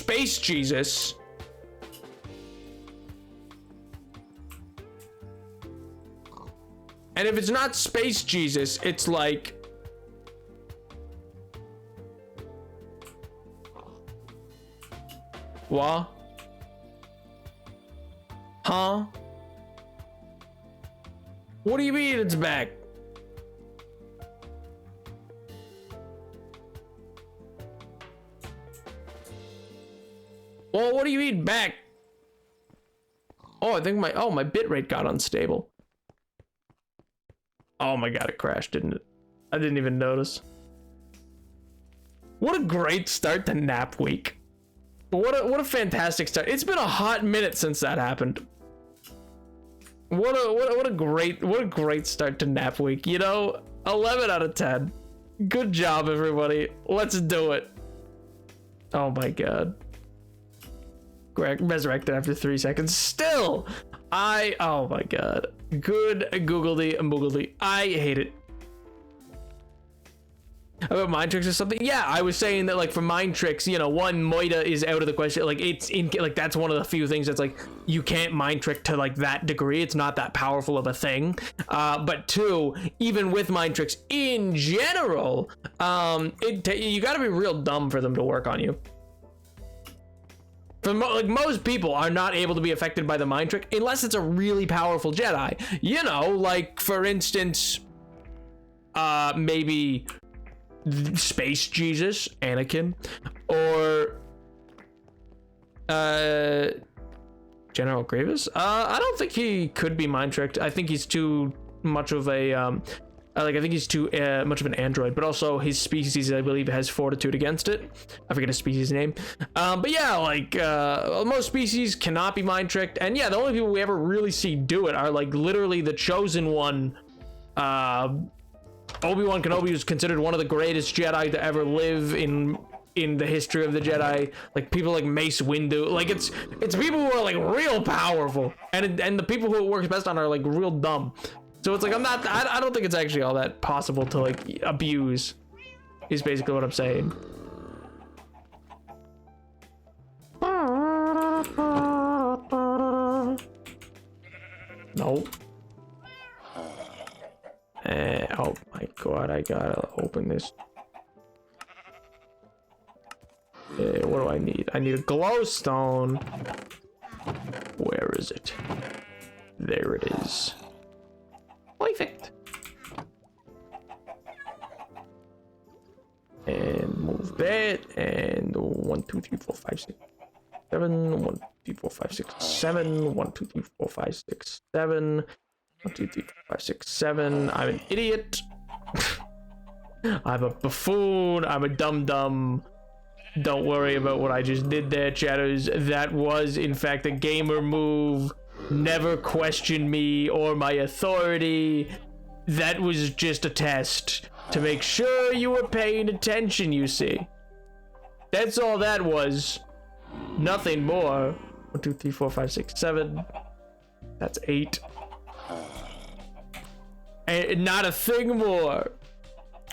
Space Jesus. And if it's not Space Jesus, it's like... What? Huh? What do you mean it's back? Well, what do you mean back? Oh, I think my bitrate got unstable. Oh my god, it crashed, didn't it? I didn't even notice. What a great start to nap week. What a fantastic start. It's been a hot minute since that happened. What a great start to nap week. You know, 11 out of 10. Good job, everybody. Let's do it. Oh my god. Greg resurrected after 3 seconds. Still, oh my god. Good googledy moogledy. I hate it. About mind tricks or something? Yeah, I was saying that, like, for mind tricks, you know, one, Moida is out of the question. Like, it's in, like, that's one of the few things that's like, you can't mind trick to like that degree. It's not that powerful of a thing. But two, even with mind tricks in general, you gotta be real dumb for them to work on you. Like, most people are not able to be affected by the mind trick unless it's a really powerful Jedi. You know, like, for instance, maybe Space Jesus, Anakin, or General Grievous. I don't think he could be mind tricked. I think he's too much of a I think he's too much of an android, but also his species, I believe, has fortitude against it. I forget his species name. But yeah, like, most species cannot be mind tricked. And yeah, the only people we ever really see do it are, like, literally the chosen one. Obi-Wan Kenobi was considered one of the greatest Jedi to ever live in the history of the Jedi. Like, people like Mace Windu. Like, it's people who are, like, real powerful. And the people who it works best on are, like, real dumb. So it's like, I don't think it's actually all that possible to, like, abuse, is basically what I'm saying. Nope. Oh my god, I gotta open this. What do I need? I need a glowstone. Where is it? There it is. Perfect. And move that. And 1, 2, 3, 4, 5, 6, 7. 1, 2, 3, 4, 5, 6, 7. 1, 2, 3, 4, 5, 6, 7. 1, 2, 3, 4, 5, 6, 7. I'm an idiot. I'm a buffoon. I'm a dum-dum. Don't worry about what I just did there, chatters. That was, in fact, a gamer move. Never question me or my authority. That was just a test to make sure you were paying attention, you see. That's all that was. Nothing more. 1, 2, 3, 4, 5, 6, 7. That's 8. And not a thing more.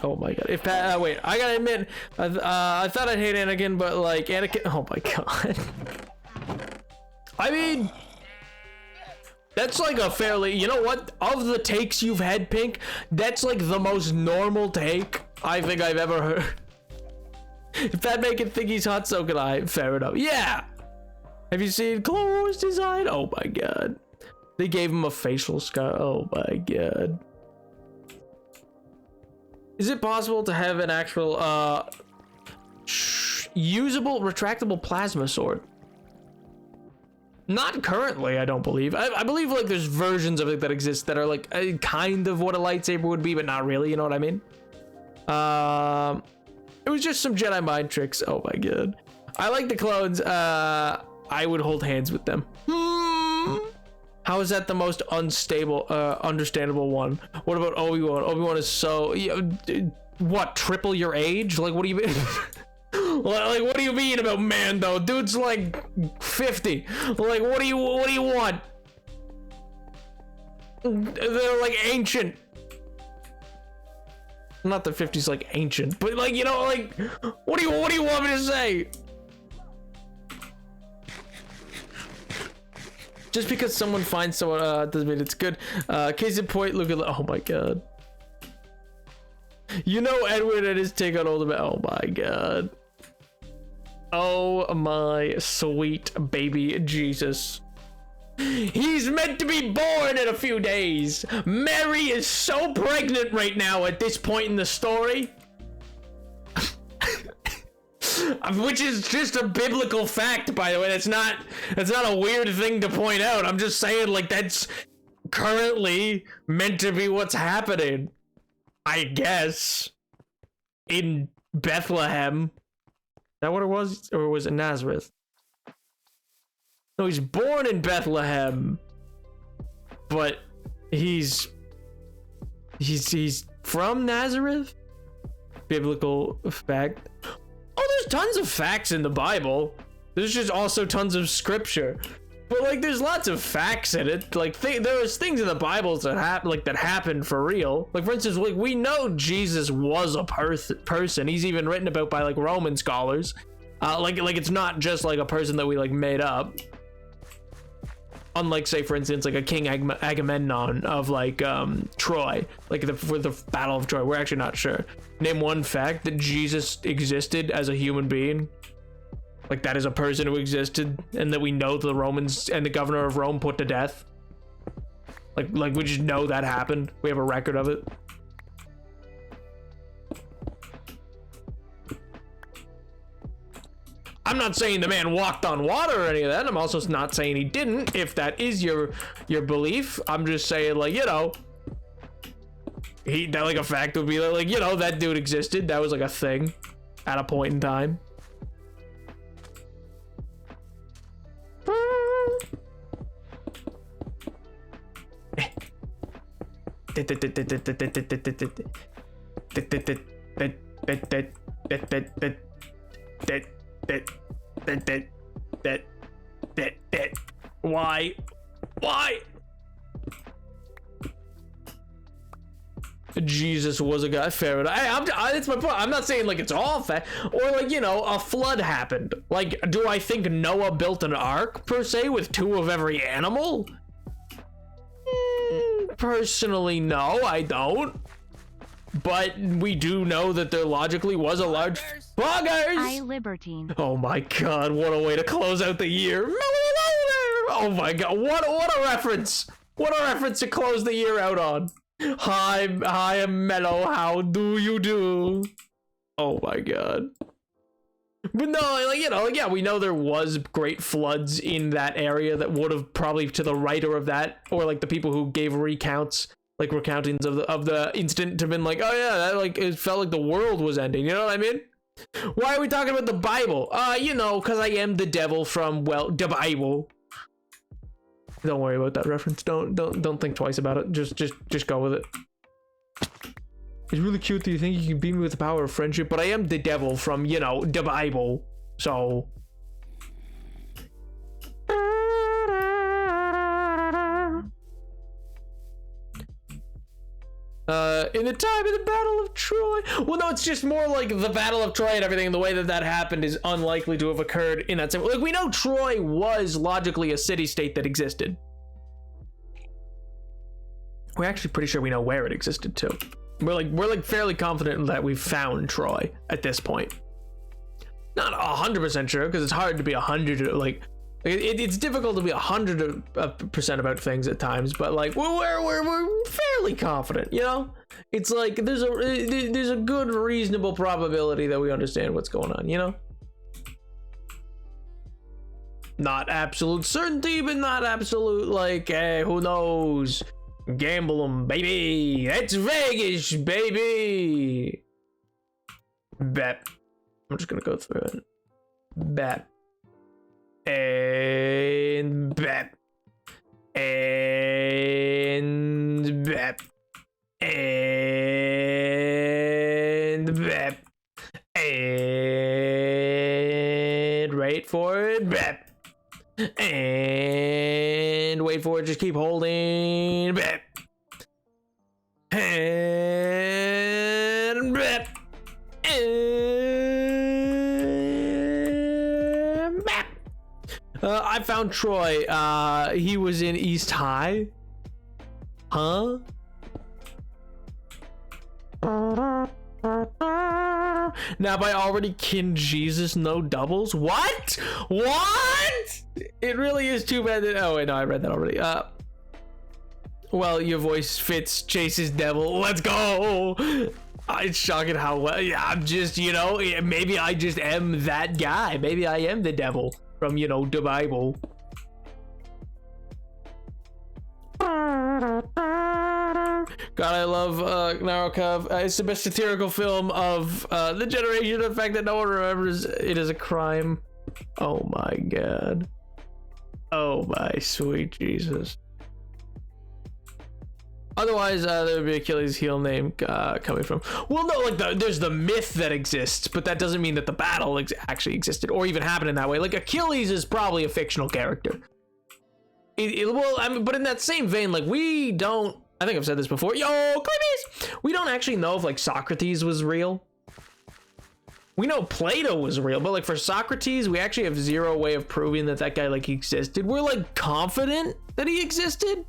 Oh my god. If wait, I gotta admit, I thought I'd hate Anakin, but like Anakin. Oh my god. I mean, that's like a fairly, you know what? Of the takes you've had, Pink, that's like the most normal take I think I've ever heard. If that make it think he's hot, so can I. Fair enough. Yeah. Have you seen Clone Wars design? Oh my god. They gave him a facial scar. Oh my god. Is it possible to have an actual usable retractable plasma sword? Not currently, I don't believe. I believe like there's versions of it that exist that are like kind of what a lightsaber would be, but not really, you know what I mean? It was just some Jedi mind tricks. Oh my god. I like the clones. I would hold hands with them. How is that the most unstable, understandable one? What about Obi-Wan? Obi-Wan is so, what, triple your age? Like, what do you mean? Like, what do you mean about Mando? Dude's like 50. Like, what do you want? They're like ancient. Not that 50's like ancient, but like, you know, like, what do you want me to say? Just because someone finds someone doesn't mean it's good. Case in point, look at, oh my god. You know Edwin and his take on Ultimate. Oh my god. Oh my sweet baby Jesus. He's meant to be born in a few days. Mary is so pregnant right now at this point in the story. Which is just a biblical fact, by the way. That's not a weird thing to point out. I'm just saying, like, that's currently meant to be what's happening, I guess, in Bethlehem. Is that what it was? Or was it Nazareth? No, he's born in Bethlehem, but he's from Nazareth? Biblical fact. Oh, there's tons of facts in the Bible. There's just also tons of scripture. But like, there's lots of facts in it. Like, there was things in the Bible that happened for real. Like, for instance, like, we know Jesus was a person. He's even written about by like Roman scholars. Like it's not just like a person that we like made up. Unlike, say, for instance, like a King Agamemnon of like Troy, like for the Battle of Troy. We're actually not sure. Name one fact that Jesus existed as a human being. Like, that is a person who existed, and that we know the Romans and the governor of Rome put to death. Like we just know that happened. We have a record of it. I'm not saying the man walked on water or any of that. I'm also not saying he didn't, if that is your belief. I'm just saying, like, you know, that like a fact would be like, you know, that dude existed. That was like a thing at a point in time. Why? Jesus was a guy. Fair enough. That's my point. I'm not saying like it's all fact, or like, you know, a flood happened. Like, do I think Noah built an ark per se with 2 of every animal? Personally, no, I don't. But we do know that there logically was a large buggers. I libertine. Oh my god, what a way to close out the year. Oh my god, what a reference. What a reference to close the year out on. Hi, I'm Mellow, how do you do? Oh my god. But no, like, you know, like, yeah, we know there was great floods in that area that would have probably, to the writer of that, or like the people who gave recounts, like recountings of the incident, to have been like, oh yeah, that, like, it felt like the world was ending. You know what I mean? Why are we talking about the Bible? You know, because I am the devil from, well, the Bible. Don't worry about that reference. Don't think twice about it. Just go with it. It's really cute that you think you can beat me with the power of friendship, but I am the devil from, you know, the Bible. So. In the time of the Battle of Troy. Well, no, it's just more like the Battle of Troy and everything. The way that happened is unlikely to have occurred in that same. Like, we know Troy was logically a city-state that existed. We're actually pretty sure we know where it existed too. We're like fairly confident that we've found Troy at this point. Not 100% sure, because it's hard to be 100. Like it's difficult to be 100% about things at times, but like we're fairly confident, you know. It's like there's a good reasonable probability that we understand what's going on, you know. Not absolute certainty, but not absolute like, hey, who knows? Gamble 'em, baby. It's Vegas, baby. Bet. I'm just gonna go through it. Bet. And bet. And bet. And bet. And wait for it. Bet. And wait for it. Just keep holding. Bet. And bet. And bet. I found Troy. He was in East High. Huh? Now I already kin Jesus, no doubles. What? It really is too bad that. Oh wait, no, I read that already. Well, your voice fits Chase's devil. Let's go. It's shocking how well. Yeah, I'm just, maybe I just am that guy. Maybe I am the devil from, the Bible. God, I love Narokov. It's the best satirical film of the generation. The fact that no one remembers it as a crime. Oh my God. Oh my sweet Jesus. Otherwise, there would be Achilles' heel name coming from. Well, no, like there's the myth that exists, but that doesn't mean that the battle actually existed or even happened in that way. Like Achilles is probably a fictional character. Well, I mean, but in that same vein, like we don't. I think I've said this before. Yo, Clippies! We don't actually know if like Socrates was real. We know Plato was real, but like for Socrates, we actually have zero way of proving that guy like existed. We're like confident that he existed,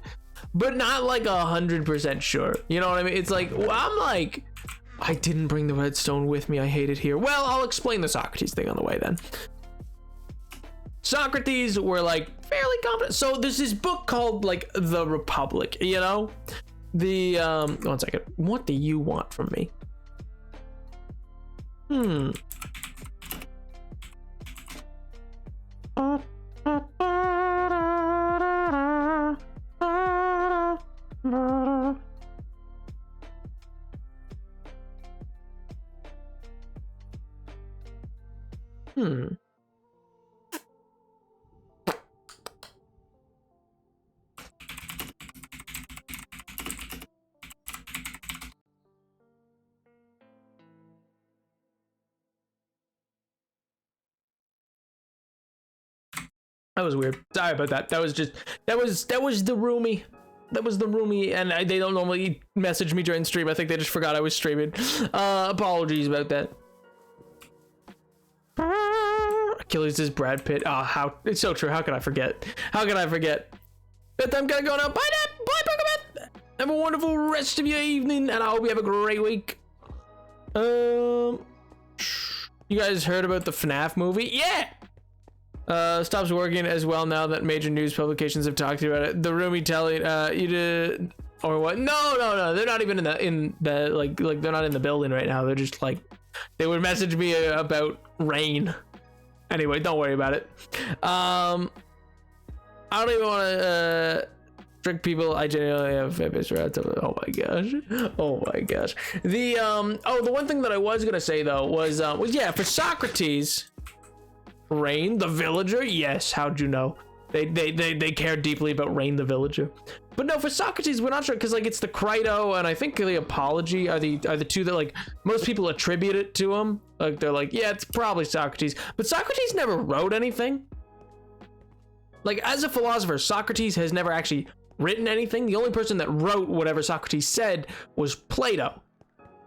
but not like 100% sure. You know what I mean? It's like, well, I'm like, I didn't bring the redstone with me. I hate it here. Well, I'll explain the Socrates thing on the way then. Socrates were like fairly confident. So there's this book called like The Republic, the one second. What do you want from me? That was weird. Sorry about that. That was the roomie. That was the roomie, and they don't normally message me during stream. I think they just forgot I was streaming. Apologies about that. Achilles is Brad Pitt. How it's so true. How can I forget? But I'm gonna go now. Bye, Dad. Bye, Pokemon. Have a wonderful rest of your evening, and I hope you have a great week. You guys heard about the FNAF movie? Yeah. Stops working as well now that major news publications have talked about it. The roomie telling you did or what? No. They're not even in the like they're not in the building right now. They're just like they would message me about rain. Anyway, don't worry about it. I don't even want to trick people. I genuinely have oh my gosh. The one thing that I was gonna say though was yeah, for Socrates. Rain the villager, yes. How'd you know? They care deeply about Rain the villager. But no, for Socrates, we're not sure because like it's the Crito and I think the Apology are the two that like most people attribute it to him. Like they're like, yeah, it's probably Socrates. But Socrates never wrote anything. Like as a philosopher, Socrates has never actually written anything. The only person that wrote whatever Socrates said was Plato.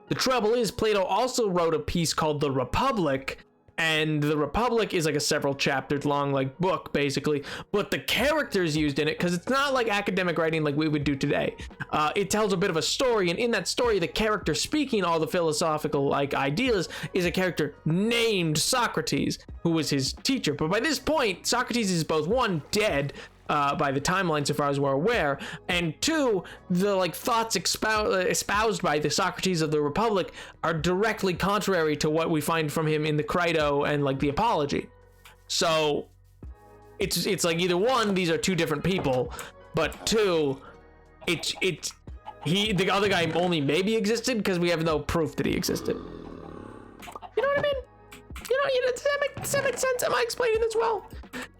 The trouble is, Plato also wrote a piece called The Republic. And The Republic is like a several chapters long like book basically, but the characters used in it, because it's not like academic writing like we would do today. It tells a bit of a story, and in that story the character speaking all the philosophical like ideas is a character named Socrates, who was his teacher. But by this point Socrates is both one, dead, by the timeline so far as we're aware, and two, the like thoughts espoused by the Socrates of the Republic are directly contrary to what we find from him in the Crito and like the Apology. So it's like either one, these are two different people, but two, the other guy only maybe existed because we have no proof that he existed. You know what I mean? Does that make sense? Am I explaining this well?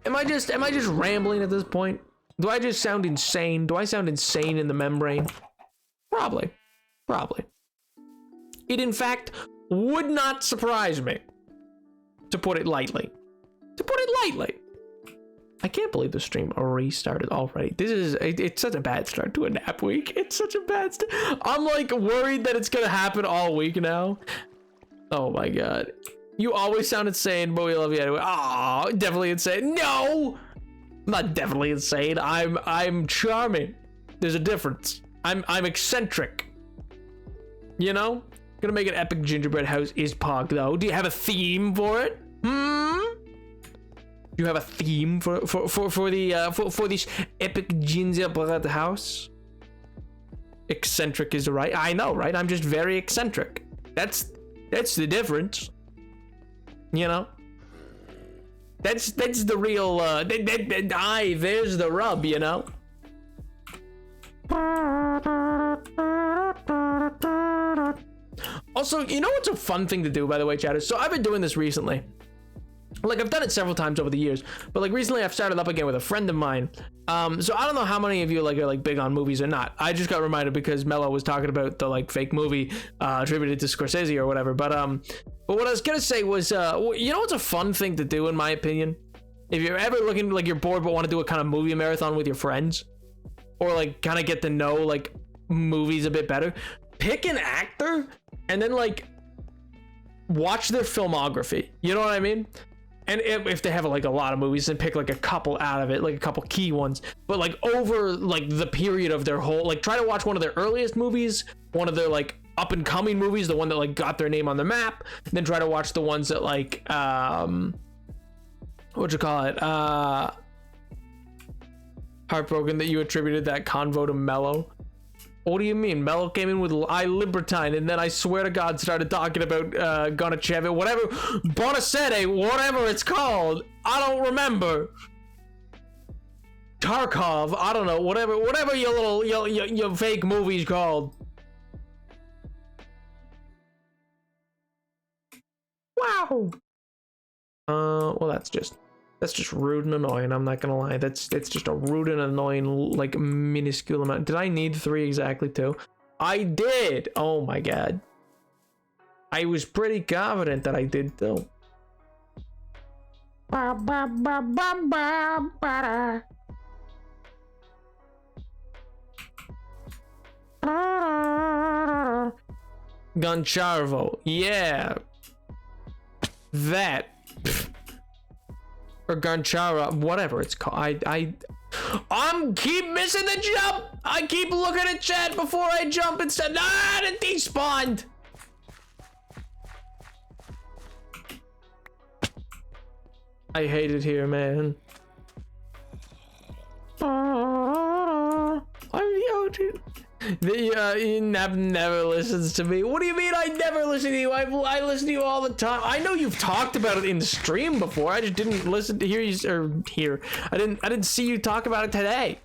Am I just rambling at this point? Do I just sound insane? Do I sound insane in the membrane? Probably. It in fact would not surprise me, to put it lightly. I can't believe the stream restarted already. It's such a bad start to a nap week. It's such a bad start. I'm like worried that it's gonna happen all week now. Oh my God. You always sound insane, but we love you anyway. Aw, definitely insane. No! not definitely insane. I'm charming. There's a difference. I'm eccentric. You know? Gonna make an epic gingerbread house is Pog though. Do you have a theme for it? Do you have a theme for this epic gingerbread house? Eccentric is right. I know, right? I'm just very eccentric. That's the difference. You know? That's the real there's the rub, you know? Also, you know what's a fun thing to do, by the way, chat? So I've been doing this recently. Like, I've done it several times over the years, but like recently I've started up again with a friend of mine. So I don't know how many of you like are like big on movies or not. I just got reminded because Mello was talking about the like fake movie attributed to Scorsese or whatever. But what I was gonna say was, you know what's a fun thing to do in my opinion? If you're ever looking like you're bored but want to do a kind of movie marathon with your friends, or like kind of get to know like movies a bit better, pick an actor and then like watch their filmography. You know what I mean? And if they have like a lot of movies, then pick like a couple out of it, like a couple key ones. But like over like the period of their whole, like try to watch one of their earliest movies, one of their like up and coming movies, the one that like got their name on the map. Then try to watch the ones that like what'd you call it? Heartbroken that you attributed that convo to Mello. What do you mean? Mello came in with I Libertine, and then I swear to God started talking about Gonachev, whatever, Bonacete, whatever it's called. I don't remember. Tarkov, I don't know, whatever your little your fake movie's called. Wow. Well, that's just rude and annoying. I'm not gonna lie. It's just a rude and annoying, like, minuscule amount. Did I need 3 exactly too? I did. Oh my God. I was pretty confident that I did too. Goncharvo. Yeah. That. Or Ganchara, whatever it's called. I'm keep missing the jump. I keep looking at chat before I jump instead. Ah, it despawned. I hate it here, man. Never listens to me. What do you mean I never listen to you? I listen to you all the time. I know you've talked about it in the stream before. I just didn't listen to hear you or hear. I didn't see you talk about it today.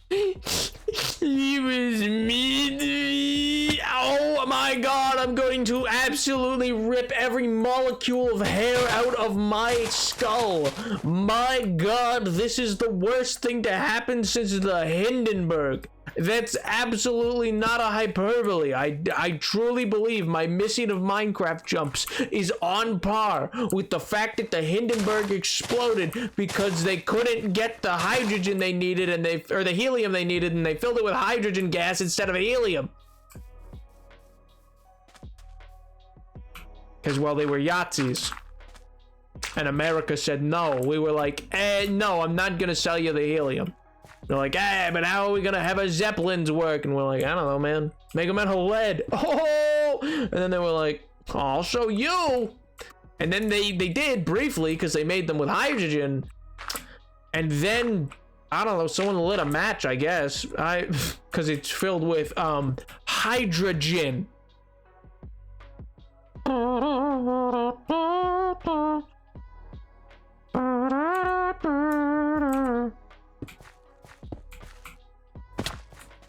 He was mean to me. Oh my God, I'm going to absolutely rip every molecule of hair out of my skull. My God, this is the worst thing to happen since the Hindenburg. That's absolutely not a hyperbole. I truly believe my missing of Minecraft jumps is on par with the fact that the Hindenburg exploded because they couldn't get the hydrogen they needed or the helium they needed, and they filled it with hydrogen gas instead of helium. Because, well, they were Yahtzees. And America said no. We were like, no, I'm not gonna sell you the helium. They're like, but how are we gonna have our Zeppelins work? And we're like, I don't know, man. Make them out of lead. Oh! And then they were like, I'll show you. And then they did briefly because they made them with hydrogen. And then, I don't know, someone lit a match, I guess. Because it's filled with hydrogen.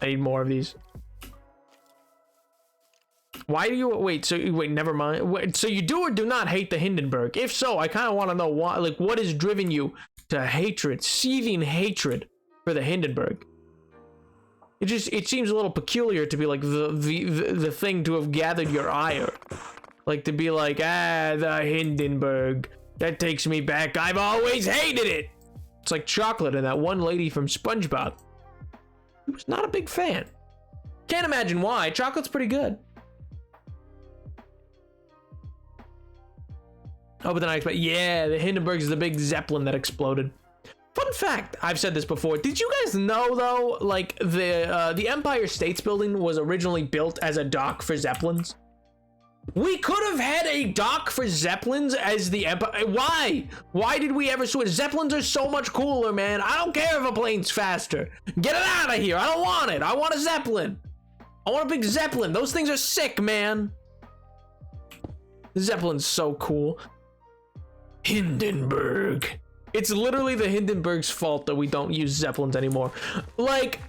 I need more of these. Why do you wait? Never mind. Wait, so you do or do not hate the Hindenburg? If so, I kind of want to know why. Like, what has driven you to hatred, seething hatred for the Hindenburg? It seems a little peculiar to be like the thing to have gathered your ire, like to be like, the Hindenburg. That takes me back. I've always hated it. It's like chocolate and that one lady from SpongeBob. I was not a big fan. Can't imagine why. Chocolate's pretty good. Oh, but then I expect, yeah, the Hindenburg is the big Zeppelin that exploded. Fun fact, I've said this before. Did you guys know though, like the Empire States Building was originally built as a dock for Zeppelins? We could have had a dock for Zeppelins as the Empire. Why? Why did we ever switch? Zeppelins are so much cooler, man. I don't care if a plane's faster. Get it out of here. I don't want it. I want a Zeppelin. I want a big Zeppelin. Those things are sick, man. The Zeppelin's so cool. Hindenburg. It's literally the Hindenburg's fault that we don't use Zeppelins anymore. Like,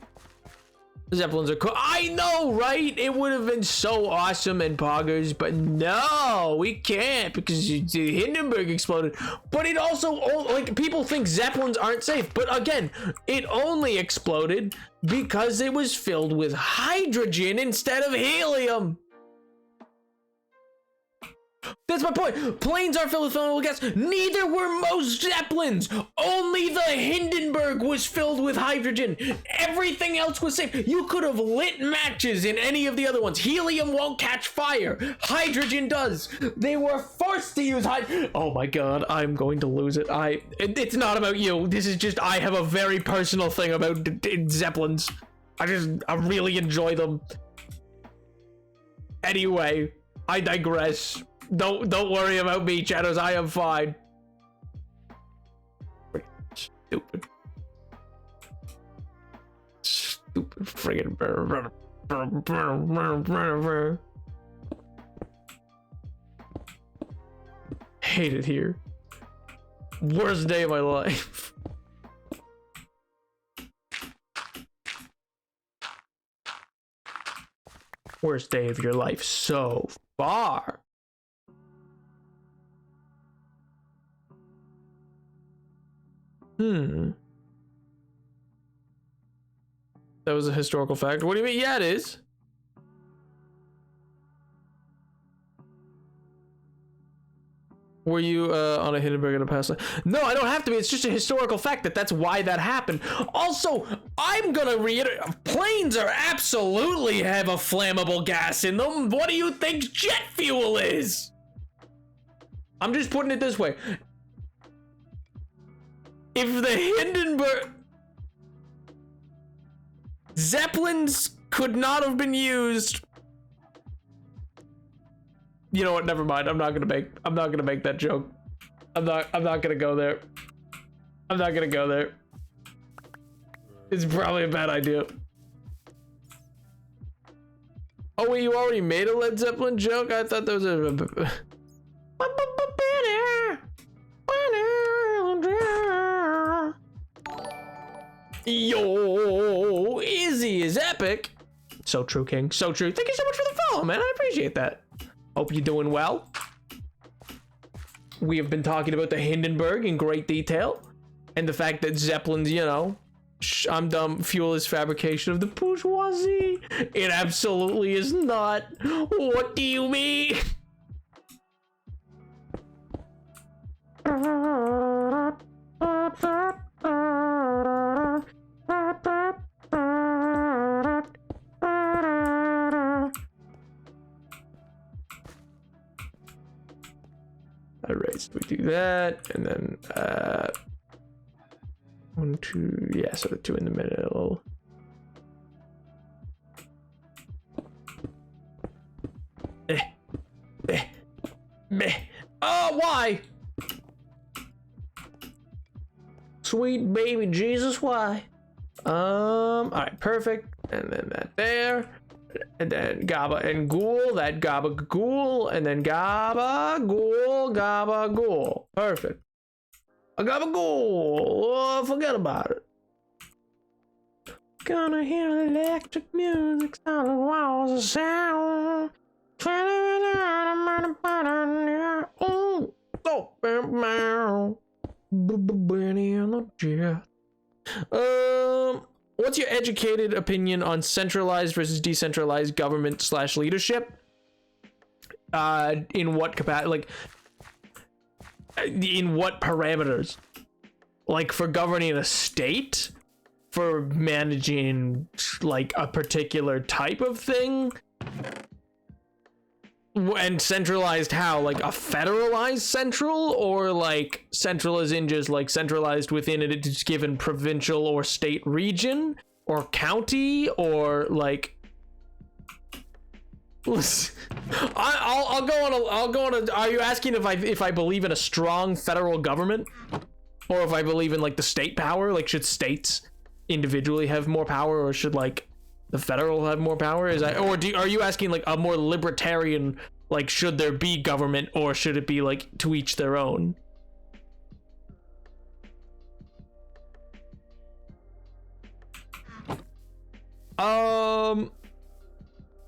Zeppelins are cool. I know, right? It would have been so awesome in Poggers, but no, we can't because the Hindenburg exploded. But it also, like, people think Zeppelins aren't safe. But again, it only exploded because it was filled with hydrogen instead of helium. That's my point. Planes are filled with flammable gas. Neither were most Zeppelins. Only the Hindenburg was filled with hydrogen. Everything else was safe. You could have lit matches in any of the other ones. Helium won't catch fire. Hydrogen does. They were forced to use hydrogen. Oh my god, I'm going to lose it. It's not about you. This is just, I have a very personal thing about Zeppelins. I really enjoy them. Anyway, I digress. Don't worry about me, Shadows. I am fine. Stupid friggin' hate it here. Worst day of my life. Worst day of your life so far. That was a historical fact. What do you mean? Yeah, it is. Were you on a Hindenburg in a past life? No, I don't have to be. It's just a historical fact that's why that happened. Also, I'm gonna reiterate, planes are absolutely have a flammable gas in them. What do you think jet fuel is? I'm just putting it this way. If the Hindenburg Zeppelins could not have been used. You know what? Never mind. I'm not gonna make that joke. I'm not gonna go there. I'm not gonna go there. It's probably a bad idea. Oh wait, you already made a Led Zeppelin joke? I thought there was a Yo, Izzy is epic. So true, King. So true. Thank you so much for the follow, man. I appreciate that. Hope you're doing well. We have been talking about the Hindenburg in great detail. And the fact that Zeppelins, you know, I'm dumb, fuel is fabrication of the bourgeoisie. It absolutely is not. What do you mean? Alright, so we do that, and then 1, 2, yeah, so the 2 in the middle. Oh, why? Sweet baby Jesus, why? Alright, perfect. And then that there. And then Gaba and Ghoul, that Gaba Ghoul, and then Gaba Ghoul. Perfect. A Gaba Ghoul. Oh, forget about it. Gonna hear electric music, solid walls of sound. What's your educated opinion on centralized versus decentralized government / leadership? In what capacity? Like, in what parameters? Like, for governing a state? For managing, like, a particular type of thing? And centralized how? Like a federalized central, or like central as in just like centralized within it, it's given provincial or state region or county, or like I'll go on a are you asking if I believe in a strong federal government, or if I believe in like the state power? Like, should states individually have more power, or should like the federal have more power? Are you asking like a more libertarian, like should there be government, or should it be like to each their own?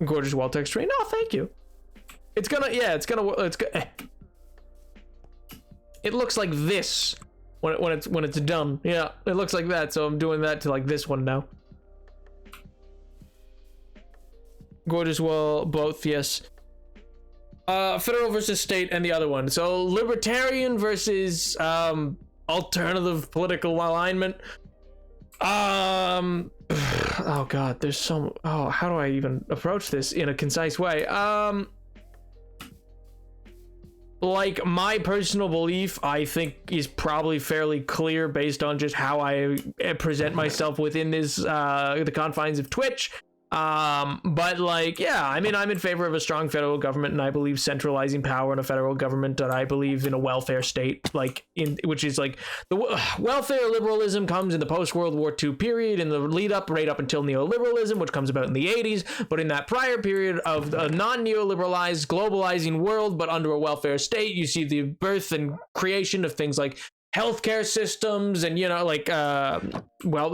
Gorgeous wall text train. No, thank you. It looks like this when it's done. Yeah, it looks like that. So I'm doing that to like this one now. Gorgeous wall, both, yes. Federal versus state, and the other one. So libertarian versus alternative political alignment. Oh god, there's some. Oh, how do I even approach this in a concise way? Like, my personal belief, I think, is probably fairly clear based on just how I present myself within this the confines of Twitch. But like, yeah, I mean, I'm in favor of a strong federal government, and I believe centralizing power in a federal government, and I believe in a welfare state, like which is like the welfare liberalism comes in the post-World War II period, in the lead up right up until neoliberalism, which comes about in the 80s. But in that prior period of a non-neoliberalized globalizing world, but under a welfare state, you see the birth and creation of things like healthcare systems, and, you know, like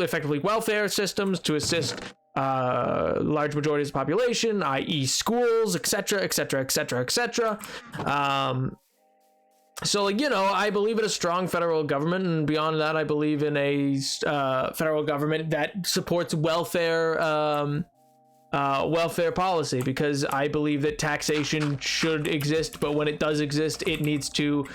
effectively welfare systems to assist large majorities of the population, i.e. schools, etc., etc., etc., etc. So, like, you know, I believe in a strong federal government, and beyond that, I believe in a federal government that supports welfare policy, because I believe that taxation should exist, but when it does exist, it needs to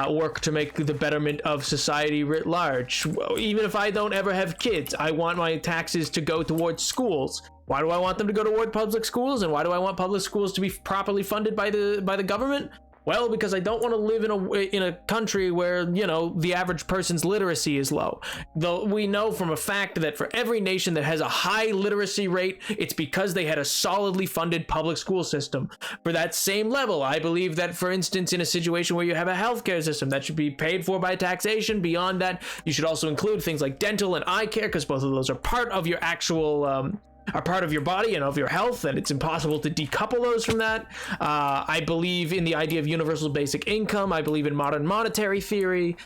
work to make the betterment of society writ large. Even if I don't ever have kids, I want my taxes to go towards schools. Why do I want them to go toward public schools, and why do I want public schools to be properly funded by the government? Well, because I don't want to live in a country where, you know, the average person's literacy is low. Though we know from a fact that for every nation that has a high literacy rate, it's because they had a solidly funded public school system. For that same level, I believe that, for instance, in a situation where you have a healthcare system that should be paid for by taxation, beyond that, you should also include things like dental and eye care, because both of those are part of your actual are part of your body and of your health, and it's impossible to decouple those from that. I believe in the idea of universal basic income. I believe in modern monetary theory,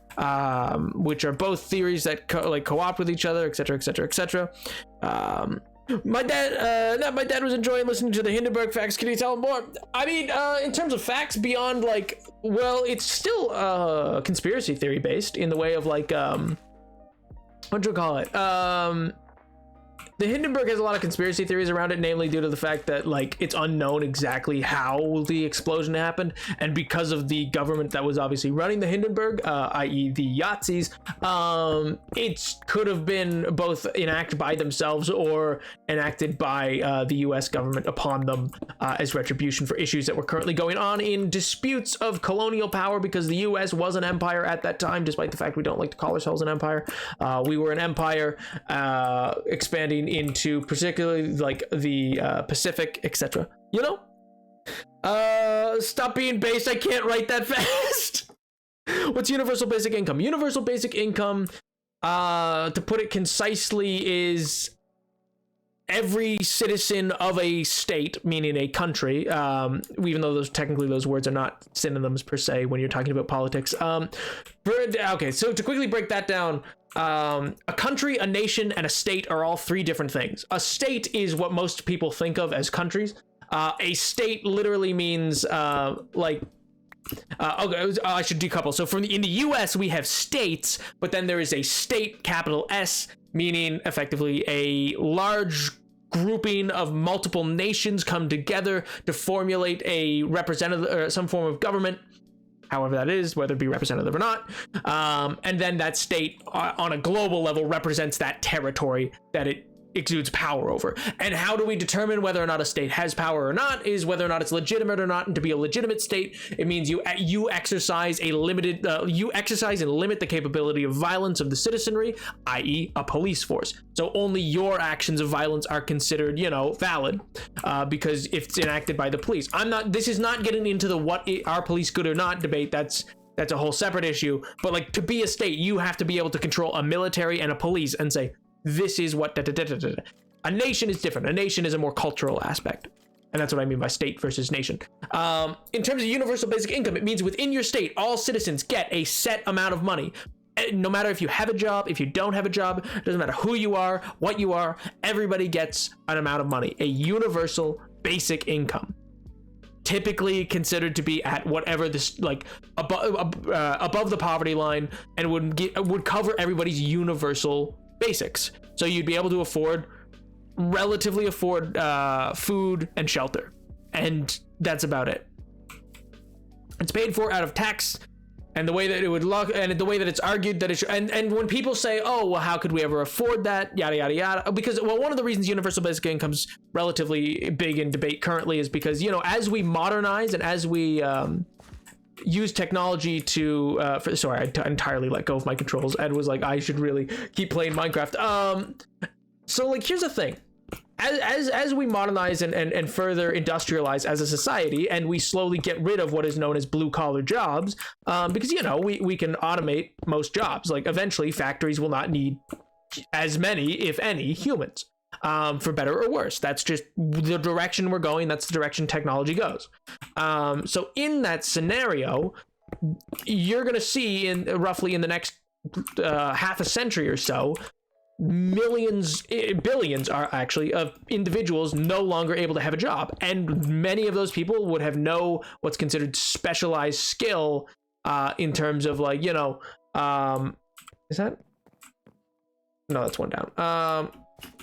which are both theories that co-opt with each other, etc., etc., etc. My dad was enjoying listening to the Hindenburg facts. Can you tell him more? I mean, in terms of facts beyond, like, well, it's still conspiracy theory based in the way of, like, what do you call it? The Hindenburg has a lot of conspiracy theories around it, namely due to the fact that, like, it's unknown exactly how the explosion happened, and because of the government that was obviously running the Hindenburg, i.e. the Yazis, it could have been both enacted by themselves or enacted by the US government upon them as retribution for issues that were currently going on in disputes of colonial power, because the US was an empire at that time, despite the fact we don't like to call ourselves an empire. We were an empire expanding into particularly like the Pacific, etc. You know? Stop being based. I can't write that fast. What's universal basic income? Universal basic income, to put it concisely, is every citizen of a state, meaning a country, even though technically those words are not synonyms per se when you're talking about politics. Okay, so to quickly break that down, a country, a nation, and a state are all three different things. A state is what most people think of as countries. A state literally means okay, I should decouple. So in the US we have states, but then there is a state, capital S, meaning effectively a large grouping of multiple nations come together to formulate a representative or some form of government, however that is, whether it be representative or not. And then that state on a global level represents that territory that it exudes power over. And how do we determine whether or not a state has power or not is whether or not it's legitimate or not. And to be a legitimate state, it means you exercise and limit the capability of violence of the citizenry, i.e. a police force. So only your actions of violence are considered, valid, because if it's enacted by the police. This is not getting into the are police good or not debate. That's a whole separate issue. But like, to be a state, you have to be able to control a military and a police and say, this is what A nation is different. A nation is a more cultural aspect. And that's what I mean by state versus nation. In terms of universal basic income, it means within your state, all citizens get a set amount of money. No matter if you have a job, if you don't have a job, it doesn't matter who you are, what you are, everybody gets an amount of money. A universal basic income. Typically considered to be at whatever this, like, above the poverty line, and would cover everybody's universal basics. So you'd be able to relatively afford food and shelter, and that's about it. It's paid for out of tax, and the way that it would look, and the way that it's argued that it should, and when people say, oh, well, how could we ever afford that, yada yada yada, because, well, one of the reasons universal basic income's relatively big in debate currently is because, as we modernize and as we use technology to sorry, I entirely let go of my controls. Ed was like, I should really keep playing Minecraft. So like, here's the thing. As we modernize and further industrialize as a society, and we slowly get rid of what is known as blue collar jobs, because we can automate most jobs. Like, eventually factories will not need as many, if any, humans, for better or worse. That's just the direction we're going. That's the direction technology goes. So in that scenario, you're going to see roughly in the next half a century or so, billions are actually of individuals no longer able to have a job, and many of those people would have what's considered specialized skill, in terms of, like, is that, no, that's one down,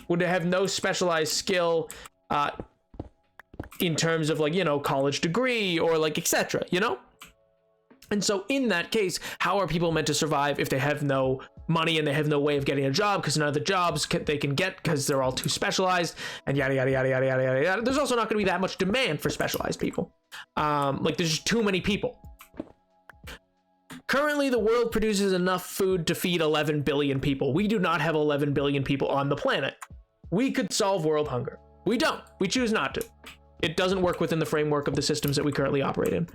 would have no specialized skill in terms of, like, college degree or, like, etc. And so in that case, how are people meant to survive if they have no money and they have no way of getting a job, because none of the jobs they can get because they're all too specialized, and yada yada yada yada yada yada yada. There's also not going to be that much demand for specialized people. Like, there's just too many people. Currently, the world produces enough food to feed 11 billion people. We do not have 11 billion people on the planet. We could solve world hunger. We don't. We choose not to. It doesn't work within the framework of the systems that we currently operate in.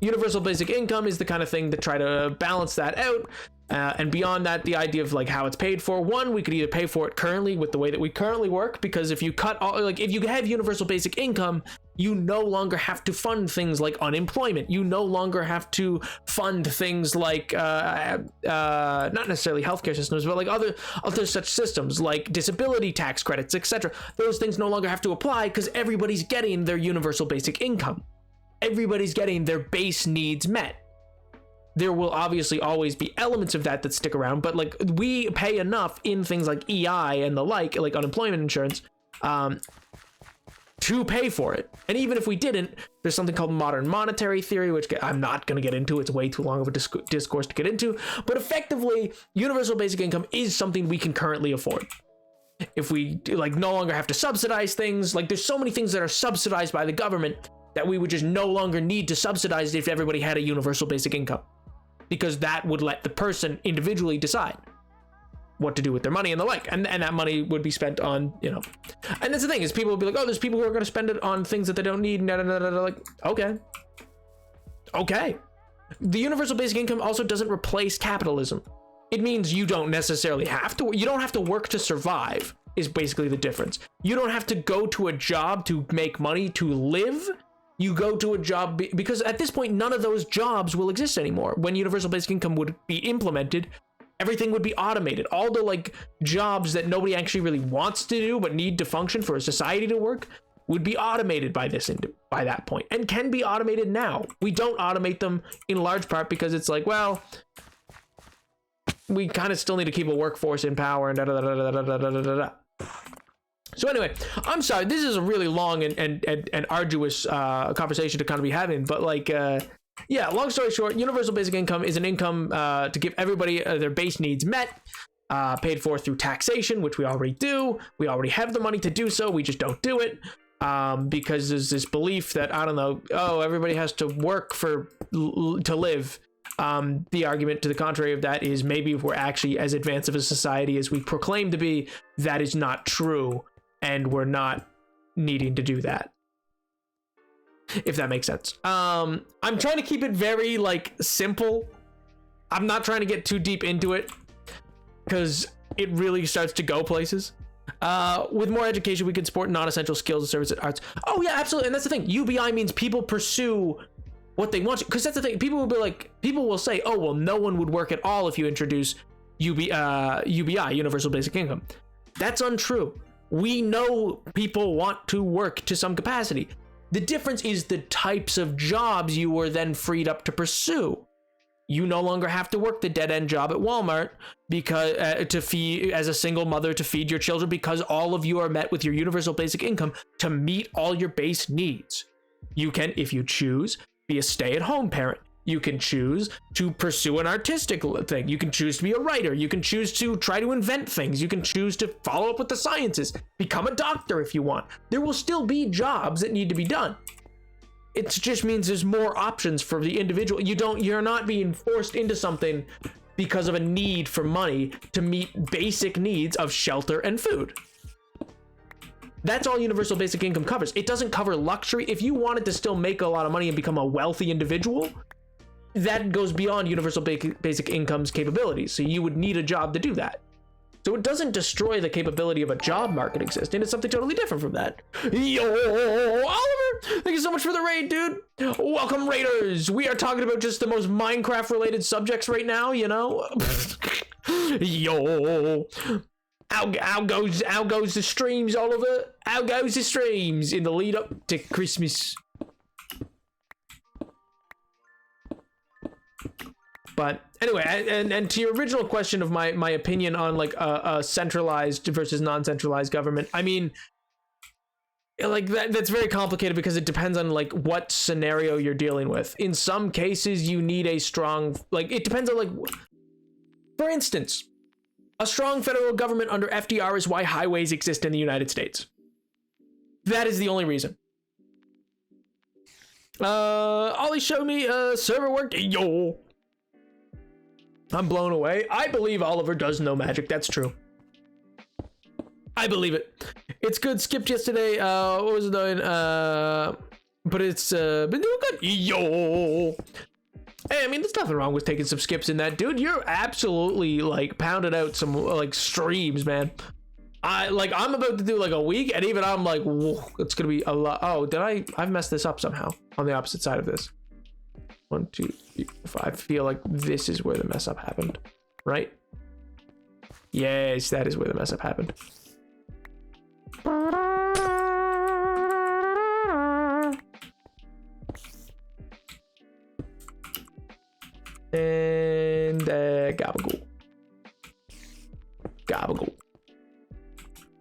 Universal basic income is the kind of thing to try to balance that out. And beyond that, the idea of, like, how it's paid for. One, we could either pay for it currently with the way that we currently work, because if you if you have universal basic income, you no longer have to fund things like unemployment. You no longer have to fund things like not necessarily healthcare systems, but like other such systems like disability tax credits, etc. Those things no longer have to apply because everybody's getting their universal basic income. Everybody's getting their base needs met. There will obviously always be elements of that stick around, but, like, we pay enough in things like EI and the like unemployment insurance, to pay for it. And even if we didn't, there's something called modern monetary theory, which I'm not going to get into. It's way too long of a discourse to get into. But effectively, universal basic income is something we can currently afford. If we, like, no longer have to subsidize things, like, there's so many things that are subsidized by the government that we would just no longer need to subsidize if everybody had a universal basic income, because that would let the person individually decide what to do with their money and the like, and that money would be spent on, and that's the thing, is people will be like, oh, there's people who are going to spend it on things that they don't need, like, okay. The universal basic income also doesn't replace capitalism. It means you don't necessarily have to work to survive, is basically the difference. You don't have to go to a job to make money to live. You go to a job because at this point, none of those jobs will exist anymore. When universal basic income would be implemented, everything would be automated. All the, like, jobs that nobody actually really wants to do but need to function for a society to work would be automated by that point, and can be automated now. We don't automate them in large part because it's like, well, we kind of still need to keep a workforce in power and da da da da da da da da da. So anyway, I'm sorry, this is a really long and arduous conversation to kind of be having, but, like, yeah, long story short, universal basic income is an income to give everybody their base needs met. paid for through taxation, which we already do. We already have the money to do so. We just don't do it because there's this belief that, I don't know, oh, everybody has to work to live. The argument to the contrary of that is maybe if we're actually as advanced of a society as we proclaim to be, that is not true, and we're not needing to do that. If that makes sense. I'm trying to keep it very like simple. I'm not trying to get too deep into it because it really starts to go places. With more education, we can support non-essential skills and services and arts. Oh yeah, absolutely. And that's the thing. UBI means people pursue what they want to, because that's the thing. People will say, oh, well, no one would work at all if you introduce UBI, Universal Basic Income. That's untrue. We know people want to work to some capacity. The difference is the types of jobs you were then freed up to pursue. You no longer have to work the dead-end job at Walmart because to feed as a single mother to feed your children, because all of you are met with your universal basic income to meet all your base needs. You can, if you choose, be a stay-at-home parent. You can choose to pursue an artistic thing. You can choose to be a writer. You can choose to try to invent things. You can choose to follow up with the sciences. Become a doctor if you want. There will still be jobs that need to be done. It just means there's more options for the individual. You're not being forced into something because of a need for money to meet basic needs of shelter and food. That's all universal basic income covers. It doesn't cover luxury. If you wanted to still make a lot of money and become a wealthy individual, that goes beyond universal basic income's capabilities. So you would need a job to do that. So it doesn't destroy the capability of a job market existing. It's something totally different from that. Yo, Oliver, thank you so much for the raid, dude. Welcome, raiders. We are talking about just the most Minecraft related subjects right now, you know? Yo, how goes the streams, Oliver? How goes the streams in the lead up to Christmas? But anyway, and to your original question of my opinion on like a centralized versus non-centralized government, I mean, like that's very complicated because it depends on like what scenario you're dealing with. In some cases, you need a strong, like it depends on like, for instance, a strong federal government under FDR is why highways exist in the United States. That is the only reason. Ollie showed me server work. Yo. I'm blown away. I believe Oliver does know magic. That's true. I believe it. It's good. Skipped yesterday. What was it doing? But it's been doing good. Yo. Hey, I mean, there's nothing wrong with taking some skips in that, dude. You're absolutely like pounded out some like streams, man. I'm about to do like a week, and even I'm like, whoa, it's gonna be a lot. Oh, I've messed this up somehow on the opposite side of this. 1, 2, 3, 4, 5. I feel like this is where the mess up happened, right? Yes, that is where the mess up happened. And gabagool. Gabagool.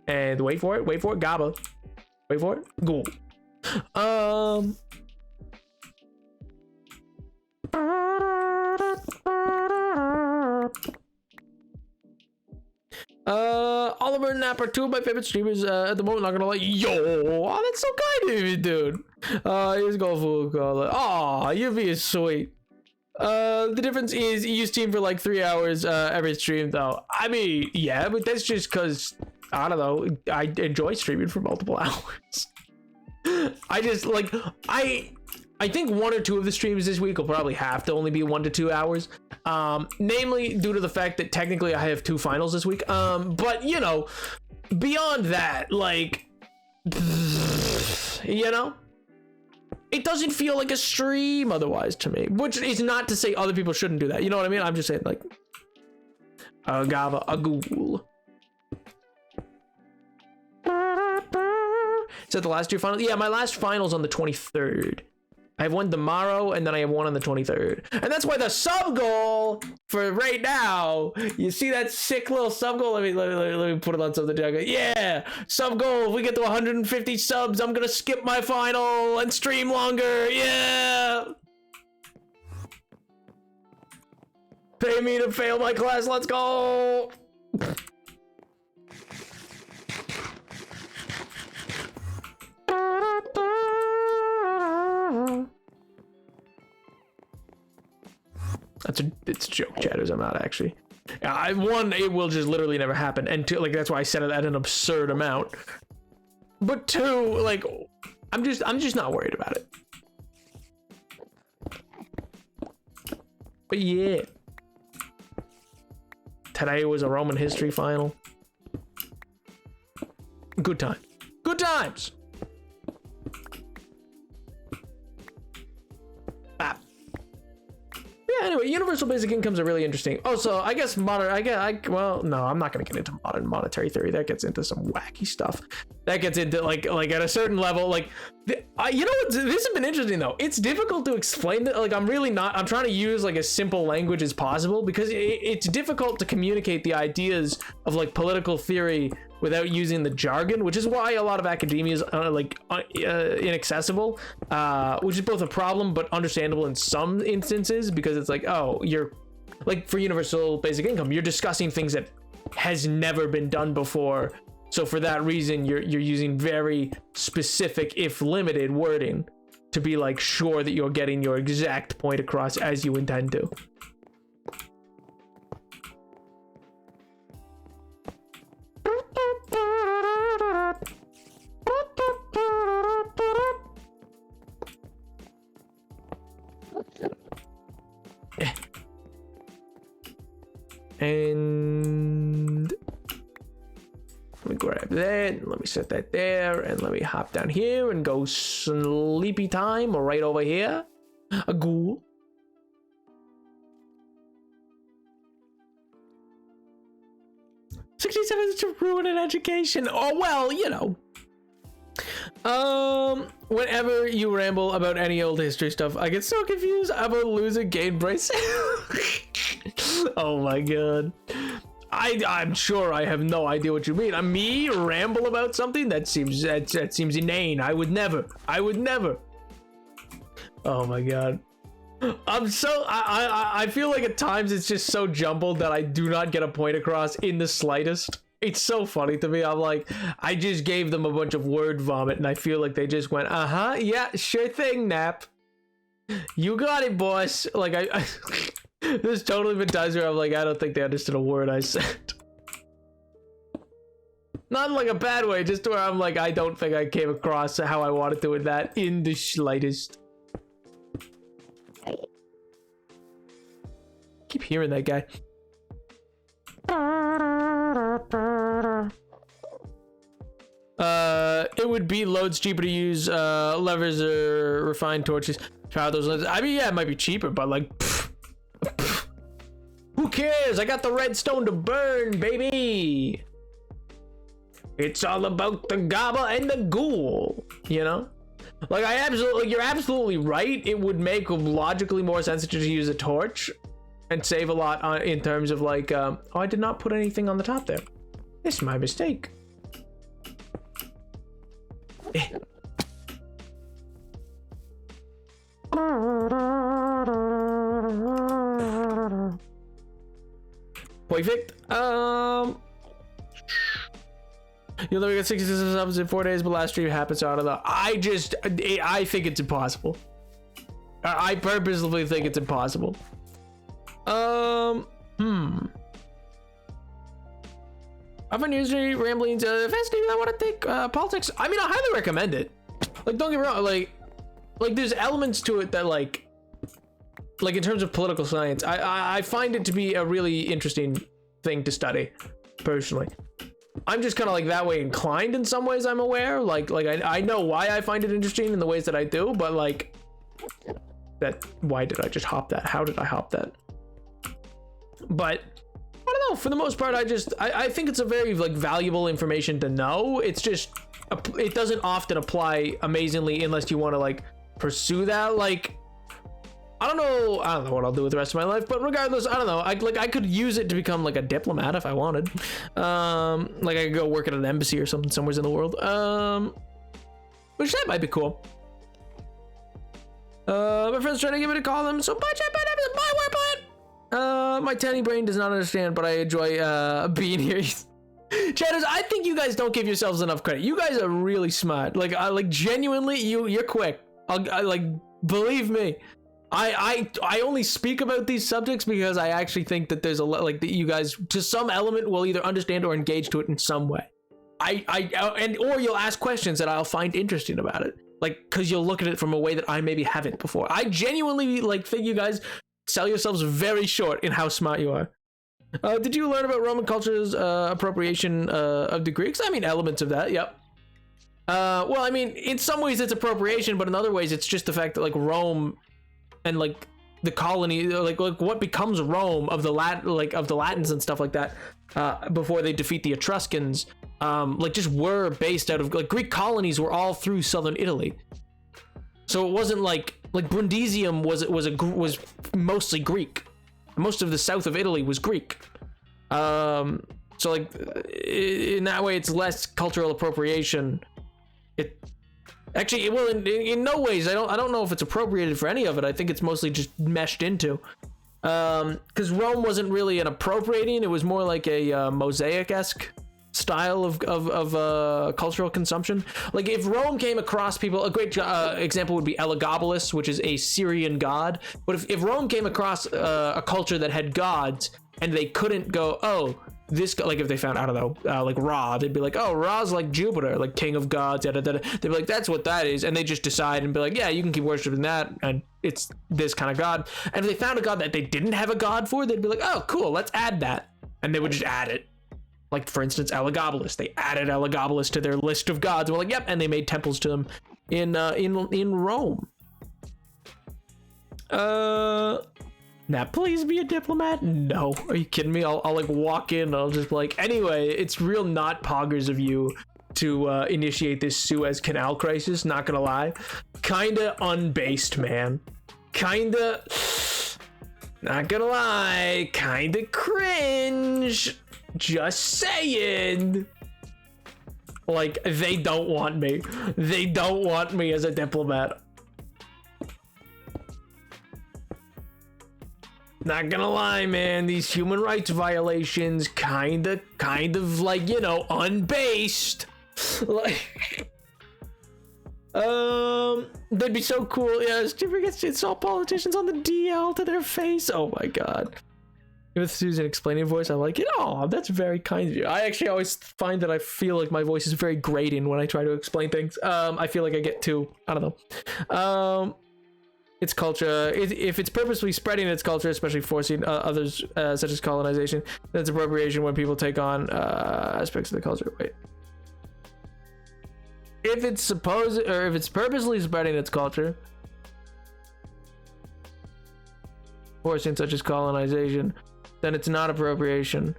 And wait for it, gaba. Wait for it, ghoul. Oliver and Nap are two of my favorite streamers at the moment, not gonna lie. Yo, oh, that's so kind of you, dude. Here's Golfu. Oh, you're being sweet. The difference is you stream for like 3 hours every stream though. I mean, yeah, but that's just because, I don't know, I enjoy streaming for multiple hours. I just like, I think 1 or 2 of the streams this week will probably have to only be 1 to 2 hours. Namely due to the fact that technically I have 2 finals this week. But you know, beyond that, like, you know, it doesn't feel like a stream otherwise to me, which is not to say other people shouldn't do that. You know what I mean? I'm just saying, like, Agava, a ghoul. Is that the last 2 finals? Yeah, my last final's on the 23rd. I have one tomorrow, and then I have one on the 23rd. And that's why the sub goal for right now, you see that sick little sub goal? Let me put it on something. Yeah, sub goal. If we get to 150 subs, I'm going to skip my final and stream longer. Yeah. Pay me to fail my class. Let's go. It's a joke, chatters. I'm not actually. One, it will just literally never happen, and two, like that's why I set it at an absurd amount. But two, like I'm just not worried about it. But yeah, today was a Roman history final. Good time. Good times. Yeah, anyway, universal basic incomes are really interesting. Also, I guess well, no, I'm not going to get into modern monetary theory. That gets into some wacky stuff. That gets into like at a certain level, like, you know what, this has been interesting though. It's difficult to explain that. Like, I'm trying to use like as simple language as possible because it's difficult to communicate the ideas of like political theory without using the jargon, which is why a lot of academia is inaccessible, which is both a problem but understandable in some instances, because it's like, oh, you're like, for universal basic income, you're discussing things that has never been done before. So for that reason, you're using very specific, if limited, wording to be like sure that you're getting your exact point across as you intend to. And let me grab that, let me set that there, and let me hop down here and go sleepy time right over here. A ghoul. $67 to ruin an education. Oh, well, you know. Whenever you ramble about any old history stuff, I get so confused about losing gain brace. Oh my god. I'm sure I have no idea what you mean. Me ramble about something? That seems inane. I would never. Oh my god. I feel like at times it's just so jumbled that I do not get a point across in the slightest. It's so funny to me. I'm like, I just gave them a bunch of word vomit and I feel like they just went, yeah, sure thing, Nap. You got it, boss. Like, I there's totally been times where I'm like, I don't think they understood a word I said. Not in like a bad way, just where I'm like, I don't think I came across how I wanted to with that in the slightest. Keep hearing that guy. It would be loads cheaper to use levers or refined torches. Power those levers. I mean, yeah, it might be cheaper, but like, who cares? I got the redstone to burn, baby. It's all about the gobble and the ghoul, you know? Like, you're absolutely right. It would make logically more sense to use a torch and save a lot in terms of like, oh, I did not put anything on the top there. This is my mistake. Perfect. You'll never get 66 subs in 4 days, but last stream happened, so I don't know. I think it's impossible. I purposely think it's impossible. I've been usually rambling to fascinating. I want to think politics. I mean, I highly recommend it. Like, don't get me wrong. Like there's elements to it that like in terms of political science, I find it to be a really interesting thing to study, personally. I'm just kind of like that way inclined in some ways. I'm aware, like I know why I find it interesting in the ways that I do, but like why did I just hop that? How did I hop that? But I don't know. For the most part, I think it's a very like valuable information to know. It's just it doesn't often apply amazingly unless you want to like pursue that. Like I don't know what I'll do with the rest of my life, but regardless, I don't know. I could use it to become like a diplomat if I wanted. Like I could go work at an embassy or something somewhere in the world. Which that might be cool. My friend's trying to get me to call them, so bye chat, bye, bye, word plan. My tiny brain does not understand, but I enjoy being here. Chatters, I think you guys don't give yourselves enough credit. You guys are really smart. Like, genuinely, you're quick. Like, believe me. I only speak about these subjects because I actually think that there's a lot, like, that you guys, to some element, will either understand or engage to it in some way. Or you'll ask questions that I'll find interesting about it. Like, because you'll look at it from a way that I maybe haven't before. I genuinely, like, think you guys sell yourselves very short in how smart you are. Did you learn about Roman culture's appropriation of the Greeks? I mean, elements of that, yep. Well, I mean, in some ways it's appropriation, but in other ways it's just the fact that, like, Rome and, like, the colony, like what becomes Rome of the Latins and stuff like that, before they defeat the Etruscans, like, just were based out of, like, Greek colonies were all through southern Italy. So it wasn't like Brundisium was mostly Greek. Most of the south of Italy was Greek. So, like, in that way, it's less cultural appropriation. Actually, well, in no ways. I don't know if it's appropriated for any of it. I think it's mostly just meshed into. Because Rome wasn't really an appropriating. It was more like a mosaic-esque style of cultural consumption. Like, if Rome came across people, a great example would be Elagabalus, which is a Syrian god. But if Rome came across a culture that had gods and they couldn't go, oh, this, like, if they found, I don't know, like Ra, they'd be like, oh, Ra's like Jupiter, like king of gods, yada, yada. They'd be like, that's what that is. And they just decide and be like, yeah, you can keep worshiping that, and it's this kind of god. And if they found a god that they didn't have a god for, they'd be like, oh, cool, let's add that. And they would just add it. Like, for instance, Elagabalus. They added Elagabalus to their list of gods. We're like, yep, and they made temples to them in Rome. Now, please be a diplomat? No. Are you kidding me? I'll like walk in. I'll just be like, anyway, it's real not poggers of you to initiate this Suez Canal crisis. Not gonna lie. Kinda unbased, man. Kinda, not gonna lie, kinda cringe. Just saying. Like, they don't want me. They don't want me as a diplomat. Not gonna lie, man, these human rights violations kind of like, you know, unbased. Like, that'd be so cool. Yeah, Stupid gets to insult politicians on the DL to their face. Oh my god. With Susan explaining voice, I like it. Oh, that's very kind of you. I actually always find that I feel like my voice is very grating when I try to explain things. I feel like I get too, I don't know. Its culture, if it's purposely spreading its culture, especially forcing others, such as colonization, that's appropriation when people take on aspects of the culture. Wait. If it's purposely spreading its culture, forcing such as colonization, then it's not appropriation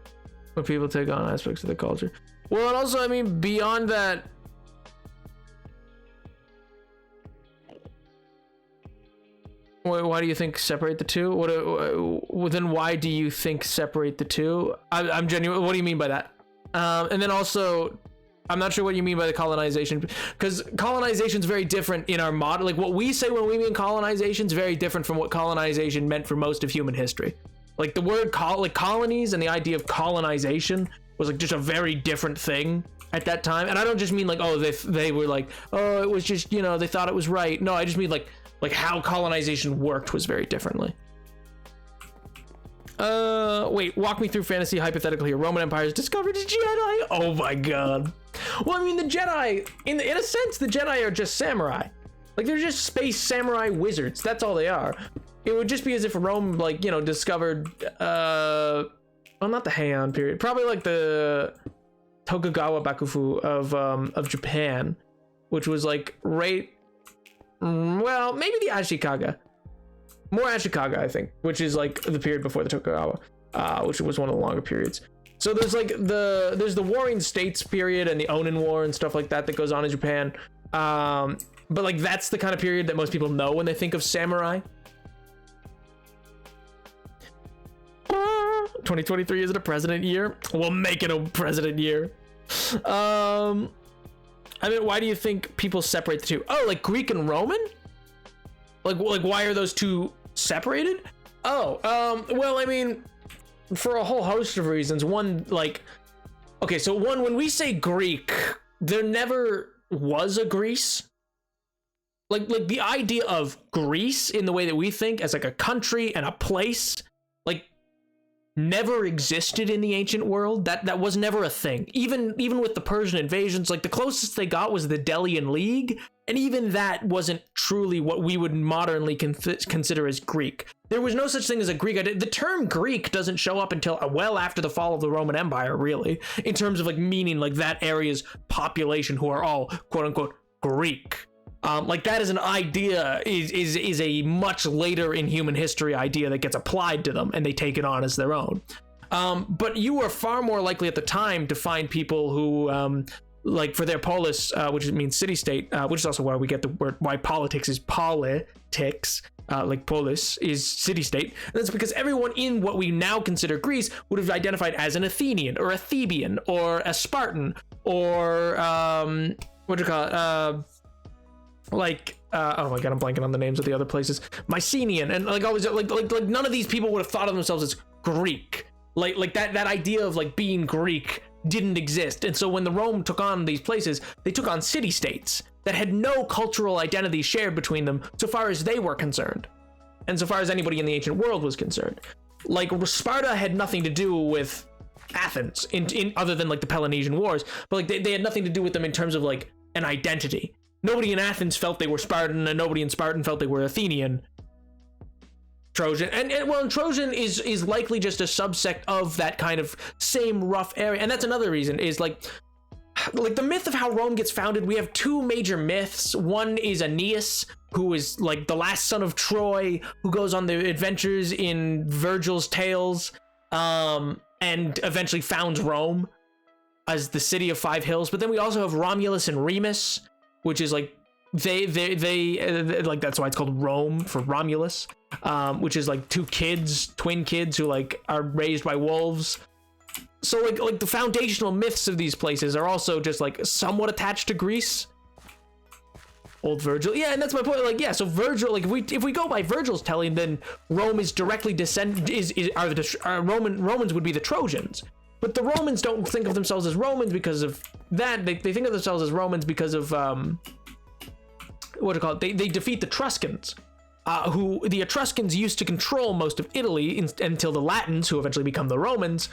when people take on aspects of the culture. Well, and also, I mean, beyond that, why do you think separate the two? Then why do you think separate the two? I'm genuine. What do you mean by that? And then also, I'm not sure what you mean by the colonization, because colonization is very different in our model. Like, what we say when we mean colonization is very different from what colonization meant for most of human history. Like, the word colonies and the idea of colonization was like just a very different thing at that time. And I don't just mean like, oh, they were like, oh, it was just, you know, they thought it was right. No, I just mean like how colonization worked was very differently. Wait, walk me through fantasy hypothetical here. Roman Empire's discovered a Jedi. Oh my god. Well, I mean, the Jedi, in a sense, the Jedi are just samurai. Like, they're just space samurai wizards. That's all they are. It would just be as if Rome, like, you know, discovered, well, not the Heian period. Probably like the Tokugawa Bakufu of Japan, which was like right, well, maybe the Ashikaga. More Ashikaga, I think, which is like the period before the Tokugawa, which was one of the longer periods. So there's like there's the Warring States period and the Onin War and stuff like that that goes on in Japan. But like, that's the kind of period that most people know when they think of samurai. 2023 isn't a president year. We'll make it a president year. I mean, why do you think people separate the two? Oh, like Greek and Roman? Like why are those two separated? Well, I mean, for a whole host of reasons. One, like, okay, so one, when we say Greek, there never was a Greece. Like the idea of Greece in the way that we think as like a country and a place, like, never existed in the ancient world. That was never a thing. Even with the Persian invasions, like the closest they got was the Delian League, and even that wasn't truly what we would modernly consider as Greek. There was no such thing as a Greek. The term Greek doesn't show up until well after the fall of the Roman Empire, really, in terms of like meaning like that area's population who are all quote unquote Greek. Like that is an idea, is a much later in human history idea that gets applied to them and they take it on as their own. But you were far more likely at the time to find people who, like for their polis, which means city-state, which is also why we get the word, why politics is politics, like polis is city-state. And that's because everyone in what we now consider Greece would have identified as an Athenian or a Theban or a Spartan or, what do you call it? Like oh my god, I'm blanking on the names of the other places. Mycenaean, and like always, like none of these people would have thought of themselves as Greek. Like that idea of like being Greek didn't exist. And so when the Rome took on these places, they took on city-states that had no cultural identity shared between them so far as they were concerned, and so far as anybody in the ancient world was concerned. Like Sparta had nothing to do with Athens in other than like the Peloponnesian Wars, but like they had nothing to do with them in terms of like an identity. Nobody in Athens felt they were Spartan, and nobody in Spartan felt they were Athenian. Trojan, and Trojan is likely just a subsect of that kind of same rough area, and that's another reason is like the myth of how Rome gets founded. We have two major myths. One is Aeneas, who is like the last son of Troy, who goes on the adventures in Virgil's tales, and eventually founds Rome as the city of five hills. But then we also have Romulus and Remus, which is like they like, that's why it's called Rome, for Romulus, which is like twin kids who like are raised by wolves. So like the foundational myths of these places are also just like somewhat attached to Greece. Old Virgil, yeah, and that's my point. Like, yeah, so Virgil, like if we go by Virgil's telling, then Rome is directly Romans would be the Trojans. But the Romans don't think of themselves as Romans because of that. They think of themselves as Romans because of what do you call it? They defeat the Etruscans, who the Etruscans used to control most of Italy until the Latins, who eventually become the Romans,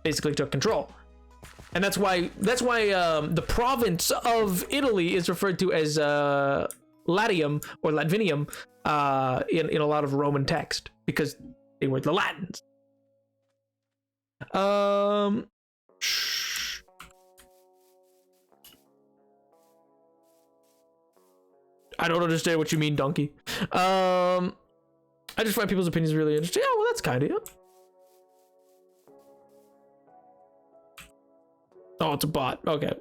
basically took control. And that's why the province of Italy is referred to as Latium or Latvium in a lot of Roman text, because they were the Latins. I don't understand what you mean, donkey. I just find people's opinions really interesting. Oh, well, that's kind of it. Oh, it's a bot. Okay.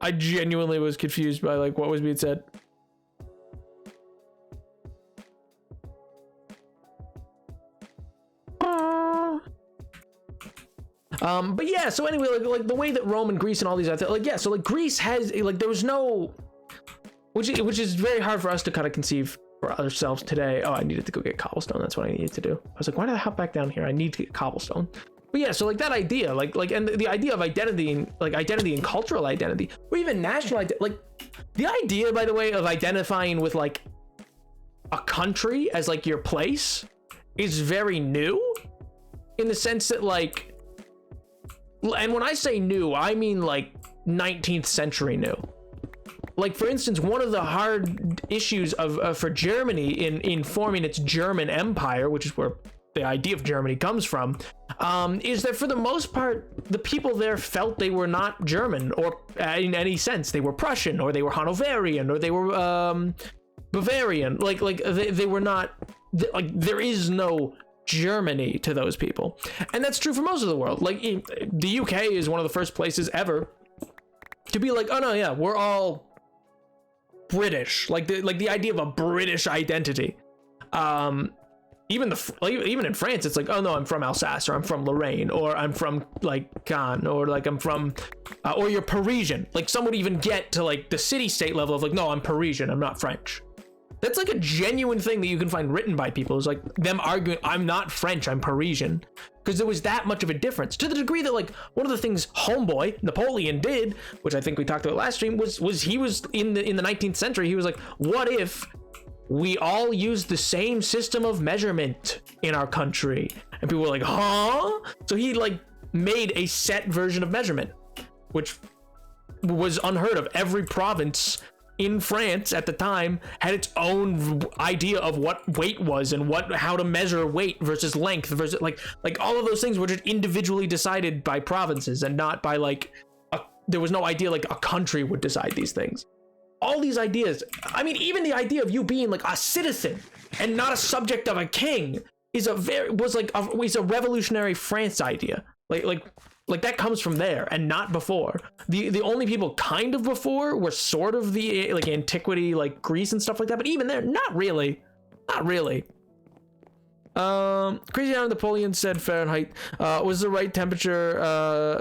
I genuinely was confused by like what was being said. But yeah, so anyway, like the way that Rome and Greece and all these other, like, yeah, so like Greece has like, there was no, which is very hard for us to kind of conceive for ourselves today. Oh, I needed to go get cobblestone. That's what I needed to do. I was like, why did I hop back down here? I need to get cobblestone. But yeah, so like that idea, like, and the idea of identity and cultural identity, or even national identity, like the idea, by the way, of identifying with like a country as like your place is very new, in the sense that like, and when I say new, I mean like 19th century new. Like, for instance, one of the hard issues for Germany in forming its German empire, which is where the idea of Germany comes from, is that for the most part, the people there felt they were not German, or in any sense. They were Prussian, or they were Hanoverian, or they were Bavarian. Like they were not, like, there is no Germany to those people. And that's true for most of the world. Like, the UK is one of the first places ever to be like, oh no, yeah, we're all British. Like the idea of a British identity. Even in France, it's like, oh no, I'm from Alsace, or I'm from Lorraine, or I'm from like Caen, or like I'm from, or you're Parisian. Like some would even get to like the city-state level of like, no, I'm Parisian, I'm not French. That's like a genuine thing that you can find written by people. It's like them arguing, I'm not French, I'm Parisian. Because there was that much of a difference, to the degree that like one of the things homeboy Napoleon did, which I think we talked about last stream, was he was in the 19th century. He was like, what if we all use the same system of measurement in our country? And people were like, huh? So he like made a set version of measurement, which was unheard of. Every province in France at the time had its own idea of what weight was and how to measure weight versus length versus like all of those things were just individually decided by provinces and not by like there was no idea like a country would decide these things. All these ideas, I mean, even the idea of you being like a citizen and not a subject of a king is a revolutionary France idea. Like that comes from there and not before. The only people kind of before were sort of the like antiquity, like Greece and stuff like that, but even there, not really. Crazy Down Napoleon said Fahrenheit was the right temperature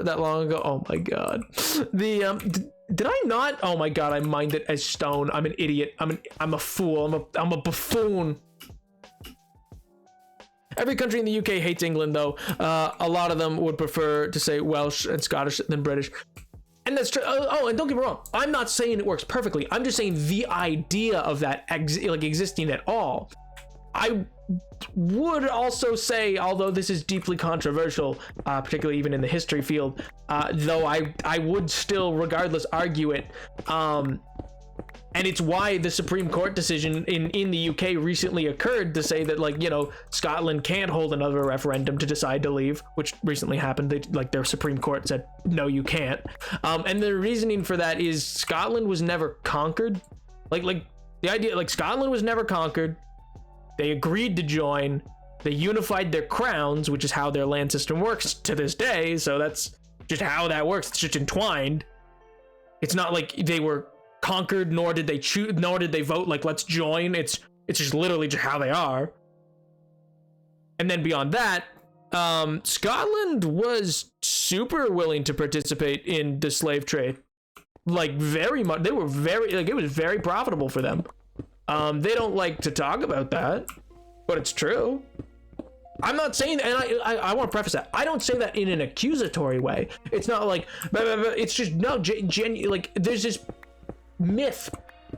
that long ago. Oh my god. Did I not? Oh my god, I mined it as stone. I'm an idiot. I'm a fool. I'm a buffoon. Every country in the UK hates England, though. A lot of them would prefer to say Welsh and Scottish than British. And that's true. Oh, and don't get me wrong. I'm not saying it works perfectly. I'm just saying the idea of that existing at all. I would also say, although this is deeply controversial, particularly even in the history field, though I would still, regardless, argue it. And it's why the Supreme Court decision in the UK recently occurred to say that, like, you know, Scotland can't hold another referendum to decide to leave, which recently happened. Their Supreme Court said, no, you can't. And the reasoning for that is Scotland was never conquered. Like the idea, like Scotland was never conquered. They agreed to join. They unified their crowns, which is how their land system works to this day. So that's just how that works. It's just entwined. It's not like they were conquered, nor did they choose, nor did they vote like let's join. It's just literally just how they are. And then beyond that, Scotland was super willing to participate in the slave trade, like very much. They were very, like, it was very profitable for them. They don't like to talk about that, but it's true. I'm not saying, and I want to preface that, I don't say that in an accusatory way. It's not like, it's just, no, like, there's this myth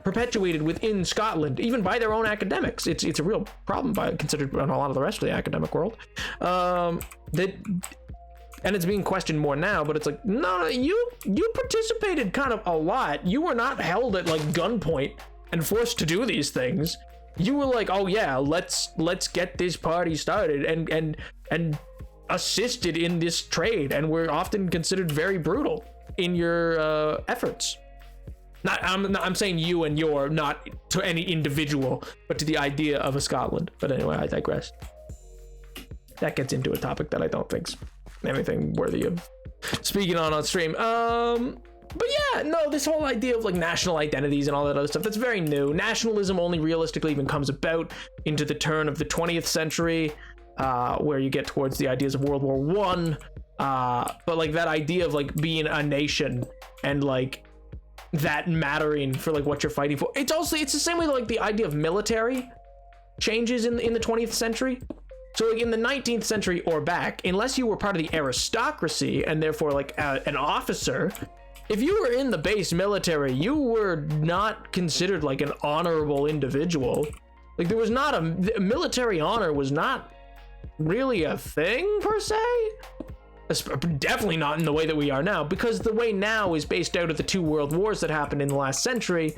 perpetuated within Scotland, even by their own academics. It's a real problem considered on a lot of the rest of the academic world. And it's being questioned more now, but it's like, no, you participated kind of a lot. You were not held at like gunpoint and forced to do these things. You were like, oh yeah, let's get this party started and assisted in this trade, and were often considered very brutal in your efforts. I'm saying you and your, not to any individual, but to the idea of a Scotland. But anyway, I digress. That gets into a topic that I don't think's anything worthy of speaking on stream. But yeah, no, this whole idea of like national identities and all that other stuff, that's very new. Nationalism only realistically even comes about into the turn of the 20th century, where you get towards the ideas of World War One. But like that idea of like being a nation and like that mattering for like what you're fighting for. It's the same way like the idea of military changes in the 20th century. So like in the 19th century or back, unless you were part of the aristocracy and therefore like an officer, if you were in the base military, you were not considered like an honorable individual. Like there was not military honor was not really a thing per se. Definitely not in the way that we are now, because the way now is based out of the two world wars that happened in the last century,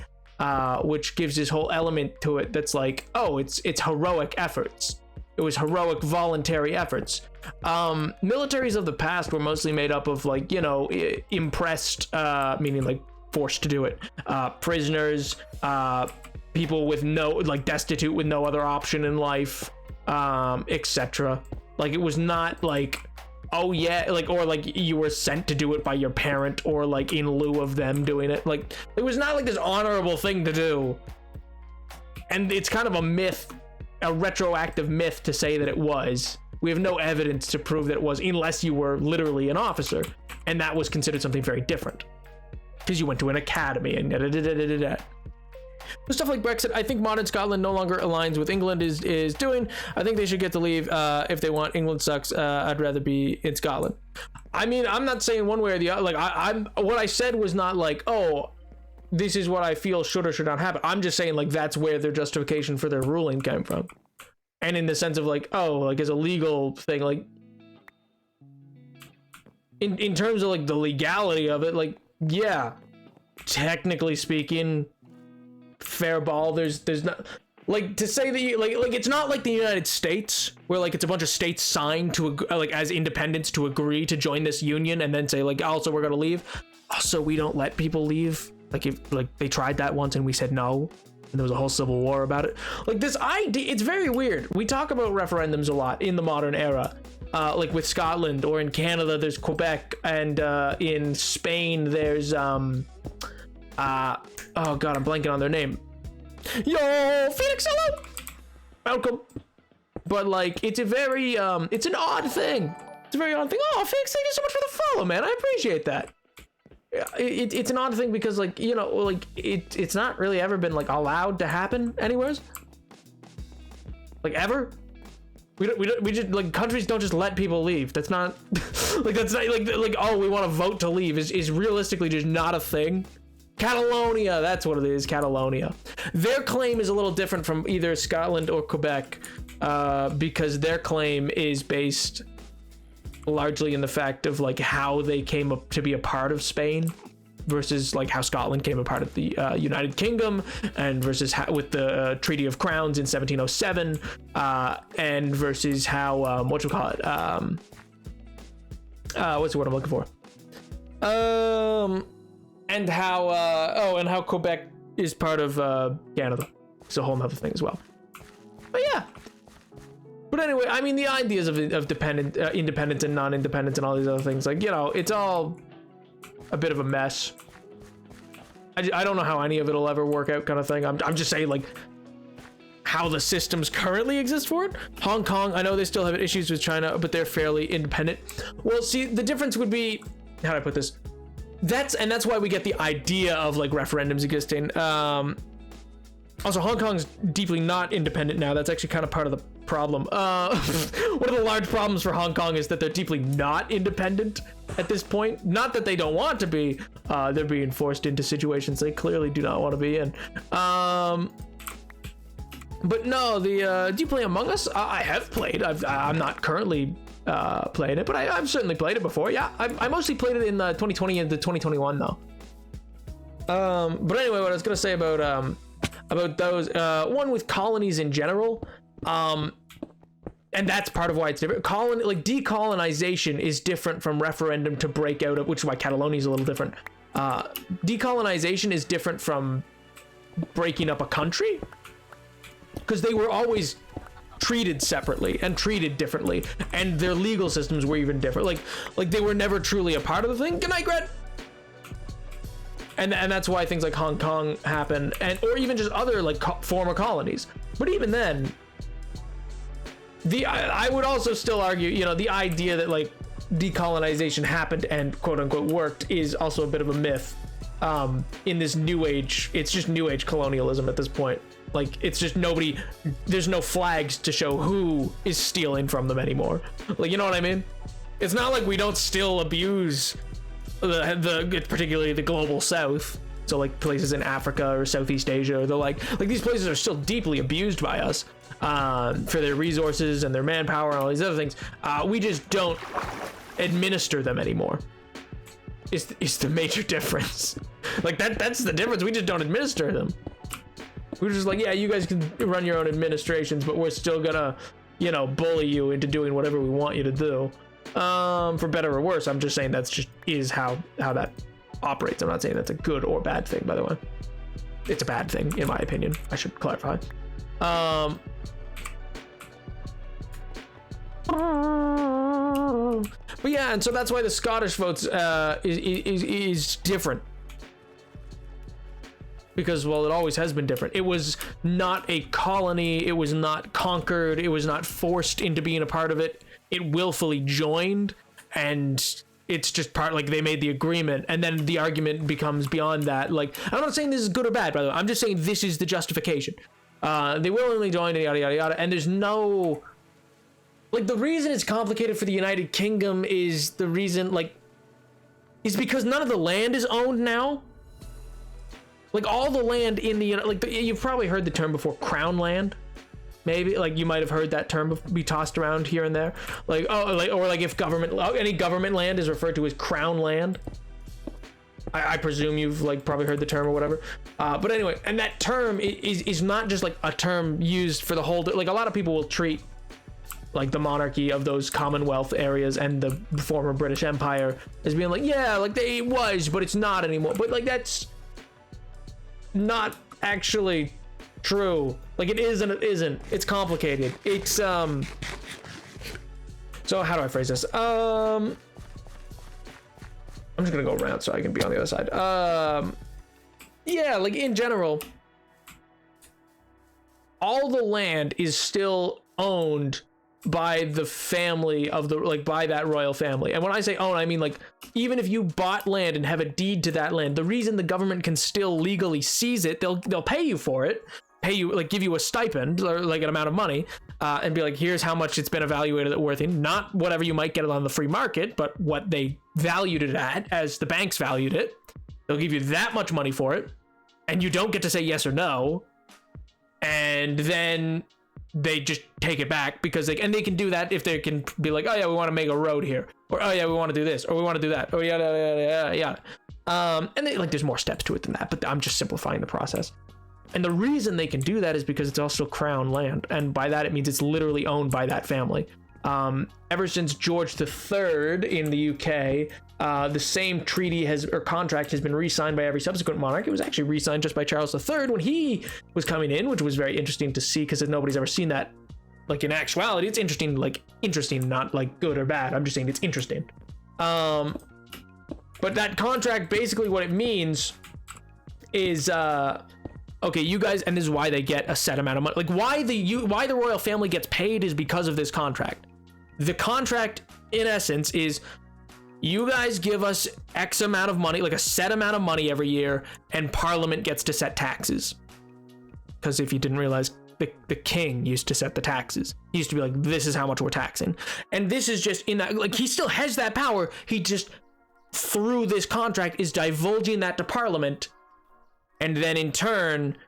which gives this whole element to it that's like, oh, it's heroic efforts. It was heroic voluntary efforts. Militaries of the past were mostly made up of like, you know, impressed, meaning like forced to do it, prisoners, people with no, like destitute with no other option in life, etc. Like it was not like, oh yeah, like, or like you were sent to do it by your parent or like in lieu of them doing it. Like it was not like this honorable thing to do. And it's kind of a myth, a retroactive myth to say that it was. We have no evidence to prove that it was, unless you were literally an officer, and that was considered something very different because you went to an academy and But stuff like Brexit, I think modern Scotland no longer aligns with England is doing. I think they should get to leave if they want. England sucks. I'd rather be in Scotland. I mean, I'm not saying one way or the other. Like, I'm what I said was not like, oh, this is what I feel should or should not happen. I'm just saying, like, that's where their justification for their ruling came from. And in the sense of, like, oh, like, as a legal thing, like, in terms of, like, the legality of it, like, yeah, technically speaking, fair ball. There's not, like, to say that you, like it's not like the United States where, like, it's a bunch of states signed to, like, as independents to agree to join this union and then say, like, also we're gonna leave. Also, we don't let people leave. Like, if, like, they tried that once and we said no, and there was a whole civil war about it. Like, this idea, it's very weird. We talk about referendums a lot in the modern era. Like with Scotland, or in Canada there's Quebec, and in Spain there's oh god, I'm blanking on their name. Yo, Phoenix, hello, welcome. But, like, it's a very it's an odd thing. It's a very odd thing. Oh, Phoenix, thank you so much for the follow, man. I appreciate that. It's an odd thing because, like, you know, like, it's not really ever been, like, allowed to happen anywheres, like, ever. We just, like, countries don't just let people leave. That's not like, that's not like oh, we want to vote to leave is realistically just not a thing. Catalonia, that's what it is. Catalonia, their claim is a little different from either Scotland or Quebec, because their claim is based largely in the fact of, like, how they came up to be a part of Spain versus, like, how Scotland came a part of the United Kingdom, and versus with the Treaty of Crowns in 1707, and versus how whatchamacallit, what's the word I'm looking for, and how and how Quebec is part of Canada. It's a whole nother thing as well. But yeah. But anyway, I mean, the ideas of independence and non-independence and all these other things, like, you know, it's all a bit of a mess. I don't know how any of it'll ever work out, kind of thing. I'm just saying, like, how the systems currently exist for it. Hong Kong, I know they still have issues with China, but they're fairly independent. Well, see, the difference would be, how do I put this? That's why we get the idea of, like, referendums existing. Also, Hong Kong's deeply not independent now. That's actually kind of part of the problem. One of the large problems for Hong Kong is that they're deeply not independent at this point. Not that they don't want to be. They're being forced into situations they clearly do not want to be in. But no, do you play Among Us? I have played. I'm not currently playing it, but I've certainly played it before. Yeah, I mostly played it in 2020 and 2021 though. But anyway, what I was gonna say about those, one with colonies in general, and that's part of why it's different. Like, decolonization is different from referendum to break out of, which is why Catalonia is a little different. Decolonization is different from breaking up a country, because they were always treated separately and treated differently, and their legal systems were even different. Like they were never truly a part of the thing. Good night, Gret. And that's why things like Hong Kong happen, or even just other, like, former colonies. But even then, I would also still argue, you know, the idea that, like, decolonization happened and quote unquote worked is also a bit of a myth. In this new age, it's just new age colonialism at this point. Like, it's just there's no flags to show who is stealing from them anymore. Like, you know what I mean? It's not like we don't still abuse particularly the global south, so, like, places in Africa or Southeast Asia, or like these places are still deeply abused by us for their resources and their manpower and all these other things. We just don't administer them anymore. Is the major difference. Like, that's the difference. We just don't administer them. We're just like, yeah, you guys can run your own administrations, but we're still gonna, you know, bully you into doing whatever we want you to do. For better or worse. I'm just saying that's just is how that operates. I'm not saying that's a good or bad thing, by the way. It's a bad thing, in my opinion. I should clarify. But yeah, and so that's why the Scottish votes is different. Because, well, it always has been different. It was not a colony. It was not conquered. It was not forced into being a part of it. It willfully joined, and it's just part, like, they made the agreement, and then the argument becomes beyond that. Like, I'm not saying this is good or bad, by the way. I'm just saying this is the justification. They willingly joined, yada, yada, yada, and there's no... Like, the reason it's complicated for the United Kingdom is the reason, like, is because none of the land is owned now. Like, all the land in the, like, you've probably heard the term before, crown land. Maybe, like, you might have heard that term be tossed around here and there. Like, oh, like, or like if any government land is referred to as crown land. I presume you've, like, probably heard the term or whatever. But anyway, and that term is not just, like, a term used for the whole, like, a lot of people will treat, like, the monarchy of those Commonwealth areas and the former British Empire as being like, yeah, like, it was, but it's not anymore. But, like, that's not actually true. Like, it is and it isn't. It's complicated. It's so how do I phrase this? I'm just gonna go around so I can be on the other side. Yeah, like, in general, all the land is still owned by the family of the, like, by that royal family. And when I say own, I mean, like, even if you bought land and have a deed to that land, the reason the government can still legally seize it, they'll pay you for it, pay you, like, give you a stipend or like an amount of money, and be like, here's how much it's been evaluated at worth, in not whatever you might get it on the free market, but what they valued it at as the banks valued it. They'll give you that much money for it, and you don't get to say yes or no, and then they just take it back because they can do that if they can be like, oh yeah, we want to make a road here, or oh yeah, we want to do this, or we want to do that, or yada yada yada yada. And they, like, there's more steps to it than that, but I'm just simplifying the process. And the reason they can do that is because it's also crown land, and by that it means it's literally owned by that family. Ever since George III in the UK, the same treaty or contract has been re-signed by every subsequent monarch. It was actually re-signed just by Charles III when he was coming in, which was very interesting to see because nobody's ever seen that. Like, in actuality, it's interesting, not like good or bad. I'm just saying it's interesting. But that contract, basically what it means is, okay, you guys, and this is why they get a set amount of money. Like, why the royal family gets paid is because of this contract. The contract, in essence, is you guys give us X amount of money, like a set amount of money every year, and Parliament gets to set taxes. Because if you didn't realize, the king used to set the taxes. He used to be like, this is how much we're taxing. And this is just in that, like, he still has that power. He just, through this contract, is divulging that to Parliament. And then in turn,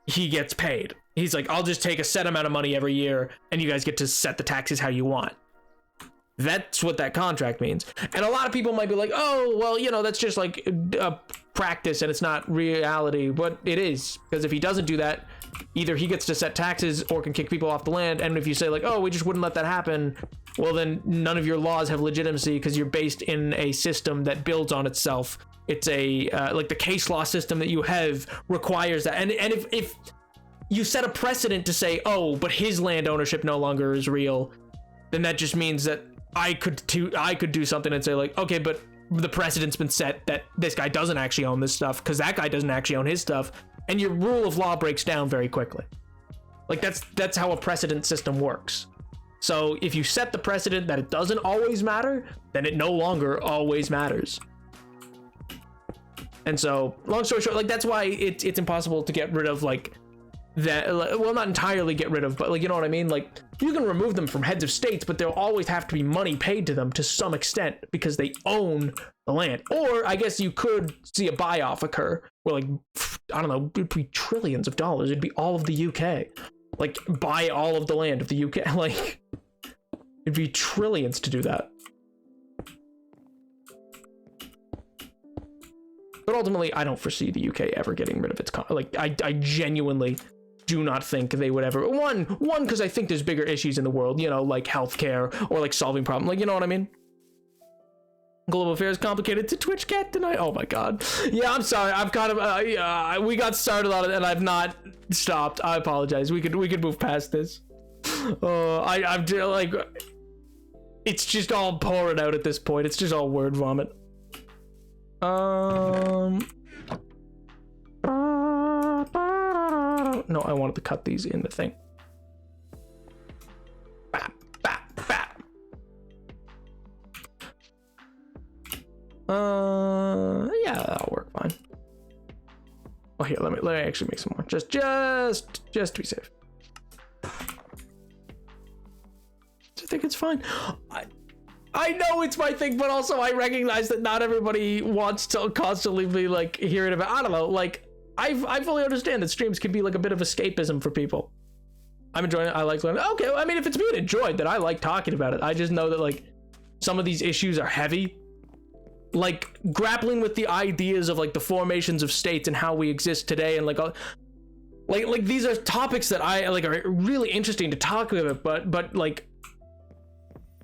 he gets paid. He's like, I'll just take a set amount of money every year, and you guys get to set the taxes how you want. That's what that contract means. And a lot of people might be like, oh, well, you know, that's just like a practice and it's not reality. But it is, because if he doesn't do that, either he gets to set taxes or can kick people off the land. And if you say like, oh, we just wouldn't let that happen, well, then none of your laws have legitimacy because you're based in a system that builds on itself. It's a like the case law system that you have requires that. And if you set a precedent to say, oh, but his land ownership no longer is real, then that just means that I could do something and say like, okay, but the precedent's been set that this guy doesn't actually own this stuff because that guy doesn't actually own his stuff, and your rule of law breaks down very quickly. Like that's how a precedent system works. So if you set the precedent that it doesn't always matter, then it no longer always matters. And so, long story short, like that's why it's impossible to get rid of like that. Well, not entirely get rid of, but like, you know what I mean? Like you can remove them from heads of states, but there'll always have to be money paid to them to some extent because they own the land. Or I guess you could see a buy-off occur where like, I don't know, it'd be trillions of dollars. It'd be all of the UK. Like buy all of the land of the UK. Like it'd be trillions to do that. But ultimately, I don't foresee the UK ever getting rid of its like. I genuinely do not think they would ever. One, because I think there's bigger issues in the world, you know, like healthcare or like solving problems. Like, you know what I mean? Global affairs complicated to Twitch cat tonight. Oh my god. Yeah, I'm sorry. I've kind of we got started on it and I've not stopped. I apologize. We could move past this. I'm like, it's just all pouring out at this point. It's just all word vomit. No, I wanted to cut these in the thing. Bap, bap, bap. Yeah, that'll work fine. Oh, here, let me actually make some more. Just to be safe. I think it's fine. I know it's my thing, but also I recognize that not everybody wants to constantly be like hearing about. I don't know. Like I fully understand that streams can be like a bit of escapism for people. I'm enjoying it. I like learning. Okay, I mean, if it's being enjoyed, then I like talking about it. I just know that like some of these issues are heavy. Like grappling with the ideas of like the formations of states and how we exist today, and like these are topics that I like are really interesting to talk about, but like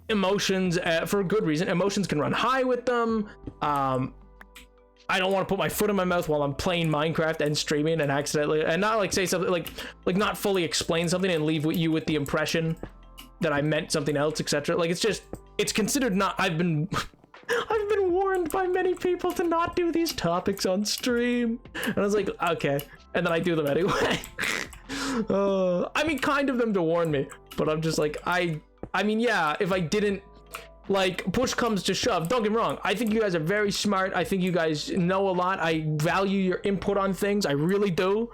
emotions, for good reason, emotions can run high with them. I don't want to put my foot in my mouth while I'm playing Minecraft and streaming and accidentally, and not like say something like not fully explain something and leave you with the impression that I meant something else, etc. Like it's considered not. I've been warned by many people to not do these topics on stream, and I was like, okay, and then I do them anyway. I mean, kind of them to warn me, but I'm just like, I mean, yeah, if I didn't, like, push comes to shove, don't get me wrong, I think you guys are very smart, I think you guys know a lot, I value your input on things, I really do.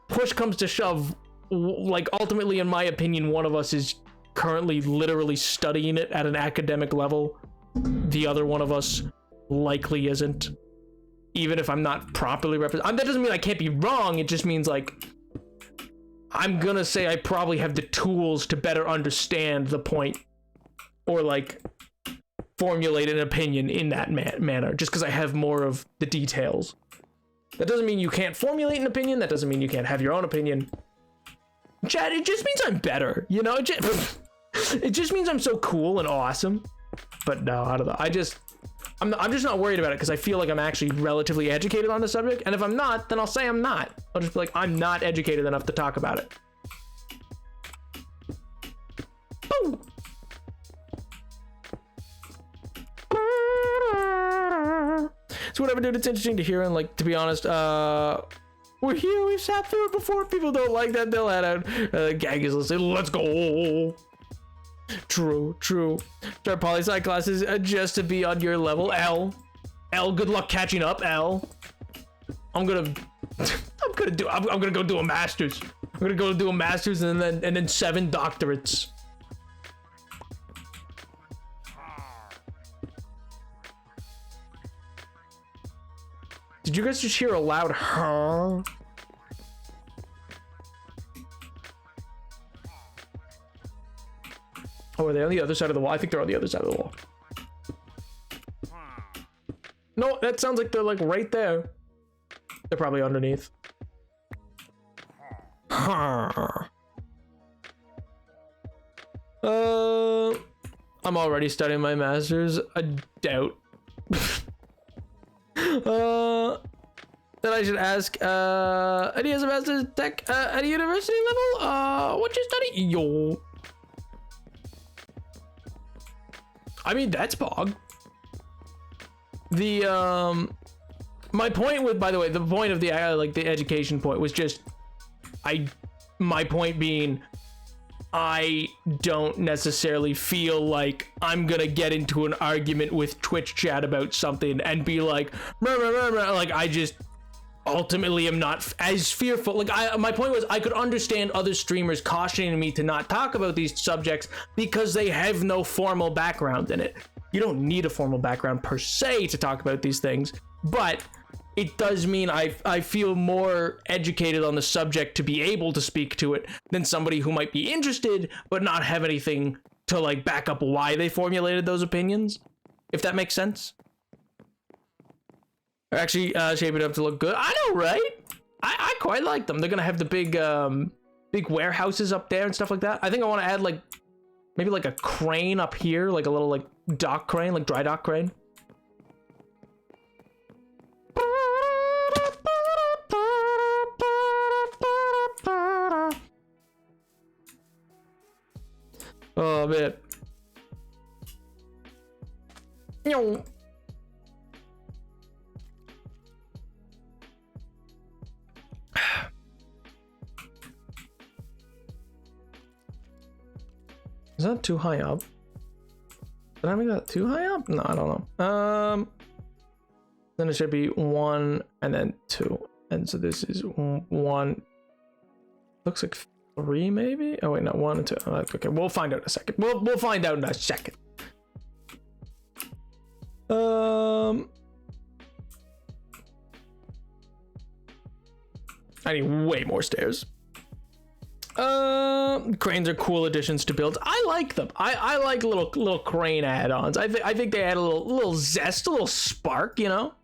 Push comes to shove, like, ultimately, in my opinion, one of us is currently literally studying it at an academic level. The other one of us likely isn't. Even if I'm not properly represented. That doesn't mean I can't be wrong, it just means, like, I'm gonna say I probably have the tools to better understand the point, or, like, formulate an opinion in that manner, just because I have more of the details. That doesn't mean you can't formulate an opinion, that doesn't mean you can't have your own opinion. Chad, it just means I'm better, you know? It just means I'm so cool and awesome. But no, I don't know. I'm just not worried about it because I feel like I'm actually relatively educated on the subject. And if I'm not, then I'll say I'm not. I'll just be like, I'm not educated enough to talk about it. Boom. So whatever, dude, it's interesting to hear, and like, to be honest, we're here, we've sat through it before. If people don't like that, they'll head out. Gang is listening, let's go. True. Start poli-sci classes just to be on your level. L, good luck catching up, L. I'm gonna go do a master's. I'm gonna go do a master's and then 7 doctorates. Did you guys just hear a loud huh? Oh, are they on the other side of the wall? I think they're on the other side of the wall. No, that sounds like they're like right there. They're probably underneath. I'm already studying my master's. I doubt. Then I should ask, Eddie has a master's tech at a university level? What you study? Yo. I mean, that's bog. The, my point with, by the way, the point of the, like, the education point was just, my point being, I don't necessarily feel like I'm gonna get into an argument with Twitch chat about something and be like, like, I just ultimately am not as fearful. Like, my point was, I could understand other streamers cautioning me to not talk about these subjects because they have no formal background in it. You don't need a formal background per se to talk about these things, but it does mean I feel more educated on the subject to be able to speak to it than somebody who might be interested but not have anything to like back up why they formulated those opinions, if that makes sense. They're actually shaping up to look good. I know, right? I quite like them. They're gonna have the big warehouses up there and stuff like that. I think I want to add like maybe like a crane up here, like a little like dock crane, like dry dock crane. Oh man. No. Is that too high up? Did I make that too high up? No, I don't know. Then it should be 1 and then 2. And so this is 1. Looks like 3 maybe? Oh wait, no, 1 and 2. Okay, we'll find out in a second. We'll find out in a second. I need way more stairs. Cranes are cool additions to builds. I like them. I like little crane add-ons. I think they add a little zest, a little spark, you know.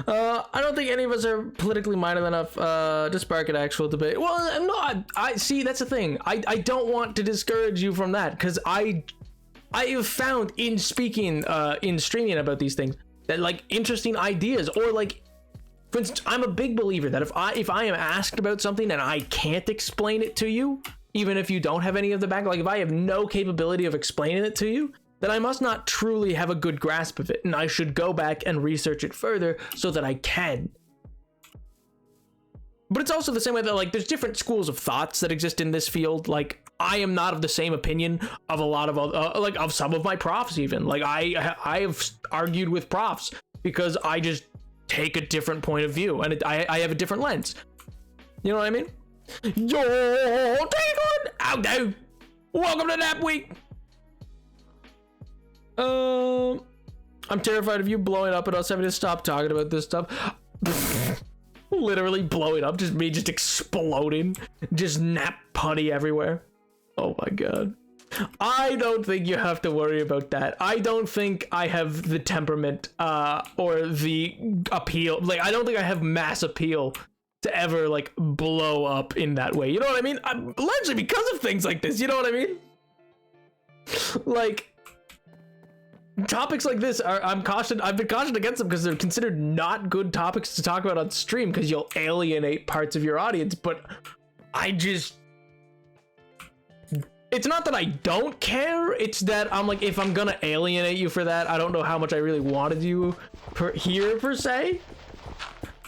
I don't think any of us are politically minded enough to spark an actual debate. Well, no, I see, that's the thing. I don't want to discourage you from that, because I have found in speaking in streaming about these things that like interesting ideas, or like, for instance, I'm a big believer that if I am asked about something and I can't explain it to you, even if you don't have any of the back, like if I have no capability of explaining it to you, then I must not truly have a good grasp of it, and I should go back and research it further so that I can. But it's also the same way that like there's different schools of thoughts that exist in this field. Like I am not of the same opinion of a lot of of some of my profs even. Like I have argued with profs because I just take a different point of view, and I have a different lens. You know what I mean? Yo, take one out now. Welcome to NAPWEEK. I'm terrified of you blowing up and us having to stop talking about this stuff. Literally blowing up, just me just exploding, just nap putty everywhere. Oh my god. I don't think you have to worry about that. I don't think I have the temperament or the appeal. Like I don't think I have mass appeal to ever like blow up in that way. You know what I mean? Largely because of things like this. You know what I mean? Like topics like this I've been cautioned against them because they're considered not good topics to talk about on stream because you'll alienate parts of your audience. But it's not that I don't care, it's that I'm like, if I'm gonna alienate you for that, I don't know how much I really wanted you here per se.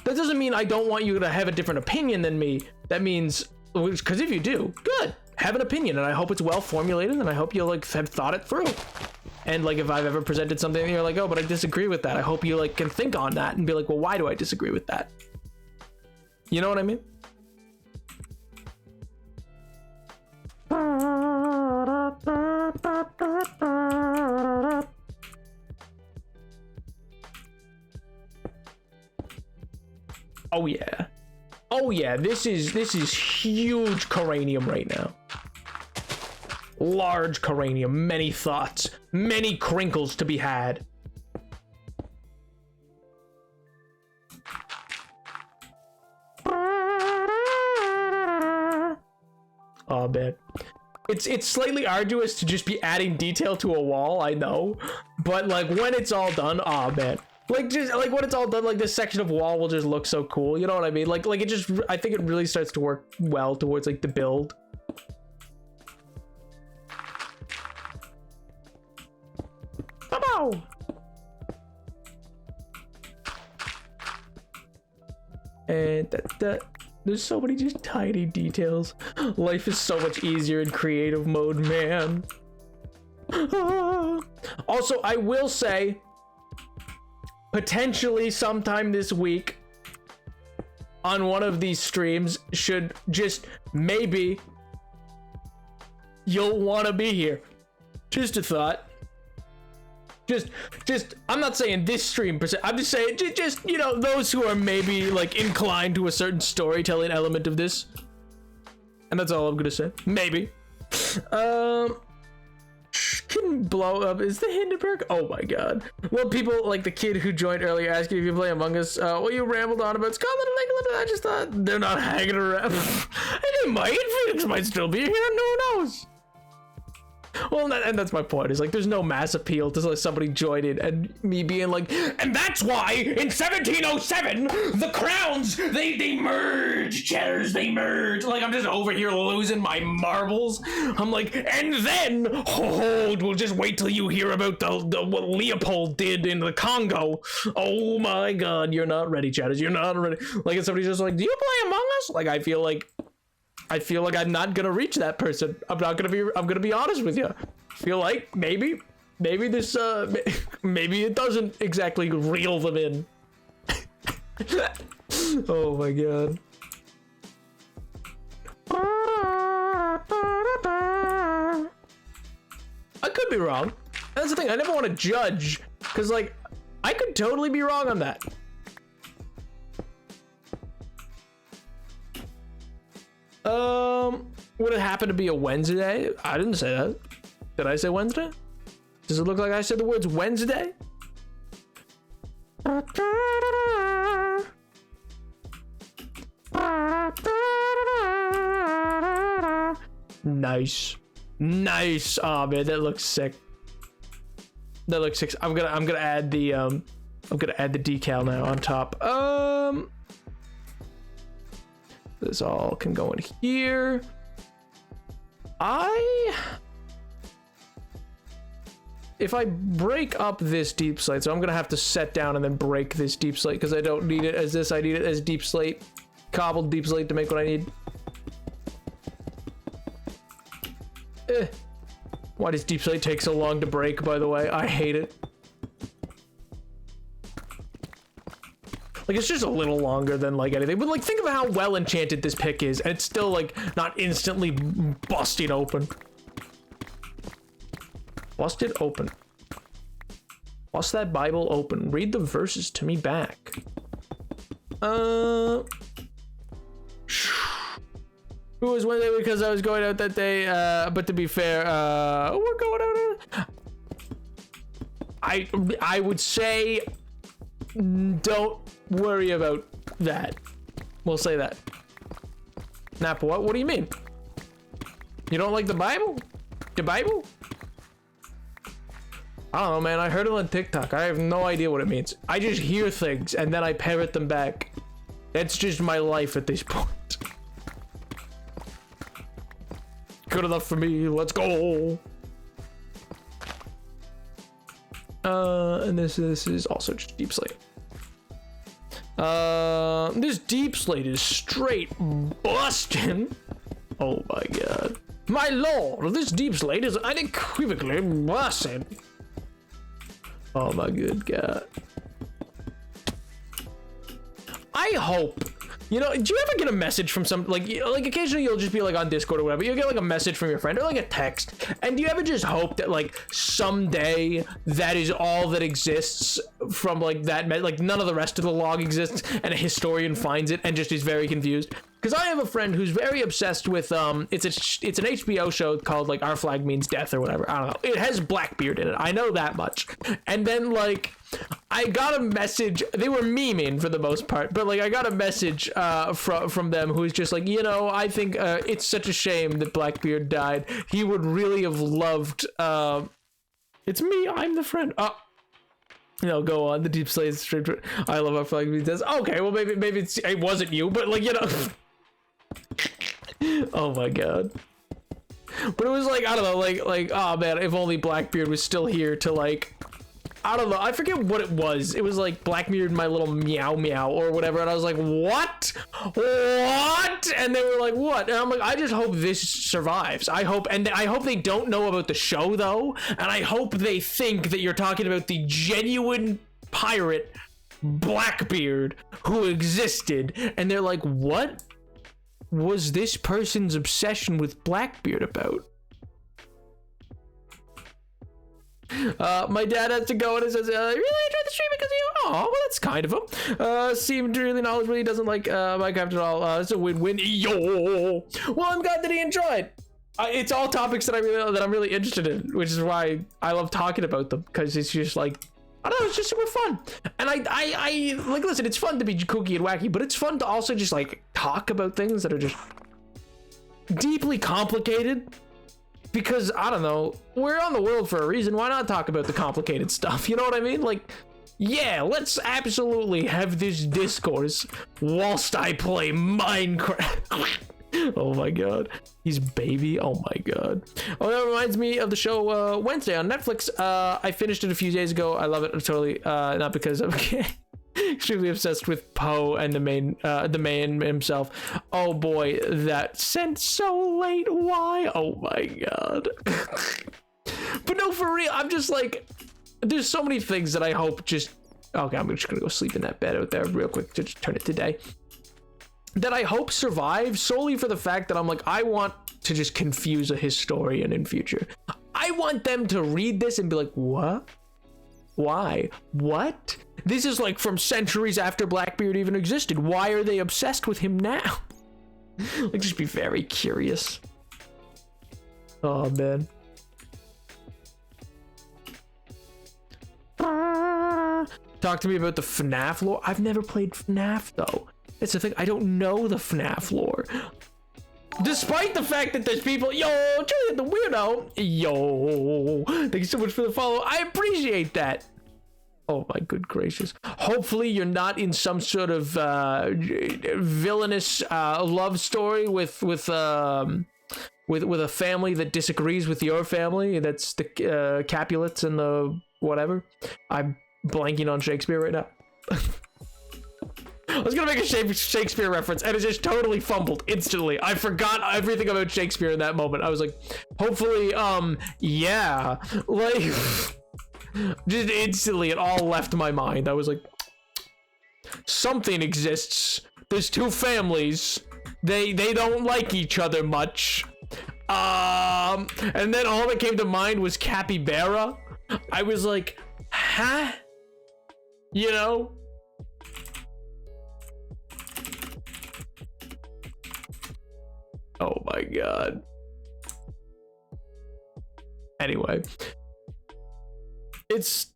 That doesn't mean I don't want you to have a different opinion than me. That means, because if you do, good, have an opinion, and I hope it's well formulated, and I hope you like have thought it through. And like if I've ever presented something and you're like, oh, but I disagree with that, I hope you like can think on that and be like, well, why do I disagree with that? You know what I mean? Oh yeah. Oh yeah, this is huge cranium right now. Large cranium, many thoughts, many crinkles to be had. Oh man. It's slightly arduous to just be adding detail to a wall, I know. But like when it's all done, oh man. Like just like when it's all done, like this section of wall will just look so cool, you know what I mean? Like it just, I think it really starts to work well towards like the build. And there's so many just tiny details. Life is so much easier in creative mode, man. Also, I will say, potentially sometime this week on one of these streams, should just maybe you'll want to be here. Just a thought. Just I'm not saying this stream per se, I'm just saying just you know, those who are maybe like inclined to a certain storytelling element of this, and that's all I'm gonna say. Maybe can blow up is the Hindenburg. Oh my god. Well, people like the kid who joined earlier asking if you play Among Us, well, you rambled on about Scotland and England, and I just thought they're not hanging around. And they might still be here, no one knows. Well, and that's my point, is like there's no mass appeal to like somebody joining and me being like, and that's why in 1707 the crowns they merge, cheddars, they merge. Like I'm just over here losing my marbles. I'm like, and then hold, we'll just wait till you hear about the what Leopold did in the Congo. Oh my god, you're not ready, cheddars, you're not ready. Like if somebody's just like, do you play Among Us? Like I feel like I'm not gonna reach that person. I'm gonna be honest with you. Feel like maybe maybe this, maybe it doesn't exactly reel them in. Oh my god. I could be wrong. That's the thing, I never want to judge, because, like, I could totally be wrong on that. Would it happen to be a Wednesday? I didn't say that. Did I say Wednesday? Does it look like I said the words Wednesday? Nice. Nice. Oh man, that looks sick. That looks sick. I'm gonna add the decal now on top. This all can go in here. If I break up this deep slate, so I'm gonna have to set down and then break this deep slate because I don't need it as this. I need it as deep slate, cobbled deep slate to make what I need. Why does deep slate take so long to break, by the way? I hate it. Like, it's just a little longer than, like, anything. But, like, think of how well enchanted this pick is, and it's still, like, not instantly busting open. Busted open. Bust that Bible open. Read the verses to me back. It was Wednesday because I was going out that day, but to be fair, we're going out. I would say don't worry about that. We'll say that. Nap, what do you mean? You don't like the Bible? The Bible? I don't know, man. I heard it on TikTok. I have no idea what it means. I just hear things and then I parrot them back. That's just my life at this point. Good enough for me. Let's go. And this is also just deep slate. This deep slate is straight busting. Oh my god. My lord, this deep slate is unequivocally busting. Oh my good god. I hope, you know, do you ever get a message from some, like occasionally you'll just be like on Discord or whatever, you'll get like a message from your friend or like a text, and do you ever just hope that like someday that is all that exists from like that, like none of the rest of the log exists and a historian finds it and just is very confused? Because I have a friend who's very obsessed with, it's an HBO show called, like, Our Flag Means Death or whatever. I don't know. It has Blackbeard in it. I know that much. And then, like, I got a message. They were memeing for the most part. But, like, I got a message from them who's just like, you know, I think it's such a shame that Blackbeard died. He would really have loved... it's me. I'm the friend. You know, go on. The deep slate straight. I love Our Flag Means Death. Okay, well, maybe it wasn't you. But, like, you know... Oh my god. But it was like, I don't know, like oh man, if only Blackbeard was still here to like, I don't know, I forget what it was. It was like Blackbeard, my little meow meow or whatever, and I was like, what? And they were like, what? And I'm like, I just hope this survives. I hope they don't know about the show though, and I hope they think that you're talking about the genuine pirate Blackbeard who existed, and they're like, what was this person's obsession with Blackbeard about? My dad has to go and it says, I really enjoyed the stream because of you. Oh, well, that's kind of him. Seemed really knowledgeable. He doesn't like Minecraft at all. It's a win-win. Yo! Well, I'm glad that he enjoyed. It's all topics that I'm really interested in, which is why I love talking about them, because it's just like, I don't know, it's just super fun. And I like, listen, it's fun to be kooky and wacky, but it's fun to also just like talk about things that are just deeply complicated, because I don't know, we're on the world for a reason. Why not talk about the complicated stuff? You know what I mean? Like, yeah, let's absolutely have this discourse whilst I play Minecraft. Oh my god, he's baby. Oh my god. Oh, that reminds me of the show Wednesday on Netflix. I finished it a few days ago. I love it totally. Not because I'm extremely obsessed with Poe and the man himself. Oh boy, that sent so late. Why? Oh my god. But no, for real, I'm just like, there's so many things that I hope just, okay, I'm just gonna go sleep in that bed out there real quick to just turn it to day, that I hope survive solely for the fact that I'm like, I want to just confuse a historian in future. I want them to read this and be like, what? Why? What? This is like from centuries after Blackbeard even existed. Why are they obsessed with him now? Like, just be very curious. Oh, man. Talk to me about the FNAF lore. I've never played FNAF, though. That's the thing. I don't know the FNAF lore. Despite the fact that there's people, yo, Julian the Weirdo, yo, thank you so much for the follow. I appreciate that. Oh my good gracious. Hopefully you're not in some sort of villainous love story with a family that disagrees with your family. That's the Capulets and the whatever. I'm blanking on Shakespeare right now. I was gonna make a Shakespeare reference and it just totally fumbled instantly. I forgot everything about Shakespeare in that moment. I was like, hopefully, yeah, like, just instantly it all left my mind. I was like, something exists. There's two families. They don't like each other much. And then all that came to mind was capybara. I was like, huh? You know? Oh my god. Anyway. It's...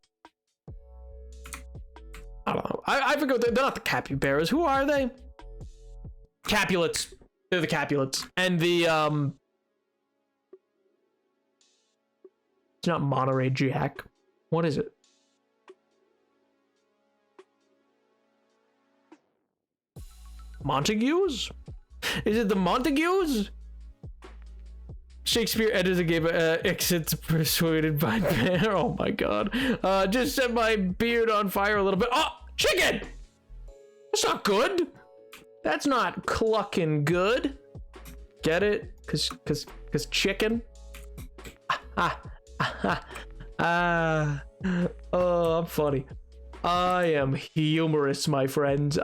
I don't know. I forgot. They're not the capybaras. Who are they? Capulets. They're the Capulets. And the, it's not Monterey Jack. What is it? Montagues? Is it the Montagues? Shakespeare editor gave exit persuaded by bear. Oh my god. Just set my beard on fire a little bit. Oh, chicken! That's not good. That's not clucking good. Get it? Cause chicken. Oh, I'm funny. I am humorous, my friends.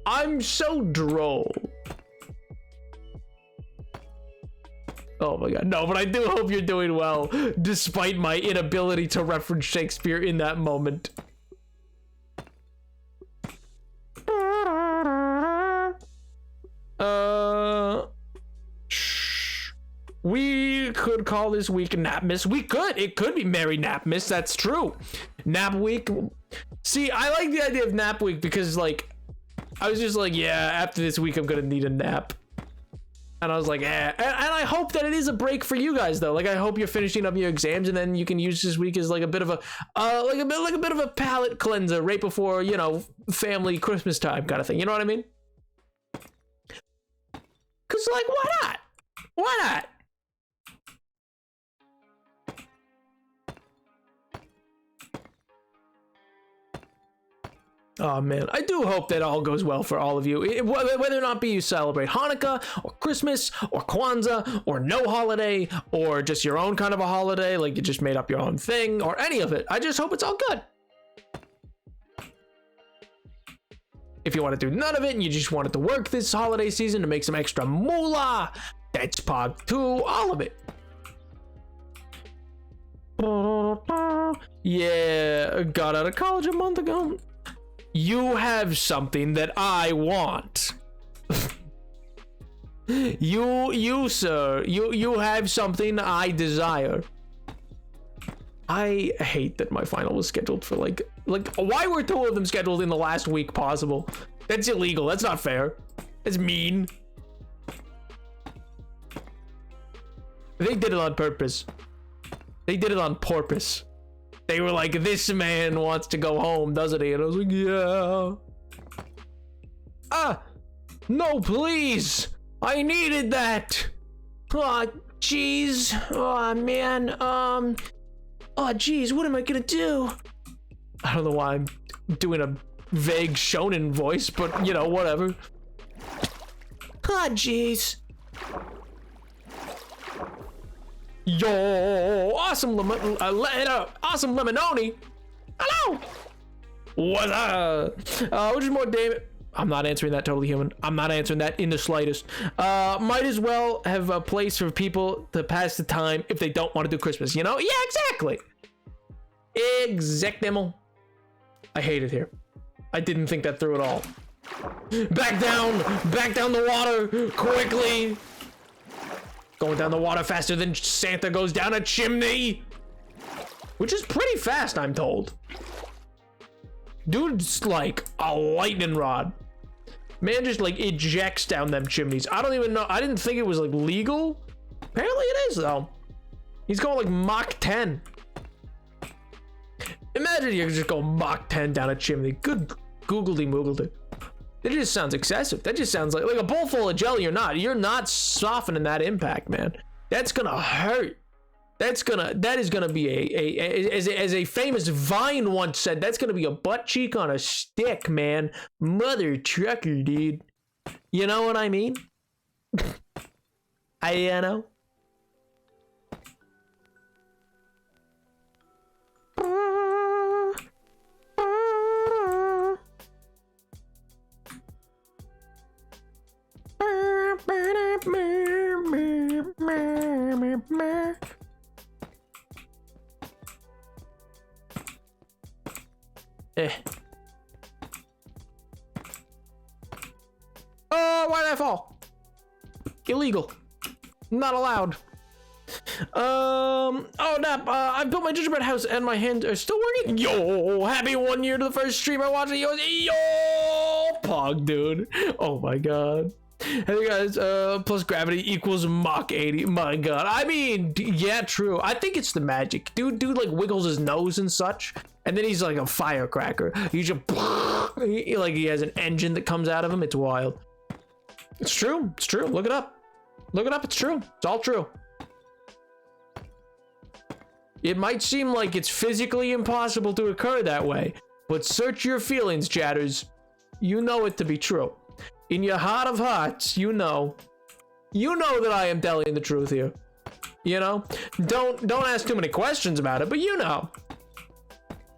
I'm so droll. Oh my god. No, but I do hope you're doing well, despite my inability to reference Shakespeare in that moment. We could call this week Napmas. We could. It could be Merry Napmas. That's true. NAPWEEK. See, I like the idea of NAPWEEK because, like, I was just like, yeah, after this week, I'm gonna need a nap. And I was like, eh. And I hope that it is a break for you guys, though. Like, I hope you're finishing up your exams, and then you can use this week as like a bit of a, like a bit of a palate cleanser right before, you know, family Christmas time kind of thing. You know what I mean? Cause like, why not? Why not? Oh man, I do hope that all goes well for all of you. Whether or not be you celebrate Hanukkah or Christmas or Kwanzaa or no holiday or just your own kind of a holiday, like you just made up your own thing or any of it. I just hope it's all good. If you want to do none of it and you just wanted to work this holiday season to make some extra moolah, that's part 2, all of it. Yeah, got out of college a month ago. You have something that I want. you sir, you have something I desire. I hate that my final was scheduled for like why were 2 of them scheduled in the last week possible? That's illegal. That's not fair. That's mean. They did it on purpose. They did it on purpose. They were like, this man wants to go home, doesn't he? And I was like, yeah. Ah, no, please. I needed that. Oh, jeez. Oh, man. Oh, jeez, what am I gonna do? I don't know why I'm doing a vague shonen voice, but, you know, whatever. Ah, jeez. Yo, awesome awesome lemononi. Hello. What's up? Which is more damn? I'm not answering that, totally human. I'm not answering that in the slightest. Might as well have a place for people to pass the time if they don't want to do Christmas, you know? Yeah, exactly. Exactly. I hate it here. I didn't think that through at all. Back down the water, quickly. Going down the water faster than Santa goes down a chimney. Which is pretty fast, I'm told. Dude's like a lightning rod. Man just like ejects down them chimneys. I don't even know. I didn't think it was like legal. Apparently it is though. He's going like Mach 10. Imagine you could just go Mach 10 down a chimney. Good googledy moogledy. That just sounds excessive. That just sounds like a bowl full of jelly or not. You're not softening that impact, man. That's gonna hurt. That is gonna be as a famous Vine once said, that's gonna be a butt cheek on a stick, man. Mother trucker, dude. You know what I mean? I know. Oh, why did I fall? Illegal. Not allowed. Oh, Nap, I built my gingerbread house and my hands are still working. Yo, happy 1 year to the first stream I watched. Yo, pog, dude. Oh my god. Hey guys, plus gravity equals Mach 80. My god. I mean, yeah, true. I think it's the magic. Dude like wiggles his nose and such, and then he's like a firecracker. He just like he has an engine that comes out of him. It's wild. It's true. It's true. Look it up. Look it up. It's true. It's all true. It might seem like it's physically impossible to occur that way, but search your feelings, chatters. You know it to be true. In your heart of hearts, you know that I am telling the truth here. You know, don't ask too many questions about it, but you know,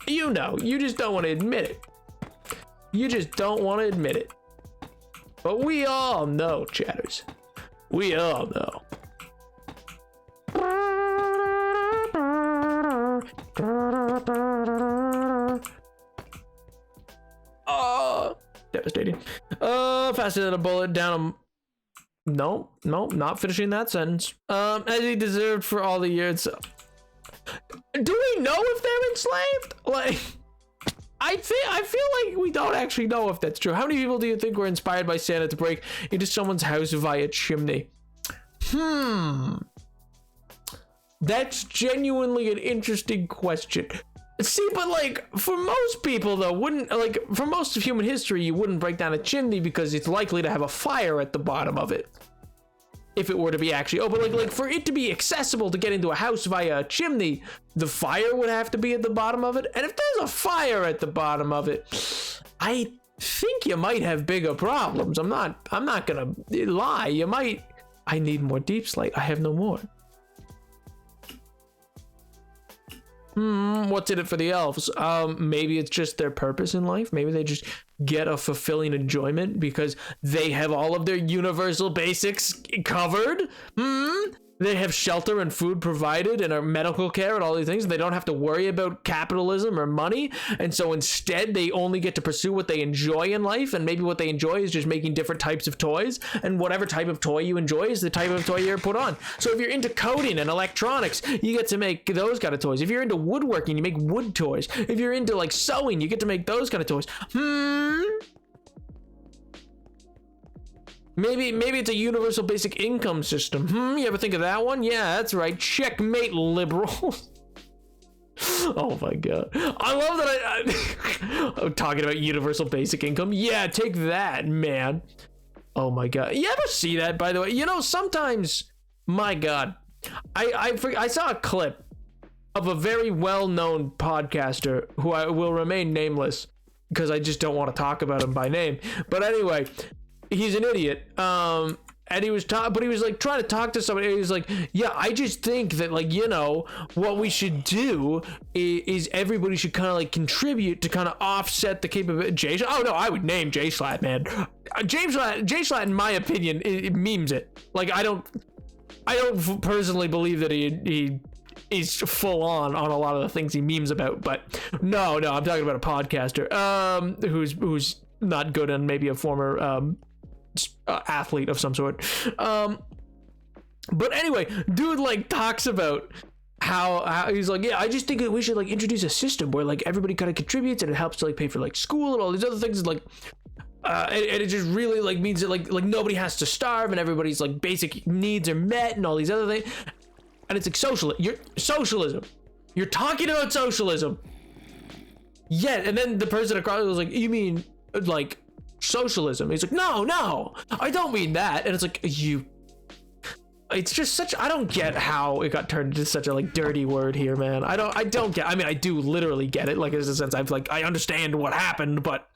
you just don't want to admit it. You just don't want to admit it. But we all know, chatters. We all know. Oh, devastating. Faster than a bullet down a... No, not finishing that sentence. As he deserved for all the years. Do we know if they're enslaved? Like, I feel like we don't actually know if that's true. How many people do you think were inspired by Santa to break into someone's house via chimney? That's genuinely an interesting question. See, but like for most people though, for most of human history, you wouldn't break down a chimney because it's likely to have a fire at the bottom of it. If it were to be actually, but like for it to be accessible to get into a house via a chimney, the fire would have to be at the bottom of it. And if there's a fire at the bottom of it, I think you might have bigger problems. I'm not gonna lie. You might. I need more deep slate. I have no more. What's in it for the elves? Maybe it's just their purpose in life. Maybe they just get a fulfilling enjoyment because they have all of their universal basics covered. They have shelter and food provided and are medical care and all these things. They don't have to worry about capitalism or money. And so instead, they only get to pursue what they enjoy in life. And maybe what they enjoy is just making different types of toys. And whatever type of toy you enjoy is the type of toy you're put on. So if you're into coding and electronics, you get to make those kind of toys. If you're into woodworking, you make wood toys. If you're into like sewing, you get to make those kind of toys. Maybe it's a universal basic income system. You ever think of that one? Yeah, that's right. Checkmate, liberals. Oh my god. I love that I'm talking about universal basic income. Yeah, take that, man. Oh my god. You ever see that, by the way? You know, sometimes, my god, I saw a clip of a very well-known podcaster who I will remain nameless because I just don't want to talk about him by name. But anyway, he's an idiot. and he was but he was like trying to talk to somebody. He was like, yeah, I just think that, like, you know, what we should do is everybody should kind of like contribute to kind of offset the capability. Oh no, I would name J Slat, man. J Slat, in my opinion, it memes it. Like, I don't personally believe that he is full on a lot of the things he memes about, but no, I'm talking about a podcaster who's not good and maybe a former athlete of some sort. But anyway, dude like talks about how he's like, yeah, I just think that we should like introduce a system where like everybody kind of contributes and it helps to like pay for like school and all these other things, like and it just really like means that like nobody has to starve and everybody's like basic needs are met and all these other things. And it's like socialism. You're talking about socialism. Yeah, and then the person across was like, you mean like socialism? He's like, no, I don't mean that. And it's like, it's just such, I don't get how it got turned into such a like dirty word here, man. I don't get, I mean, I do literally get it. Like, in a sense, I understand what happened, but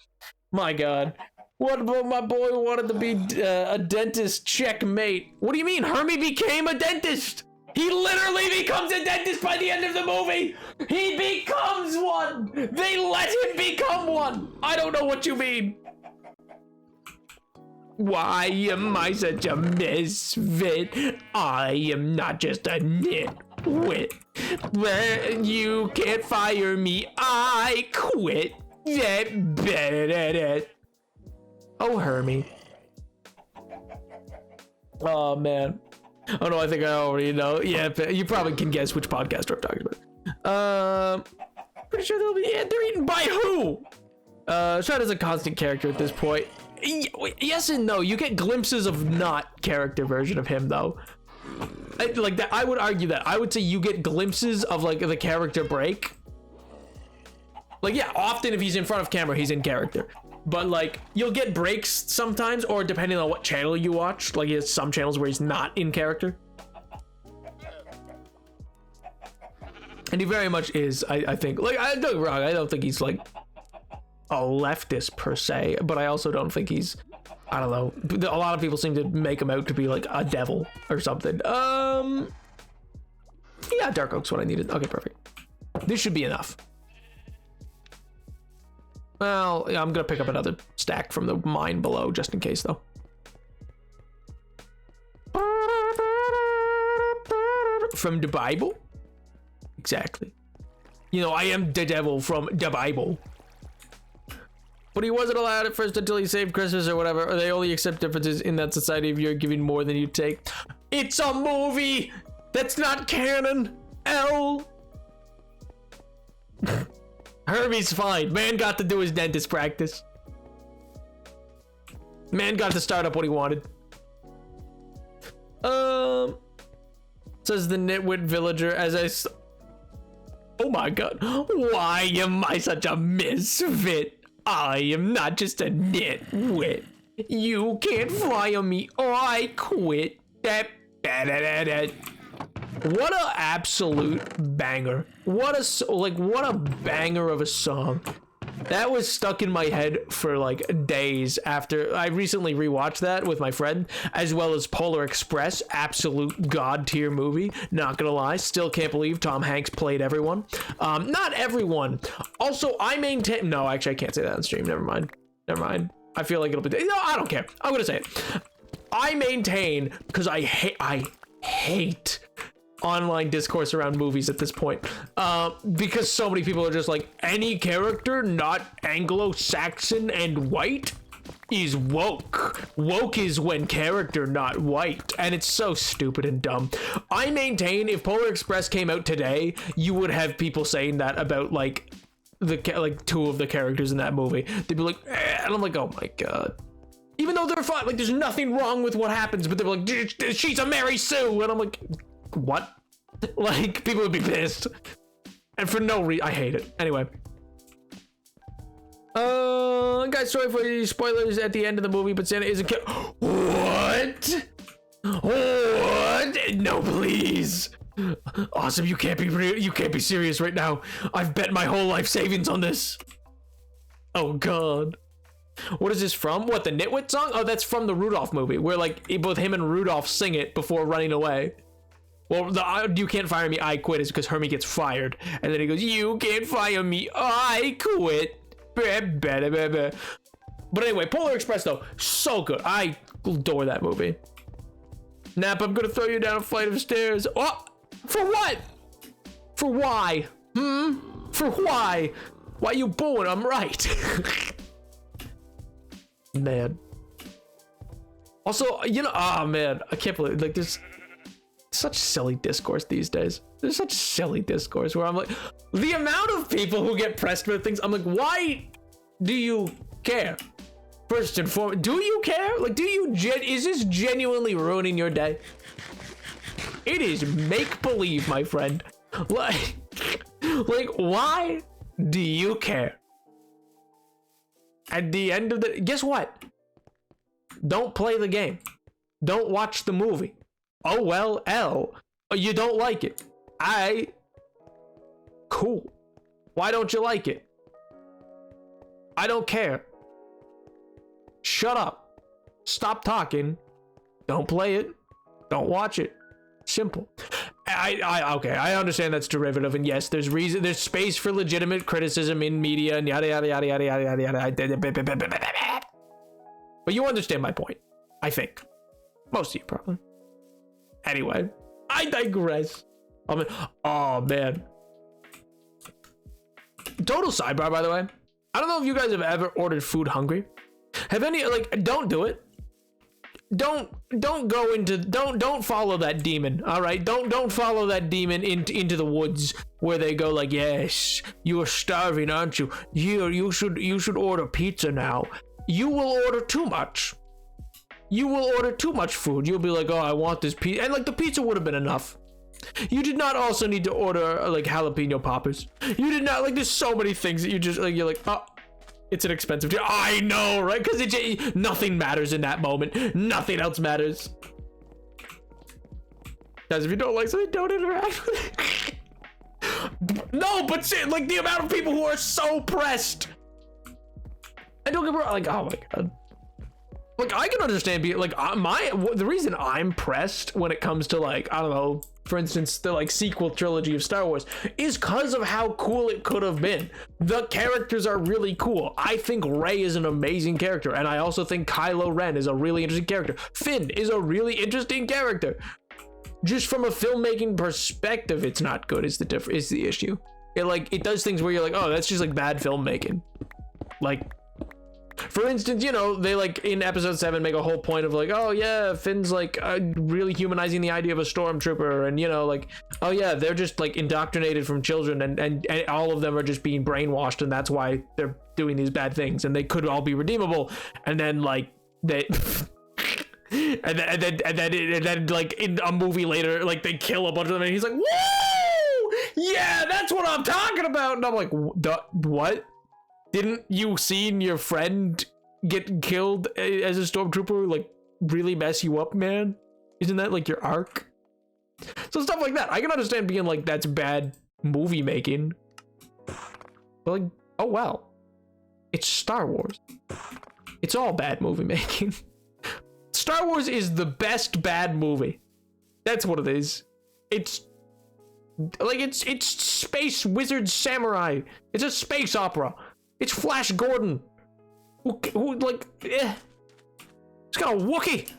my God. What about my boy wanted to be a dentist? Checkmate. What do you mean? Hermie became a dentist. He literally becomes a dentist by the end of the movie. He becomes one. They let him become one. I don't know what you mean. Why am I such a misfit? I am not just a nitwit. You can't fire me. I quit. Oh, Hermie. Oh, man. Oh no, I think I already know. Yeah, you probably can guess which podcaster I'm talking about. Pretty sure they're eaten by who? Shad is a constant character at this point. Yes and no. You get glimpses of not character version of him though. Like that, I would argue that. I would say you get glimpses of like the character break. Like, yeah, often if he's in front of camera, he's in character. But like, you'll get breaks sometimes, or depending on what channel you watch, like he has some channels where he's not in character. And he very much is, I think. Like, I don't get me wrong, I don't think he's like a leftist per se, but I also don't think he's, I don't know, a lot of people seem to make him out to be like a devil or something. Yeah, Dark Oak's what I needed. Okay, perfect. This should be enough. Well, yeah, I'm gonna pick up another stack from the mine below, just in case, though. From the Bible? Exactly. You know, I am the devil from the Bible. But he wasn't allowed at first until he saved Christmas or whatever, or they only accept differences in that society if you're giving more than you take. It's a movie! That's not canon! L! Herbie's fine. Man got to do his dentist practice. Man got to start up what he wanted. Says the nitwit villager as oh my God. Why am I such a misfit? I am not just a nitwit. You can't fire me or I quit. What a absolute banger. What a banger of a song. That was stuck in my head for like days after I recently rewatched that with my friend, as well as Polar Express, absolute god tier movie. Not gonna lie, still can't believe Tom Hanks played everyone. Not everyone. Also, I maintain, no, actually I can't say that on stream. Never mind. I feel like it'll be, no, I don't care. I'm gonna say it. I maintain, because I hate online discourse around movies at this point, because so many people are just like, any character not Anglo-Saxon and white is woke. Woke is when character not white, and it's so stupid and dumb. I maintain if Polar Express came out today, you would have people saying that about like two of the characters in that movie. They'd be like, and I'm like, oh my God. Even though they're fine, like there's nothing wrong with what happens, but they're like, she's a Mary Sue, and I'm like, what? Like, people would be pissed. And for no reason. I hate it. Anyway. Guys, sorry for the spoilers at the end of the movie, but Santa isn't What? What? No, please. Awesome, you can't be real. You can't be serious right now. I've bet my whole life savings on this. Oh, God. What is this from? What, the Nitwit song? Oh, that's from the Rudolph movie, where like both him and Rudolph sing it before running away. Well, the "You can't fire me, I quit" is because Hermie gets fired, and then he goes, "You can't fire me, I quit." But anyway, Polar Express though, so good. I adore that movie. Nap, I'm gonna throw you down a flight of stairs. Oh, for what? For why? For why? Why you booing? I'm right. Man. Also, you know, oh man, I can't believe, like, there's such silly discourse these days. There's such silly discourse where I'm like, the amount of people who get pressed with things, I'm like, why do you care? First and foremost, do you care? Like, is this genuinely ruining your day? It is make-believe, my friend. Like, why do you care? At the end of the, guess what? Don't play the game. Don't watch the movie. Oh well, you don't like it. Cool. Why don't you like it? I don't care. Shut up. Stop talking. Don't play it. Don't watch it. Simple. Okay, I understand that's derivative, and yes, there's space for legitimate criticism in media and yada yada yada yada yada yada. But you understand my point, I think. Most of you probably. Anyway, I digress. Oh man. Total sidebar, by the way. I don't know if you guys have ever ordered food hungry. Have any, like, don't do it. Don't follow that demon. All right, don't follow that demon into the woods where they go like, yes, you are starving, aren't you? You should order pizza now. You will order too much. You will order too much food. You'll be like, oh, I want this pizza, and like the pizza would have been enough. You did not also need to order like jalapeno poppers. You did not, like, there's so many things that you just like, you're like, oh, it's an expensive deal. I know, right? Because nothing matters in that moment. Nothing else matters. Guys, if you don't like something, don't interact with it. No, but like the amount of people who are so pressed. And don't get me wrong, like, oh my god. Like, I can understand being like, the reason I'm pressed when it comes to, like, I don't know, for instance, the like sequel trilogy of Star Wars is because of how cool it could have been. The characters are really cool. I think Rey is an amazing character, and I also think Kylo Ren is a really interesting character. Finn is a really interesting character. Just from a filmmaking perspective, it's not good. Is the issue. It does things where you're like, oh, that's just like bad filmmaking. Like, for instance, you know, they like in episode 7 make a whole point of like, oh yeah, Finn's like really humanizing the idea of a stormtrooper, and you know, like, oh yeah, they're just like indoctrinated from children, and all of them are just being brainwashed, and that's why they're doing these bad things, and they could all be redeemable, and then like they and then like in a movie later, like they kill a bunch of them, and he's like, woo, yeah, that's what I'm talking about, and I'm like, what? Didn't you seen your friend get killed as a stormtrooper like really mess you up, man? Isn't that like your arc? So stuff like that. I can understand being like, that's bad movie making. But like, oh wow. It's Star Wars. It's all bad movie making. Star Wars is the best bad movie. That's what it is. It's like, it's space wizard samurai. It's a space opera. It's Flash Gordon, who like, he's got a Wookiee.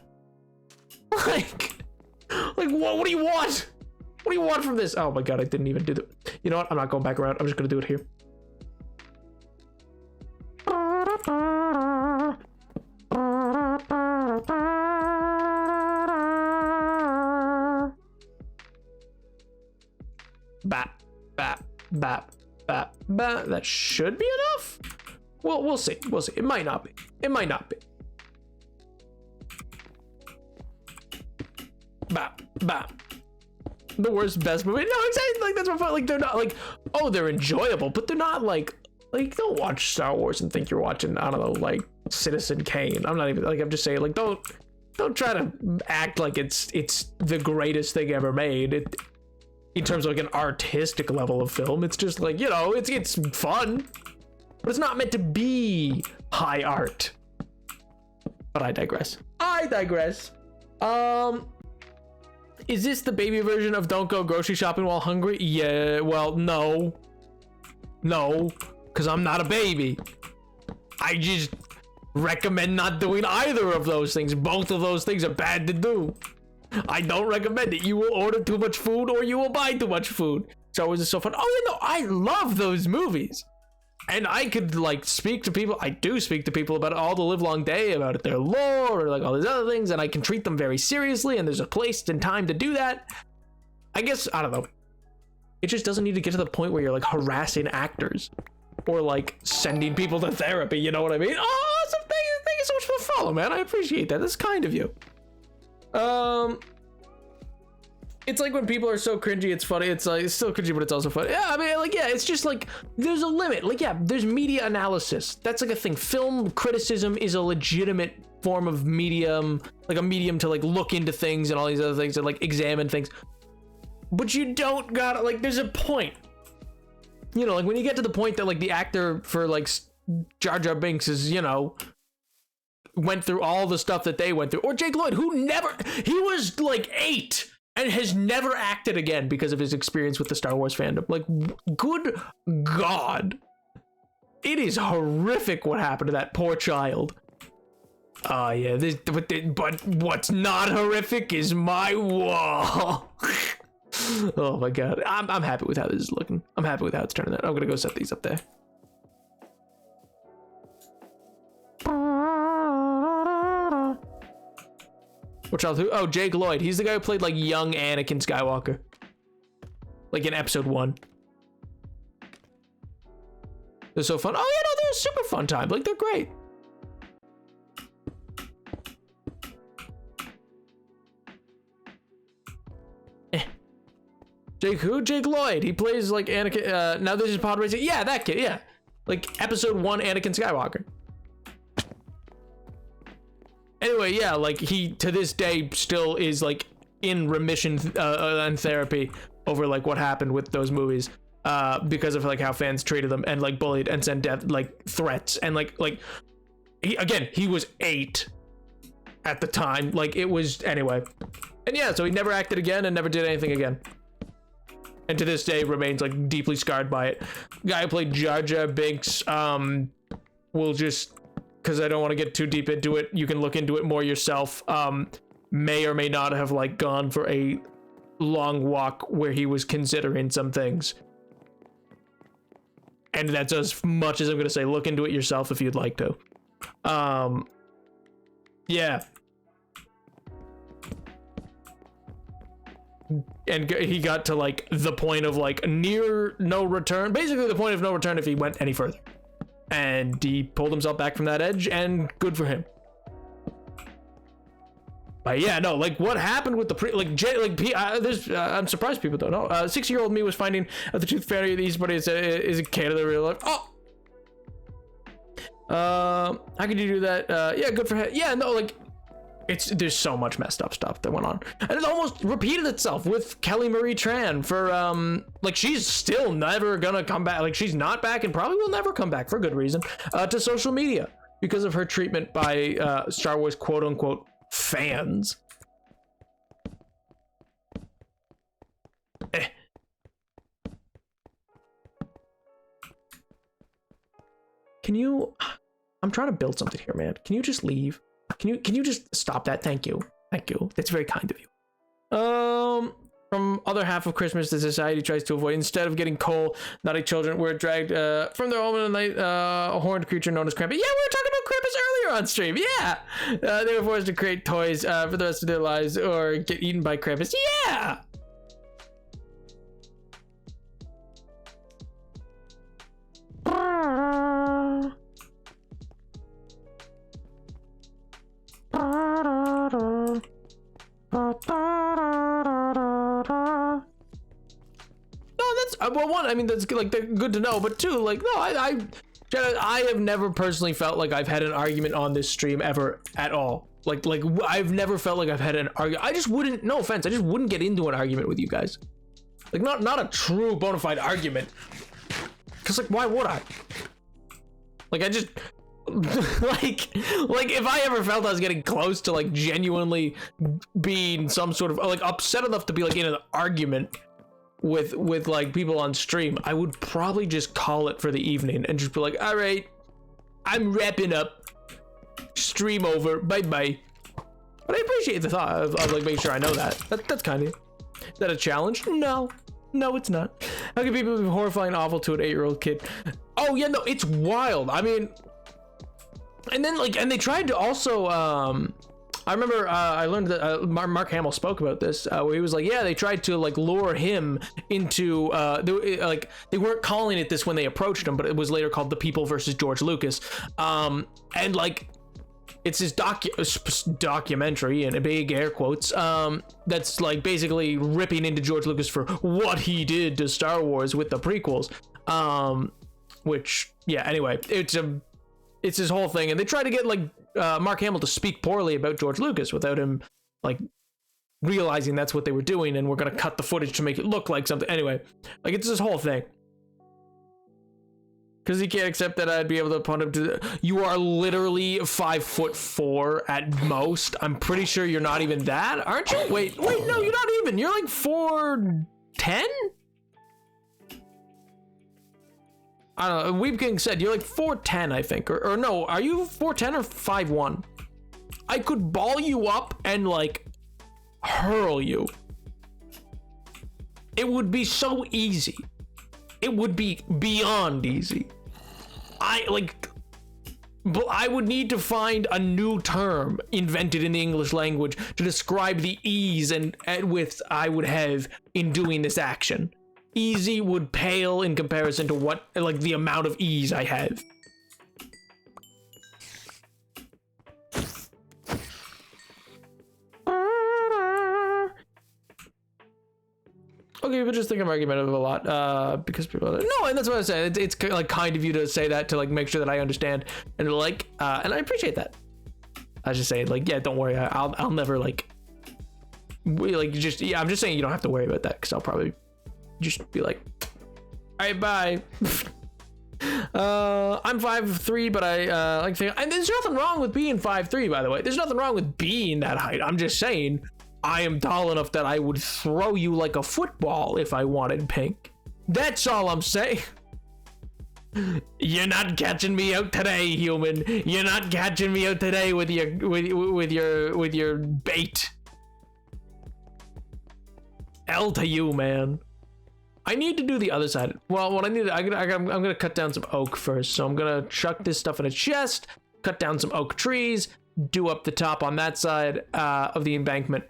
Like what do you want? What do you want from this? Oh my god, I didn't even do that. You know what? I'm not going back around. I'm just gonna do it here. Bap, bap, bap. That should be enough. Well, we'll see. We'll see. It might not be. It might not be. Bap. The worst, best movie. No, exactly. Like, that's what fun. Like, they're not like, oh, they're enjoyable, but they're not like don't watch Star Wars and think you're watching, I don't know, like Citizen Kane. I'm not even like, I'm just saying, like, don't try to act like it's the greatest thing ever made. In terms of like an artistic level of film, it's just like, you know, it's fun. but it's not meant to be high art. But I digress. Is this the baby version of don't go grocery shopping while hungry? Yeah, well, no, because I'm not a baby. I just recommend not doing either of those things. Both of those things are bad to do. I don't recommend it. You will order too much food or you will buy too much food. So is it so fun? Oh, no, I love those movies. And I could like speak to people. I do speak to people about it all the live long day, about their lore or like all these other things. And I can treat them very seriously. And there's a place and time to do that. I guess, I don't know. It just doesn't need to get to the point where you're like harassing actors or like sending people to therapy. You know what I mean? Oh, awesome. Thank you so much for the follow, man. I appreciate that. That's kind of you. It's like when people are so cringy, it's funny. It's like, it's still cringy, but it's also funny. Yeah, I mean, like, yeah, it's just like, there's a limit. Like, yeah, there's media analysis. That's like a thing. Film criticism is a legitimate form of medium, like a medium to like look into things and all these other things and like examine things. But you don't gotta, like, there's a point. You know, like when you get to the point that like the actor for like Jar Jar Binks is, you know, went through all the stuff that they went through, or Jake Lloyd, who never, he was like 8 and has never acted again because of his experience with the Star Wars fandom. Like, good God. It is horrific what happened to that poor child. Yeah, but what's not horrific is my wall. Oh my God. I'm happy with how this is looking. I'm happy with how it's turning out. I'm gonna go set these up there. Which I'll do. Oh, Jake Lloyd. He's the guy who played like young Anakin Skywalker. Like in episode 1. They're so fun. Oh yeah, no, they're a super fun time. Like, they're great. Jake who? Jake Lloyd. He plays like Anakin. Now this is pod racing. Yeah, that kid. Yeah. Like episode 1 Anakin Skywalker. Anyway, yeah, like he to this day still is like in remission and therapy over like what happened with those movies because of like how fans treated them and like bullied and sent death like threats and like he was 8 at the time. Like, it was anyway. And yeah, so he never acted again and never did anything again. And to this day remains like deeply scarred by it. Guy who played Jar Jar Binks will just, because I don't want to get too deep into it, you can look into it more yourself. May or may not have like gone for a long walk where he was considering some things. And that's as much as I'm gonna say. Look into it yourself if you'd like to. Yeah. And he got to like the point of like near no return, basically the point of no return if he went any further. And he pulled himself back from that edge, and good for him. But yeah, no, like what happened with the I'm surprised people don't know. 6-year-old me was finding out the Tooth Fairy of these, but is a kid of the real life. Oh, how could you do that? Yeah, good for him. Yeah, no, like there's so much messed up stuff that went on, and it almost repeated itself with Kelly Marie Tran for like she's still never gonna come back. Like, she's not back and probably will never come back for good reason to social media because of her treatment by Star Wars quote unquote fans. Can you? I'm trying to build something here, man. Can you just leave? Can you just stop that? Thank you. That's very kind of you. From other half of Christmas, the society tries to avoid. Instead of getting coal, naughty children were dragged from their home in the night. A horned creature known as Krampus. Yeah, we were talking about Krampus earlier on stream. Yeah, they were forced to create toys for the rest of their lives or get eaten by Krampus. Yeah. Well, one, I mean, that's like good to know, but two, like, no, I have never personally felt like I've had an argument on this stream ever at all. Like I've never felt like I've had an argument. I just wouldn't, no offense, I just wouldn't get into an argument with you guys. Like, not a true bona fide argument. Cause like, why would I? Like I just like if I ever felt I was getting close to like genuinely being some sort of like upset enough to be like in an argument with like people on stream, I would probably just call it for the evening and just be like, all right, I'm wrapping up, stream over, bye bye. But I appreciate the thought of like making sure I know that's kind of, is that a challenge? No, it's not. How can people be horrifying and awful to an 8-year-old kid? Oh yeah, no, it's wild. I mean, and then like, and they tried to also I remember I learned that Mark Hamill spoke about this, where he was like, yeah, they tried to like lure him into they weren't calling it this when they approached him, but it was later called The People versus George Lucas, and like it's this documentary, and big air quotes, that's like basically ripping into George Lucas for what he did to Star Wars with the prequels, which yeah, anyway, it's his whole thing, and they try to get like Mark Hamill to speak poorly about George Lucas without him like realizing that's what they were doing, and we're gonna cut the footage to make it look like something. Anyway, like it's this whole thing, because he can't accept that I'd be able to punt him to you are literally 5'4" at most. I'm pretty sure you're not even that, aren't you? Wait, no, you're not even. You're like 4'10". I don't know. Weeb King said you're like 4'10", I think, or no, are you 4'10" or 5'1"? I could ball you up and like hurl you. It would be so easy. It would be beyond easy. But I would need to find a new term invented in the English language to describe the ease and with I would have in doing this action. Easy would pale in comparison to what, like, the amount of ease I have. Okay, but just think I'm argumentative a lot, because people are like, no, and that's what I said. It's like kind of you to say that to like make sure that I understand, and like, and I appreciate that. I was just saying, like, yeah, don't worry, I'll never like, just, yeah, I'm just saying you don't have to worry about that, because I'll probably just be like, all right, bye. I'm 5'3", but I like to think, and there's nothing wrong with being 5'3", by the way. There's nothing wrong with being that height. I'm just saying I am tall enough that I would throw you like a football if I wanted, Pink. That's all I'm saying. You're not catching me out today, human. You're not catching me out today with your bait. L to you, man. I need to do the other side. Well, what I need, I'm gonna cut down some oak first. So I'm gonna chuck this stuff in a chest, cut down some oak trees, do up the top on that side of the embankment.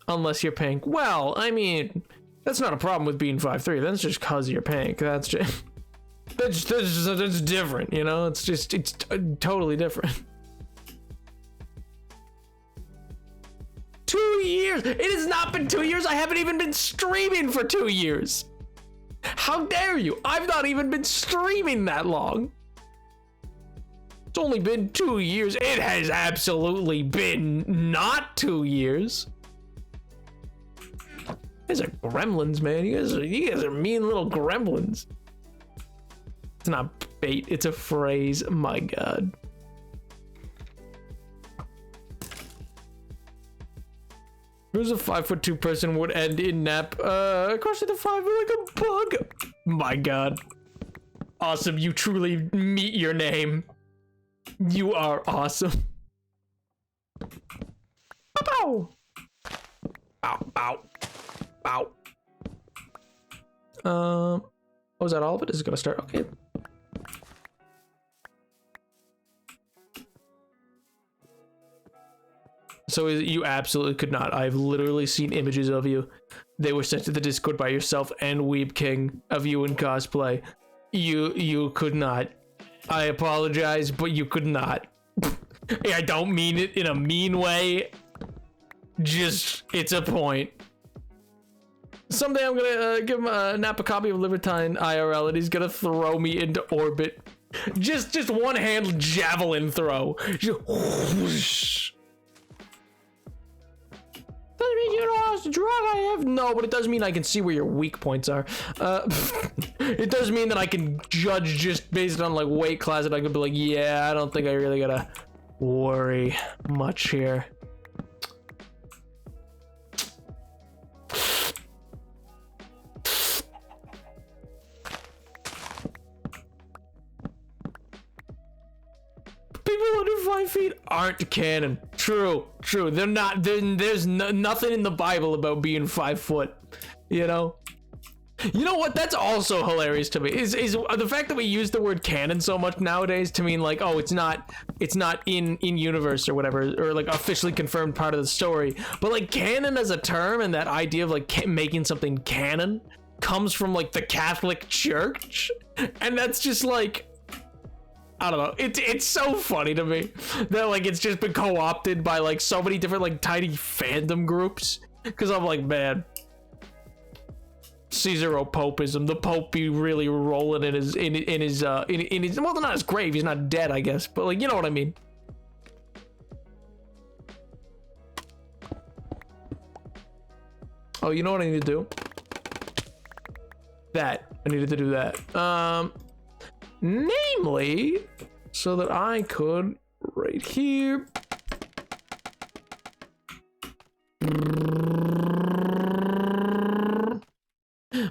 Unless you're Pink. Well, I mean, that's not a problem with being 5'3". That's just cause you're Pink. That's just that's different, you know. It's totally different. 2 years. It has not been 2 years. I haven't even been streaming for 2 years. How dare you? I've not even been streaming that long. It's only been 2 years. It has absolutely been not 2 years. You guys are gremlins, man. You guys are mean little gremlins. It's not bait. It's a phrase. My God. Who's a 5'2" person would end in nap? Across the 5 like a bug. My God. Awesome. You truly meet your name. You are awesome. Ow! Ow! Ow! Ow! Was that all of it? Is it gonna start? Okay. So you absolutely could not. I've literally seen images of you. They were sent to the Discord by yourself and Weeb King of you in cosplay. You could not. I apologize, but you could not. I don't mean it in a mean way. Just, it's a point. Someday I'm gonna give him a Nap a copy of Libertine IRL, and he's gonna throw me into orbit. Just one hand javelin throw. Just whoosh. Doesn't mean you you know how strong I have? No, but it does mean I can see where your weak points are. It does mean that I can judge just based on like weight class, and I could be like, yeah, I don't think I really gotta worry much here. People under 5 feet aren't canon. True. They're not. There's nothing in the Bible about being 5 foot. You know. You know what? That's also hilarious to me. Is the fact that we use the word canon so much nowadays to mean like, oh, it's not in universe or whatever, or like officially confirmed part of the story. But like canon as a term and that idea of like making something canon comes from like the Catholic Church, and that's just like, I don't know. It's so funny to me that like it's just been co-opted by like so many different like tiny fandom groups. Because I'm like, man, Caesaro-Popism. The Pope be really rolling in his well, not his grave. He's not dead, I guess, but like, you know what I mean. Oh, you know what I need to do? I needed to do that. Namely, so that I could right here.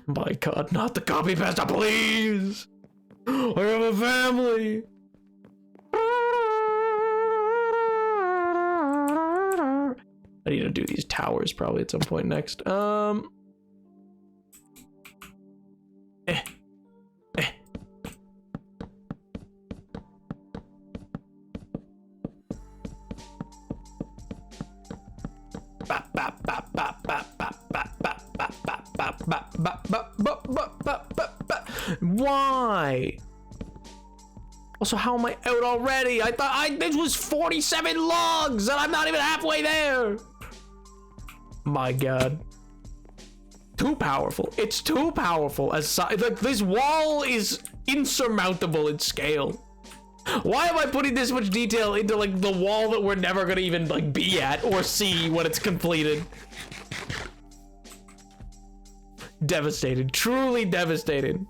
My God, not the copy pasta, please. I have a family. I need to do these towers probably at some point next. Why? Also, how am I out already? I thought this was 47 logs and I'm not even halfway there. My God. Too powerful. It's too powerful. This wall is insurmountable in scale. Why am I putting this much detail into like the wall that we're never gonna even like be at or see when it's completed? Devastated. Truly devastated.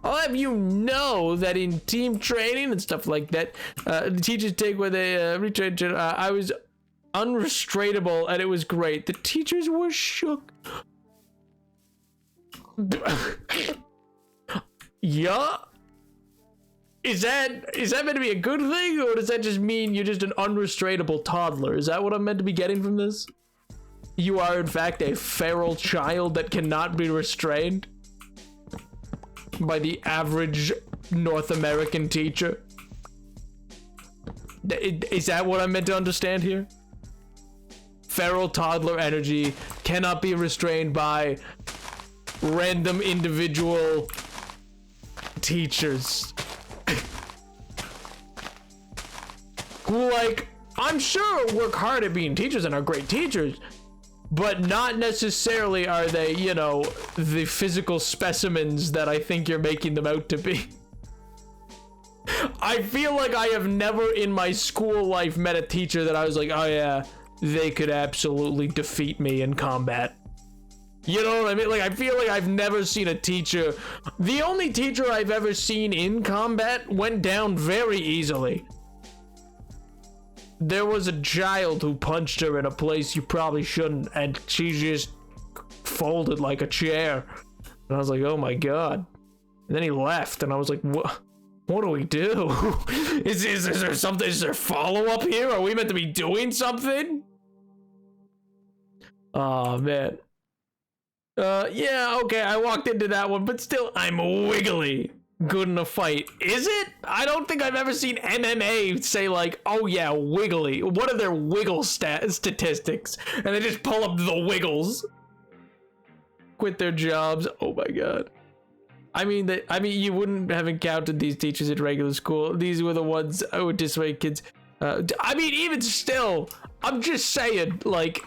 I'll have you know that in team training and stuff like that, the teachers take what they retrain. I was unrestrainable and it was great. The teachers were shook. Yeah. Is that meant to be a good thing, or does that just mean you're just an unrestrainable toddler? Is that what I'm meant to be getting from this? You are in fact a feral child that cannot be restrained by the average North American teacher. Is that what I'm meant to understand here? Feral toddler energy cannot be restrained by random individual teachers. Who, like, I'm sure work hard at being teachers and are great teachers, but not necessarily are they, you know, the physical specimens that I think you're making them out to be. I feel like I have never in my school life met a teacher that I was like, oh yeah, they could absolutely defeat me in combat. You know what I mean? Like, I feel like I've never seen a teacher. The only teacher I've ever seen in combat went down very easily. There was a child who punched her in a place you probably shouldn't, and she just folded like a chair. And I was like, oh my God. And then he left, and I was like, what do we do? Is there something? Is there follow-up here? Are we meant to be doing something? Oh, man. Yeah, okay, I walked into that one, but still, I'm wiggly. Good in a fight. Is it? I don't think I've ever seen MMA say like, oh yeah, wiggly. What are their wiggle statistics? And they just pull up the wiggles. Quit their jobs. Oh my God. I mean, you wouldn't have encountered these teachers at regular school. These were the ones who would dissuade kids. I mean, even still, I'm just saying, like,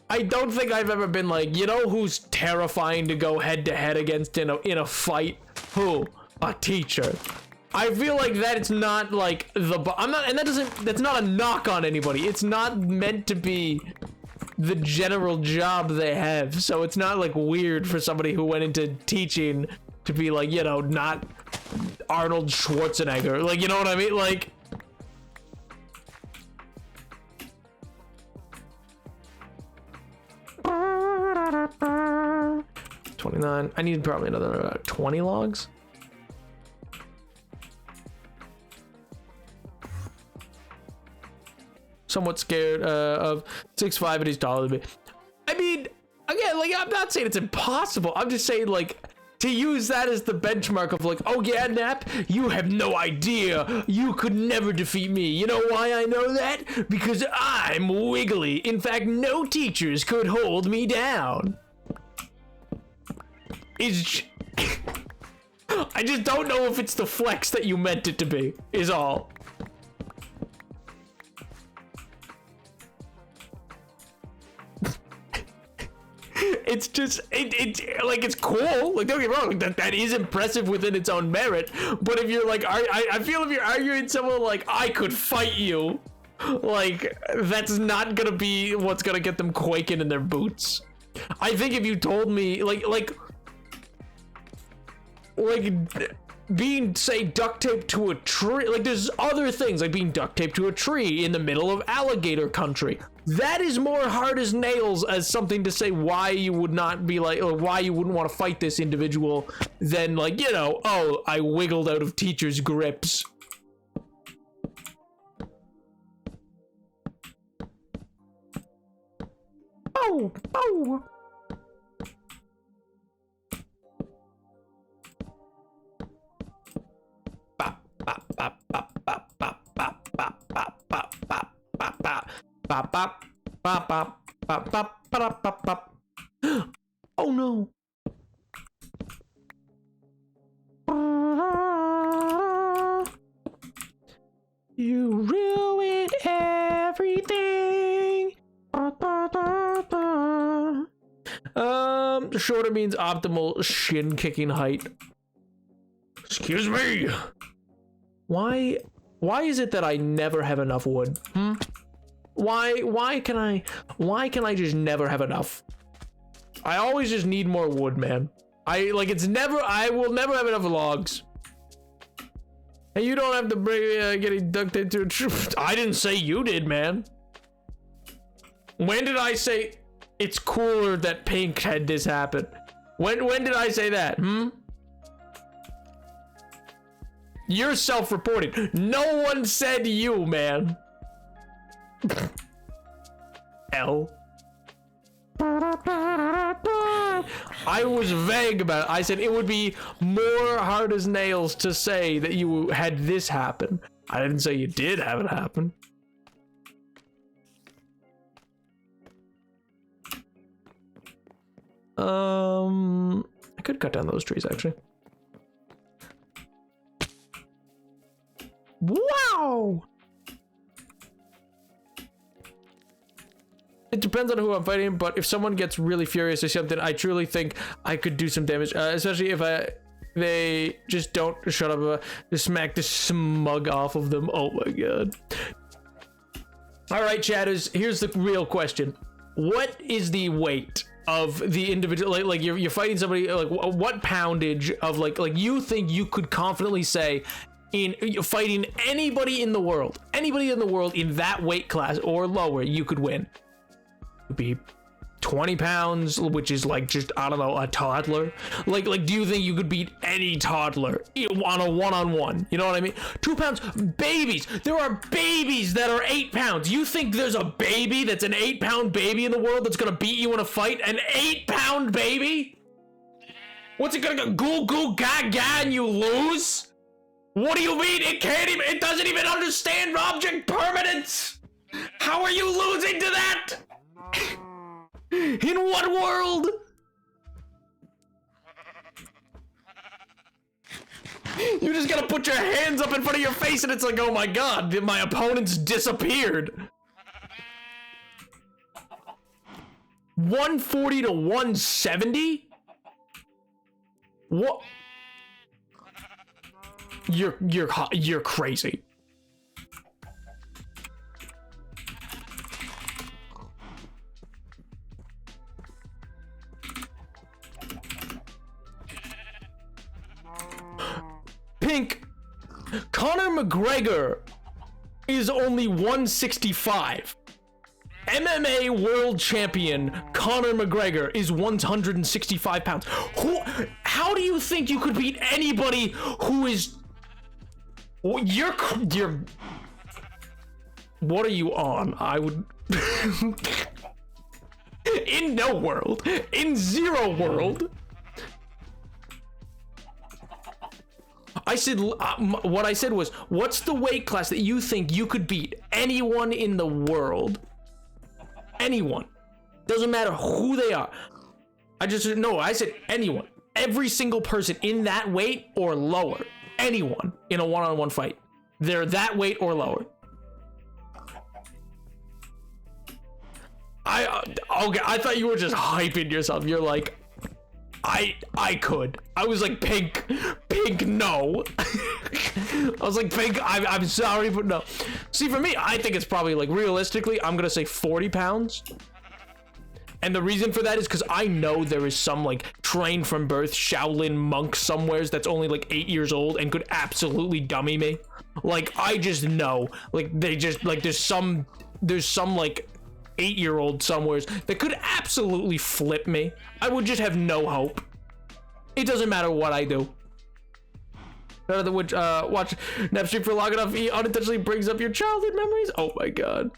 I don't think I've ever been like, you know who's terrifying to go head to head against in a fight? Who? A teacher. I feel like that it's not like that's not a knock on anybody. It's not meant to be the general job they have. So it's not like weird for somebody who went into teaching to be like, you know, not Arnold Schwarzenegger. Like, you know what I mean? Like, $29. I need probably another 20 logs. Somewhat scared of 6'5" and he's taller than me. I mean, again, like, I'm not saying it's impossible. I'm just saying, like, to use that as the benchmark of like, oh yeah, Nap, you have no idea. You could never defeat me. You know why I know that? Because I'm wiggly. In fact, no teachers could hold me down. It's I just don't know if it's the flex that you meant it to be, is all. It's just, like, it's cool. Like, don't get me wrong, that is impressive within its own merit. But if you're like, I feel if you're arguing someone like, I could fight you, like, that's not gonna be what's gonna get them quaking in their boots. I think if you told me, like being, say, duct taped to a tree, like, there's other things, like being duct taped to a tree in the middle of alligator country. That is more hard as nails as something to say why you would not be like, or why you wouldn't want to fight this individual than, like, you know, oh, I wiggled out of teacher's grips. Oh, oh. Oh no. You ruined everything. Shorter means optimal shin kicking height. Excuse me. Why is it that I never have enough wood? Why can I just never have enough? I always just need more wood, man. I will never have enough logs. And you don't have to bring getting duct taped to a tree. I didn't say you did, man. When did I say it's cooler that Pink had this happen? When did I say that? You're self-reporting. No one said you, man. L. I was vague about it. I said it would be more hard as nails to say that you had this happen. I didn't say you did have it happen. I could cut down those trees, actually. Wow! It depends on who I'm fighting, but if someone gets really furious or something, I truly think I could do some damage, especially if they just don't shut up, just smack the smug off of them. Oh my god. All right, chatters, here's the real question. What is the weight of the individual, like you're fighting somebody, like what poundage of like you think you could confidently say in fighting anybody in the world in that weight class or lower, you could win? It would be 20 pounds, which is like just, I don't know, a toddler. Like do you think you could beat any toddler on a one-on-one? You know what I mean? 2 pounds. Babies, there are babies that are 8 pounds. You think there's a baby that's an 8-pound baby in the world that's gonna beat you in a fight? An 8-pound baby? What's it gonna go goo goo gaga and you lose? What do you mean? It doesn't even understand object permanence. How are you losing to that? In what world? You just gotta put your hands up in front of your face and it's like, oh my god, my opponent's disappeared. 140 to 170? What? You're crazy. Pink, Conor McGregor is only 165. MMA world champion Conor McGregor is 165 pounds. How do you think you could beat anybody who is... You're what are you on? I would... In no world. In zero world. I said, what I said was, what's the weight class that you think you could beat anyone in the world? Anyone. Doesn't matter who they are. I said anyone. Every single person in that weight or lower. Anyone in a one-on-one fight. They're that weight or lower. I thought you were just hyping yourself. You're like, I could. I was like, Pink, no. I was like, Pink, I'm sorry, but no. See, for me, I think it's probably like, realistically, I'm gonna say 40 pounds. And the reason for that is because I know there is some like trained from birth Shaolin monk somewheres that's only like 8 years old and could absolutely dummy me. Like, I just know, like, they just like, there's some like 8-year-old somewheres that could absolutely flip me. I would just have no hope. It doesn't matter what I do. None of the which watch NAPWEEK for long enough, he unintentionally brings up your childhood memories. Oh my god.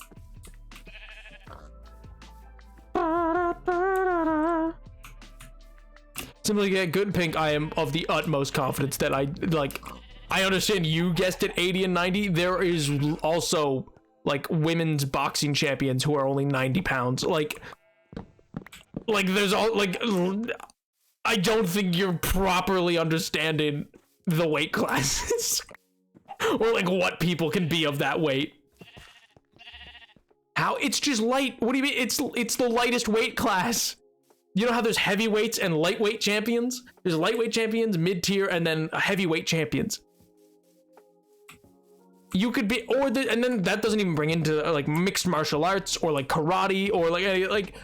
Simply get good, Pink. I am of the utmost confidence that I understand you guessed it 80 and 90. There is also like women's boxing champions who are only 90 pounds. Like there's all like, I don't think you're properly understanding the weight classes or like what people can be of that weight. How? It's just light. What do you mean? It's the lightest weight class. You know how there's heavyweights and lightweight champions? There's lightweight champions, mid-tier, and then heavyweight champions. You could be, and then that doesn't even bring into like mixed martial arts or like karate or like.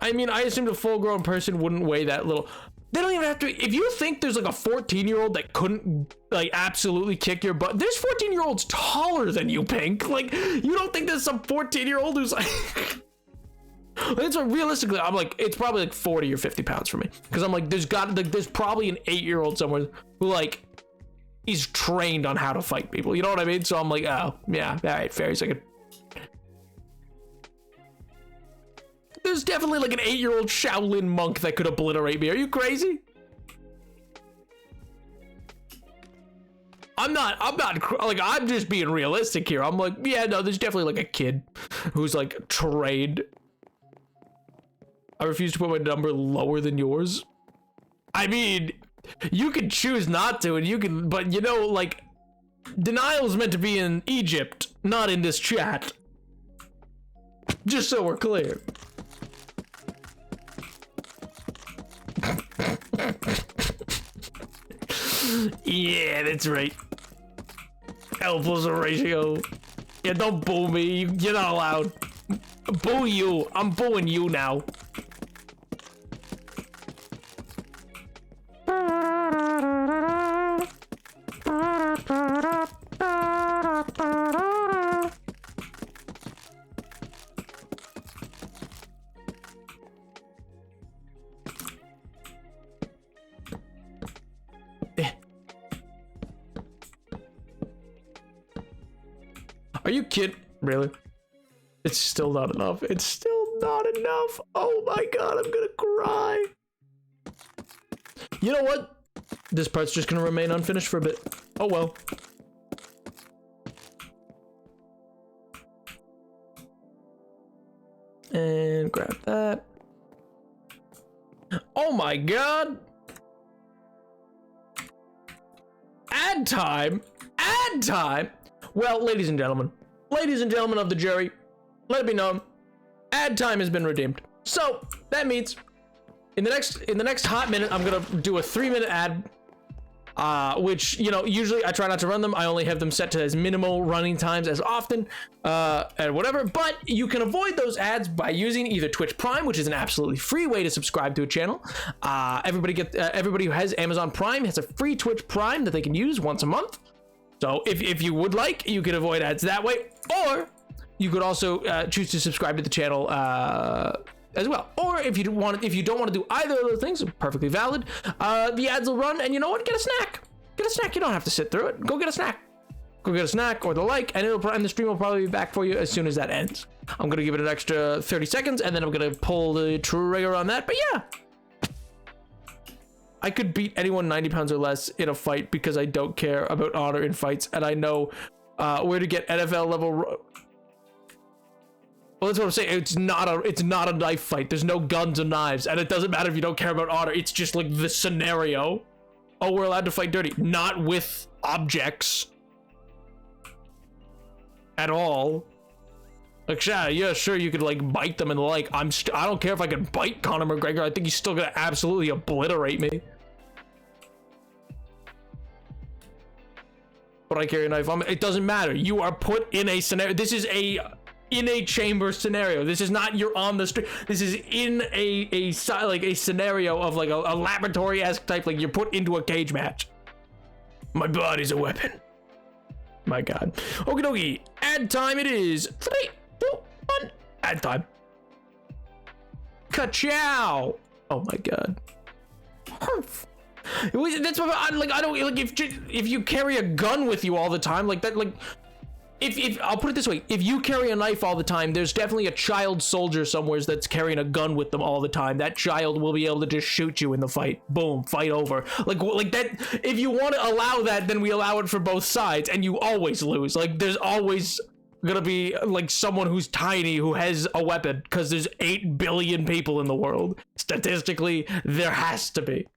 I mean, I assumed a full-grown person wouldn't weigh that little. They don't even have to. If you think there's like a 14-year-old that couldn't like absolutely kick your butt, there's 14-year-olds taller than you, Pink. Like, you don't think there's some 14-year-old who's like. It's like, realistically, I'm like, it's probably like 40 or 50 pounds for me, because I'm like, there's probably an 8-year-old somewhere who like is trained on how to fight people. You know what I mean? So I'm like, oh yeah, all right, fair. He's like a. There's definitely like an 8-year-old Shaolin monk that could obliterate me. Are you crazy? I'm not like, I'm just being realistic here. I'm like, yeah, no, there's definitely like a kid who's like trained. I refuse to put my number lower than yours. I mean, you can choose not to, and you can, but you know, like, denial is meant to be in Egypt, not in this chat. Just so we're clear. Yeah, that's right. Elbows a ratio. Yeah, don't boo me. You're not allowed. Boo you. I'm booing you now. Are you kidding? Really? It's still not enough. It's still not enough. Oh my god, I'm gonna cry. You know what? This part's just gonna remain unfinished for a bit. Oh well. And grab that. Oh my god. Ad time. Ad time. Well, ladies and gentlemen of the jury, let it be known, ad time has been redeemed. So that means in the next hot minute, I'm gonna do a 3-minute ad. which, you know, usually I try not to run them. I only have them set to as minimal running times as often, and whatever. But you can avoid those ads by using either Twitch Prime, which is an absolutely free way to subscribe to a channel. Everybody who has Amazon Prime has a free Twitch Prime that they can use once a month. So if you would like, you could avoid ads that way, or you could also choose to subscribe to the channel as well. Or if you don't want to do either of those things, perfectly valid. The ads will run, and you know what? Get a snack. Get a snack. You don't have to sit through it. Go get a snack. Go get a snack or the like, and the stream will probably be back for you as soon as that ends. I'm gonna give it an extra 30 seconds, and then I'm gonna pull the trigger on that. But yeah, I could beat anyone 90 pounds or less in a fight because I don't care about honor in fights, and I know where to get NFL level. Well, that's what I'm saying. It's not a knife fight. There's no guns or knives, and it doesn't matter if you don't care about honor. It's just like the scenario. Oh, we're allowed to fight dirty, not with objects at all. Like, yeah, sure, you could like bite them and the like. I don't care if I can bite Conor McGregor. I think he's still gonna absolutely obliterate me. But I carry a knife on me. It doesn't matter. You are put in a scenario. This is in a chamber scenario. This is not you're on the street. This is in a scenario of like a laboratory-esque type. Like you're put into a cage match. My body's a weapon. My God. Okie dokie. Ad time it is. 3, 2, 1. Ad time. Ka-chow. Oh my God. Perf. That's what I don't like. If you carry a gun with you all the time, like that, like if I'll put it this way, if you carry a knife all the time, there's definitely a child soldier somewhere that's carrying a gun with them all the time. That child will be able to just shoot you in the fight. Boom, fight over. Like that. If you want to allow that, then we allow it for both sides, and you always lose. Like there's always gonna be like someone who's tiny who has a weapon because there's 8 billion people in the world. Statistically, there has to be.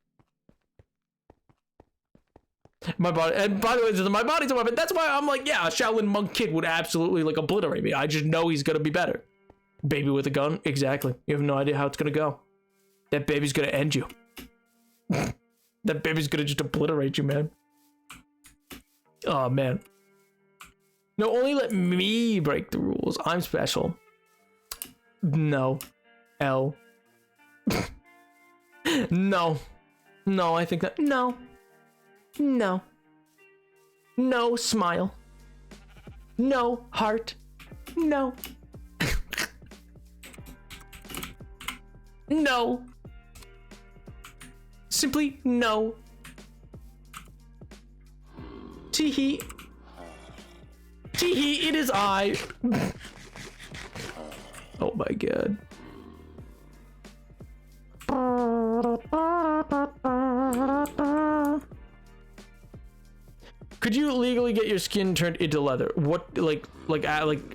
My body, and by the way, my body's a weapon. That's why I'm like, yeah, a Shaolin monk kid would absolutely like obliterate me. I just know he's gonna be better. Baby with a gun, exactly. You have no idea how it's gonna go. That baby's gonna end you. That baby's gonna just obliterate you, man. Oh man. No, only let me break the rules. I'm special. No. L. No. No, I think that. No. No. No smile. No heart. No. No. Simply no. Teehee. Teehee, it is I. Oh my God. Could you legally get your skin turned into leather? What, like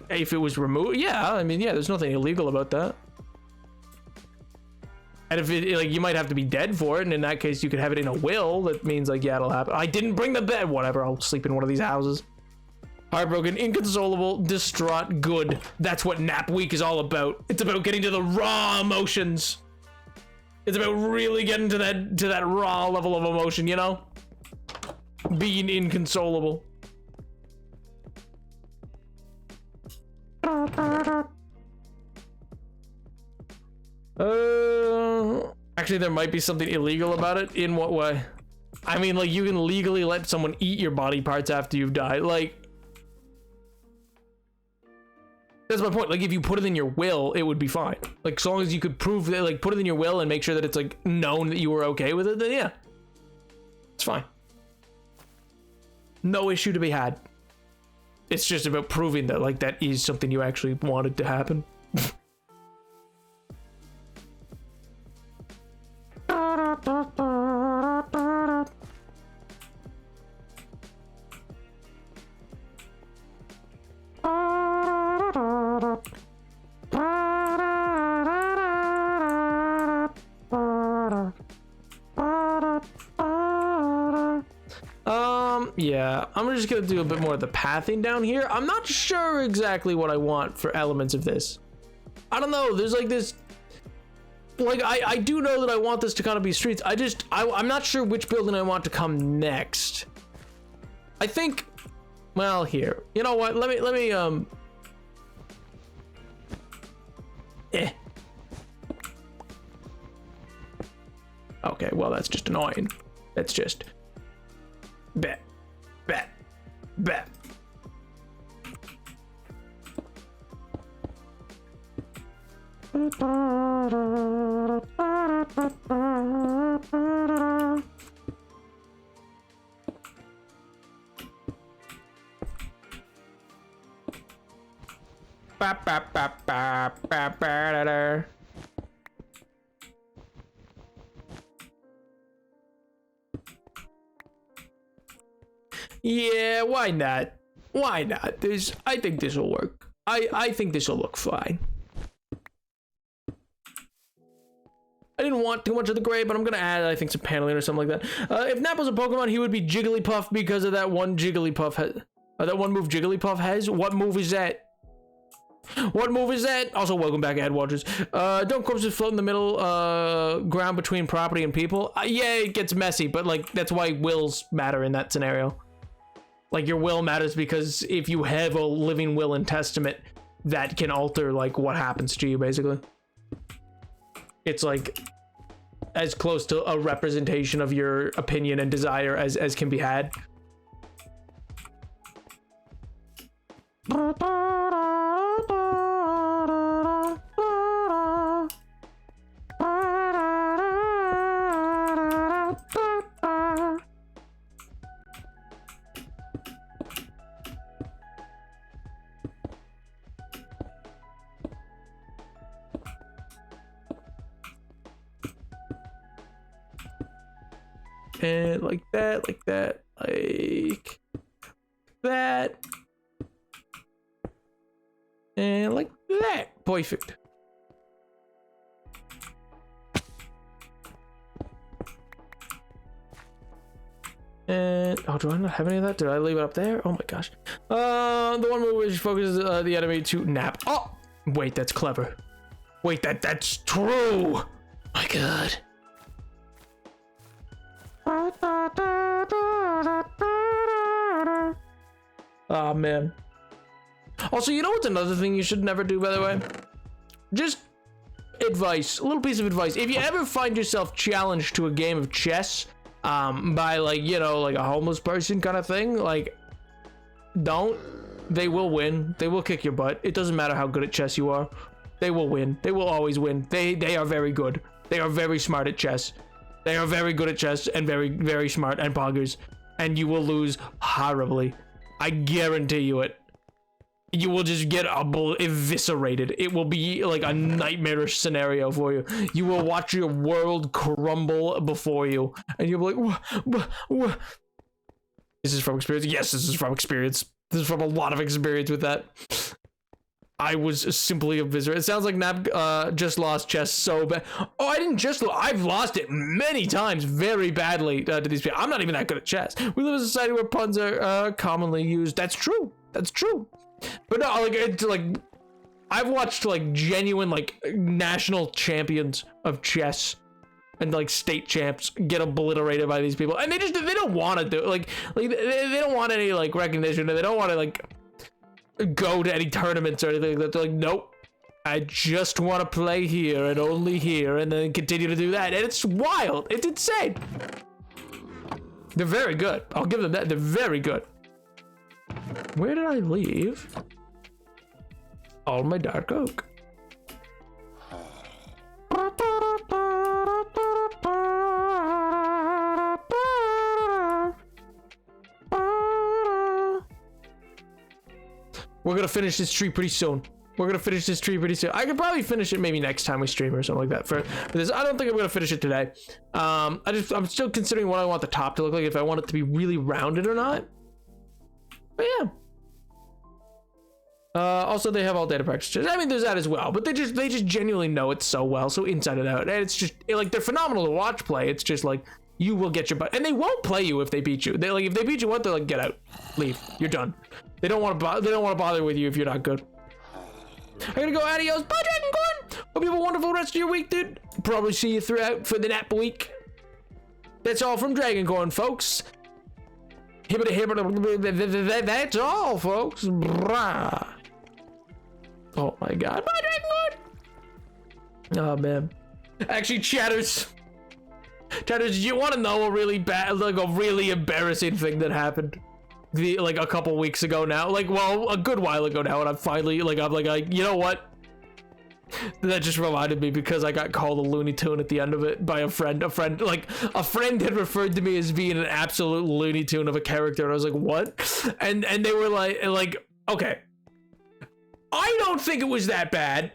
if it was removed? Yeah, I mean, yeah, there's nothing illegal about that. And if it, like, you might have to be dead for it, and in that case, you could have it in a will. That means, like, yeah, it'll happen. I didn't bring the bed. Whatever, I'll sleep in one of these houses. Heartbroken, inconsolable, distraught, good. That's what NAPWEEK is all about. It's about getting to the raw emotions. It's about really getting to that raw level of emotion, you know? Being inconsolable. Actually, there might be something illegal about it. In what way? I mean, like, you can legally let someone eat your body parts after you've died. Like, that's my point. Like, if you put it in your will, it would be fine. Like, so long as you could prove that, like, put it in your will and make sure that it's, like, known that you were okay with it, then yeah. It's fine. No issue to be had. It's just about proving that, like, that is something you actually wanted to happen. Yeah, I'm just gonna do a bit more of the pathing down here. I'm not sure exactly what I want for elements of this. I don't know, there's like this, like, I do know that I want this to kind of be streets. I'm not sure which building I want to come next. I think, well, here. You know what? Let me Okay, well, that's just annoying. That's just bet. Yeah, why not? Why not? I think this will work. I think this will look fine. I didn't want too much of the gray, but I'm gonna add, I think, some paneling or something like that. If Nap was a Pokemon, he would be Jigglypuff because of that one Jigglypuff that one move Jigglypuff has. What move is that? What move is that? Also, welcome back, ad watchers. Don't corpses float in the middle ground between property and people? Yeah, it gets messy, but like that's why wills matter in that scenario. Like your will matters because if you have a living will and testament, that can alter like what happens to you, basically. It's like as close to a representation of your opinion and desire as can be had. And like that, like that, like that, and like that. Perfect. And oh, do I not have any of that? Did I leave it up there? Oh my gosh. The one move which focuses the enemy to nap. Oh, wait, that's clever. Wait, that's true. My God. Oh man. Also, you know what's another thing you should never do, by the way? Just advice, a little piece of advice. If you ever find yourself challenged to a game of chess by like, you know, like a homeless person kind of thing, like don't. They will win. They will kick your butt. It doesn't matter how good at chess you are. They will win. They will always win. They are very good. They are very smart at chess. They are very good at chess and very, very smart at poggers. And you will lose horribly. I guarantee you it. You will just get eviscerated. It will be like a nightmarish scenario for you. You will watch your world crumble before you. And you'll be like, what? This is from experience? Yes, this is from experience. This is from a lot of experience with that. I was simply eviscerated. It sounds like Nap just lost chess so bad. Oh, I didn't just lose. I've lost it many times very badly to these people. I'm not even that good at chess. We live in a society where puns are commonly used. That's true. That's true. But no, like, it's like, I've watched like genuine like national champions of chess and like state champs get obliterated by these people. And they don't want to do it. Like they don't want any like recognition. They don't want to like go to any tournaments or anything like that. They're like, nope, I just want to play here and only here, and then continue to do that. And it's wild. It's insane. They're very good. I'll give them that. They're very good. Where did I leave all my dark oak? We're gonna finish this tree pretty soon. I could probably finish it maybe next time we stream or something like that. For this, I don't think I'm gonna finish it today. I'm still considering what I want the top to look like, if I want it to be really rounded or not. But yeah. Also, they have all data practices. I mean, there's that as well, but they just genuinely know it so well, so inside and out. And it's just like they're phenomenal to watch play. It's just like you will get your butt, and they won't play you if they beat you. They like if they beat you once, they're like, get out, leave, you're done. They don't want to bother with you if you're not good. I'm gonna go adios. Bye, Dragon Corn. Hope you have a wonderful rest of your week, dude. Probably see you throughout for the NAPWEEK. That's all from Dragoncorn, folks. That's all, folks. Brah. Oh my god. Bye, Dragoncorn. Oh man. Actually, Chatters, you want to know a really bad, like a really embarrassing thing that happened like a couple weeks ago now? Like, well, a good while ago now, and I'm finally like, you know what? That just reminded me because I got called a Looney Tune at the end of it by a friend. Like a friend had referred to me as being an absolute Looney Tune of a character, and I was like, what? And they were like, okay, I don't think it was that bad.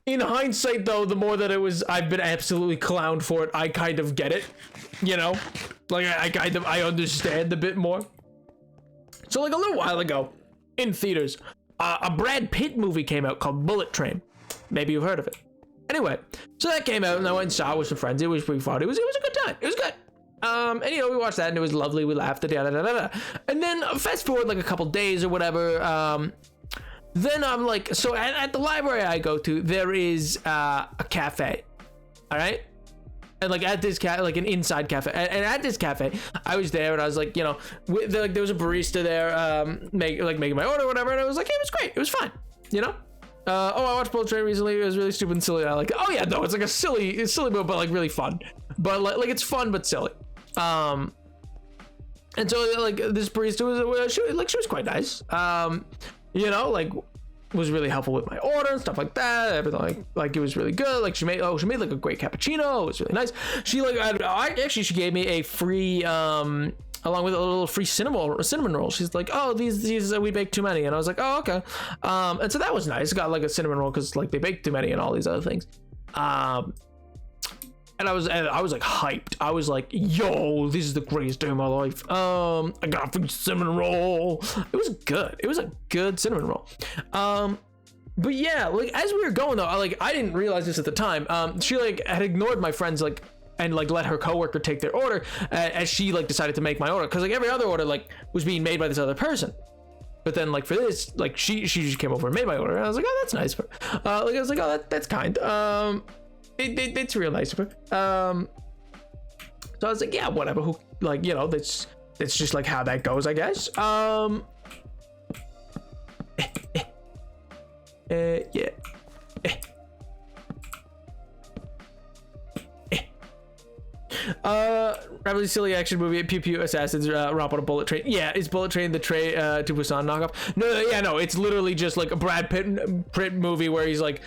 In hindsight, though, the more that I've been absolutely clowned for it, I kind of get it, you know? Like, I understand a bit more. So, like, a little while ago, in theaters, a Brad Pitt movie came out called Bullet Train. Maybe you've heard of it. Anyway, so that came out, and I went and saw it with some friends. It was pretty fun. It was a good time. It was good. And, you know, we watched that, and it was lovely. We laughed, and then, fast forward, like, a couple days or whatever, then I'm like, so at the library I go to, there is a cafe, all right? And like at this like an inside cafe, and at this cafe, I was there, and I was like, you know, there was a barista there, making my order or whatever, and I was like, hey, it was great, it was fun, you know? Oh, I watched Bullet Train recently. It was really stupid and silly. I like it. Oh yeah, no, it's like a silly movie, but like really fun. But like it's fun but silly. And so like this barista she was quite nice. You know, like was really helpful with my order and stuff like that. Everything like it was really good. Like she made like a great cappuccino. It was really nice. She like she gave me a free along with a little free cinnamon roll. She's like, oh, these we baked too many, and I was like, oh, okay. And so that was nice. Got like a cinnamon roll because like they baked too many and all these other things. And I was like hyped. I was like, yo, this is the greatest day of my life. I got a free cinnamon roll. It was good. It was a good cinnamon roll. But yeah, like as we were going though, I didn't realize this at the time. She like had ignored my friends and like let her coworker take their order as she like decided to make my order, because like every other order like was being made by this other person. But then like for this, like she just came over and made my order, and I was like, oh, that's nice. Like I was like, oh, that's kind. It's real nice of her. So I was like, yeah, whatever. Who, like, you know, that's just like how that goes, I guess. Yeah. Rapidly silly action movie, pew pew assassins romp on a bullet train. Yeah, is Bullet Train the Trey to Busan knockoff? No, it's literally just like a Brad Pitt movie where he's like,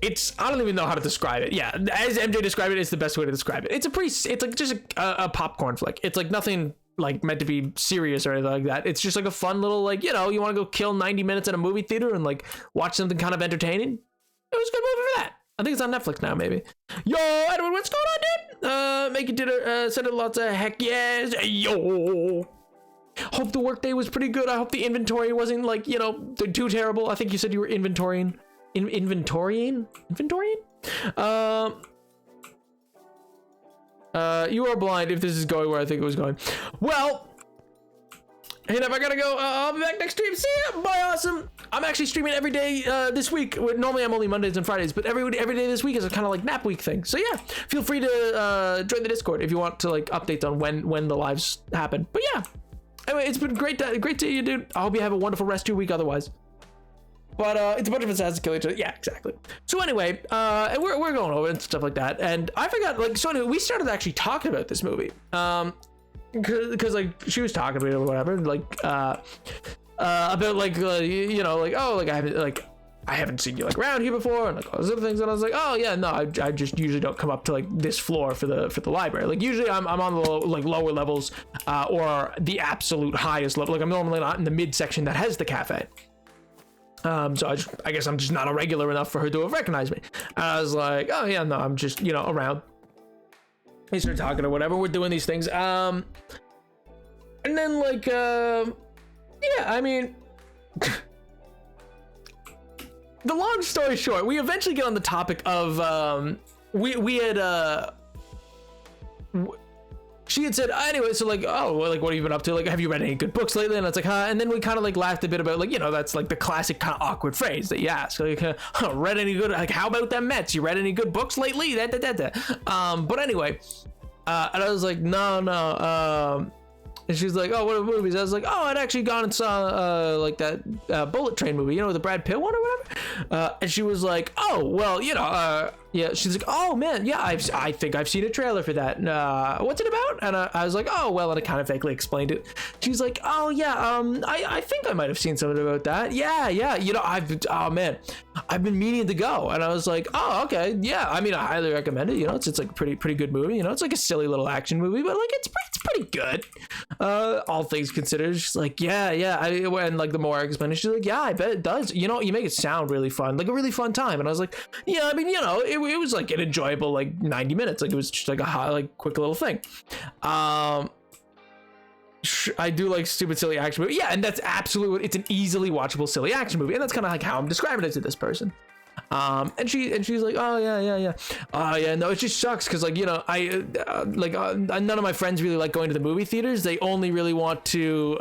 I don't even know how to describe it. Yeah, as MJ described it, it's the best way to describe it. It's like just a popcorn flick. It's like nothing like meant to be serious or anything like that. It's just like a fun little, like, you know, you want to go kill 90 minutes in a movie theater and like watch something kind of entertaining. It was a good movie for that. I think it's on Netflix now, maybe. Yo, Edward, what's going on, dude? Making dinner, sending lots of heck yes. Yo. Hope the workday was pretty good. I hope the inventory wasn't like, you know, too terrible. I think you said you were inventorying. Inventorying? You are blind if this is going where I think it was going. Well, hey, if I gotta go, I'll be back next stream. See ya. Bye, awesome. I'm actually streaming every day this week. Normally I'm only Mondays and Fridays, but every day this week is a kind of like NAPWEEK thing. So yeah, feel free to join the Discord if you want to like updates on when the lives happen. But yeah, anyway, it's been great to see you, dude. I hope you have a wonderful rest of your week otherwise. But it's a bunch of assassins kill each other. Yeah, exactly. So anyway, and we're going over and stuff like that. And I forgot, like, so anyway, we started actually talking about this movie. Because like she was talking to me or whatever, like about like you know, like, oh, like I haven't seen you like around here before, and like all those other things. And I was like, oh yeah, no, I just usually don't come up to like this floor for the library. Like usually I'm on the lower levels or the absolute highest level. Like I'm normally not in the mid section that has the cafe. So I guess I'm just not a regular enough for her to have recognized me. And I was like, oh yeah, no, I'm just, you know, around. We started talking or whatever. We're doing these things. And then like, yeah, I mean, the long story short, we eventually get on the topic of, she she had said, anyway, so like, oh, well, like, what have you been up to? Like, have you read any good books lately? And it's like, huh? And then we kind of like laughed a bit about, like, you know, that's like the classic kind of awkward phrase that you ask. Like, read any good, like, how about them Mets? You read any good books lately? But anyway, and I was like, no. And she's like, oh, what are movies? I was like, oh, I'd actually gone and saw like that Bullet Train movie, you know, the Brad Pitt one or whatever. And she was like, oh, well, you know, yeah. She's like, oh man, yeah, I think I've seen a trailer for that. What's it about? And I was like, oh, well, and I kind of vaguely explained it. She's like, oh yeah, I think I might have seen something about that. Yeah, you know, oh man, I've been meaning to go. And I was like, oh, okay, yeah. I mean, I highly recommend it. You know, it's like a pretty good movie. You know, it's like a silly little action movie, but like it's pretty good. All things considered. She's like, yeah. And like the more I explained it, she's like, yeah, I bet it does. You know, you make it sound really fun, like a really fun time. And I was like, yeah, I mean, you know, it was like an enjoyable like 90 minutes. Like it was just like a hot, like quick little thing. I do like stupid silly action movie. Yeah, and that's absolutely, it's an easily watchable silly action movie, and that's kind of like how I'm describing it to this person. And she's like, oh yeah, no, it just sucks because, like, you know, none of my friends really like going to the movie theaters. They only really want to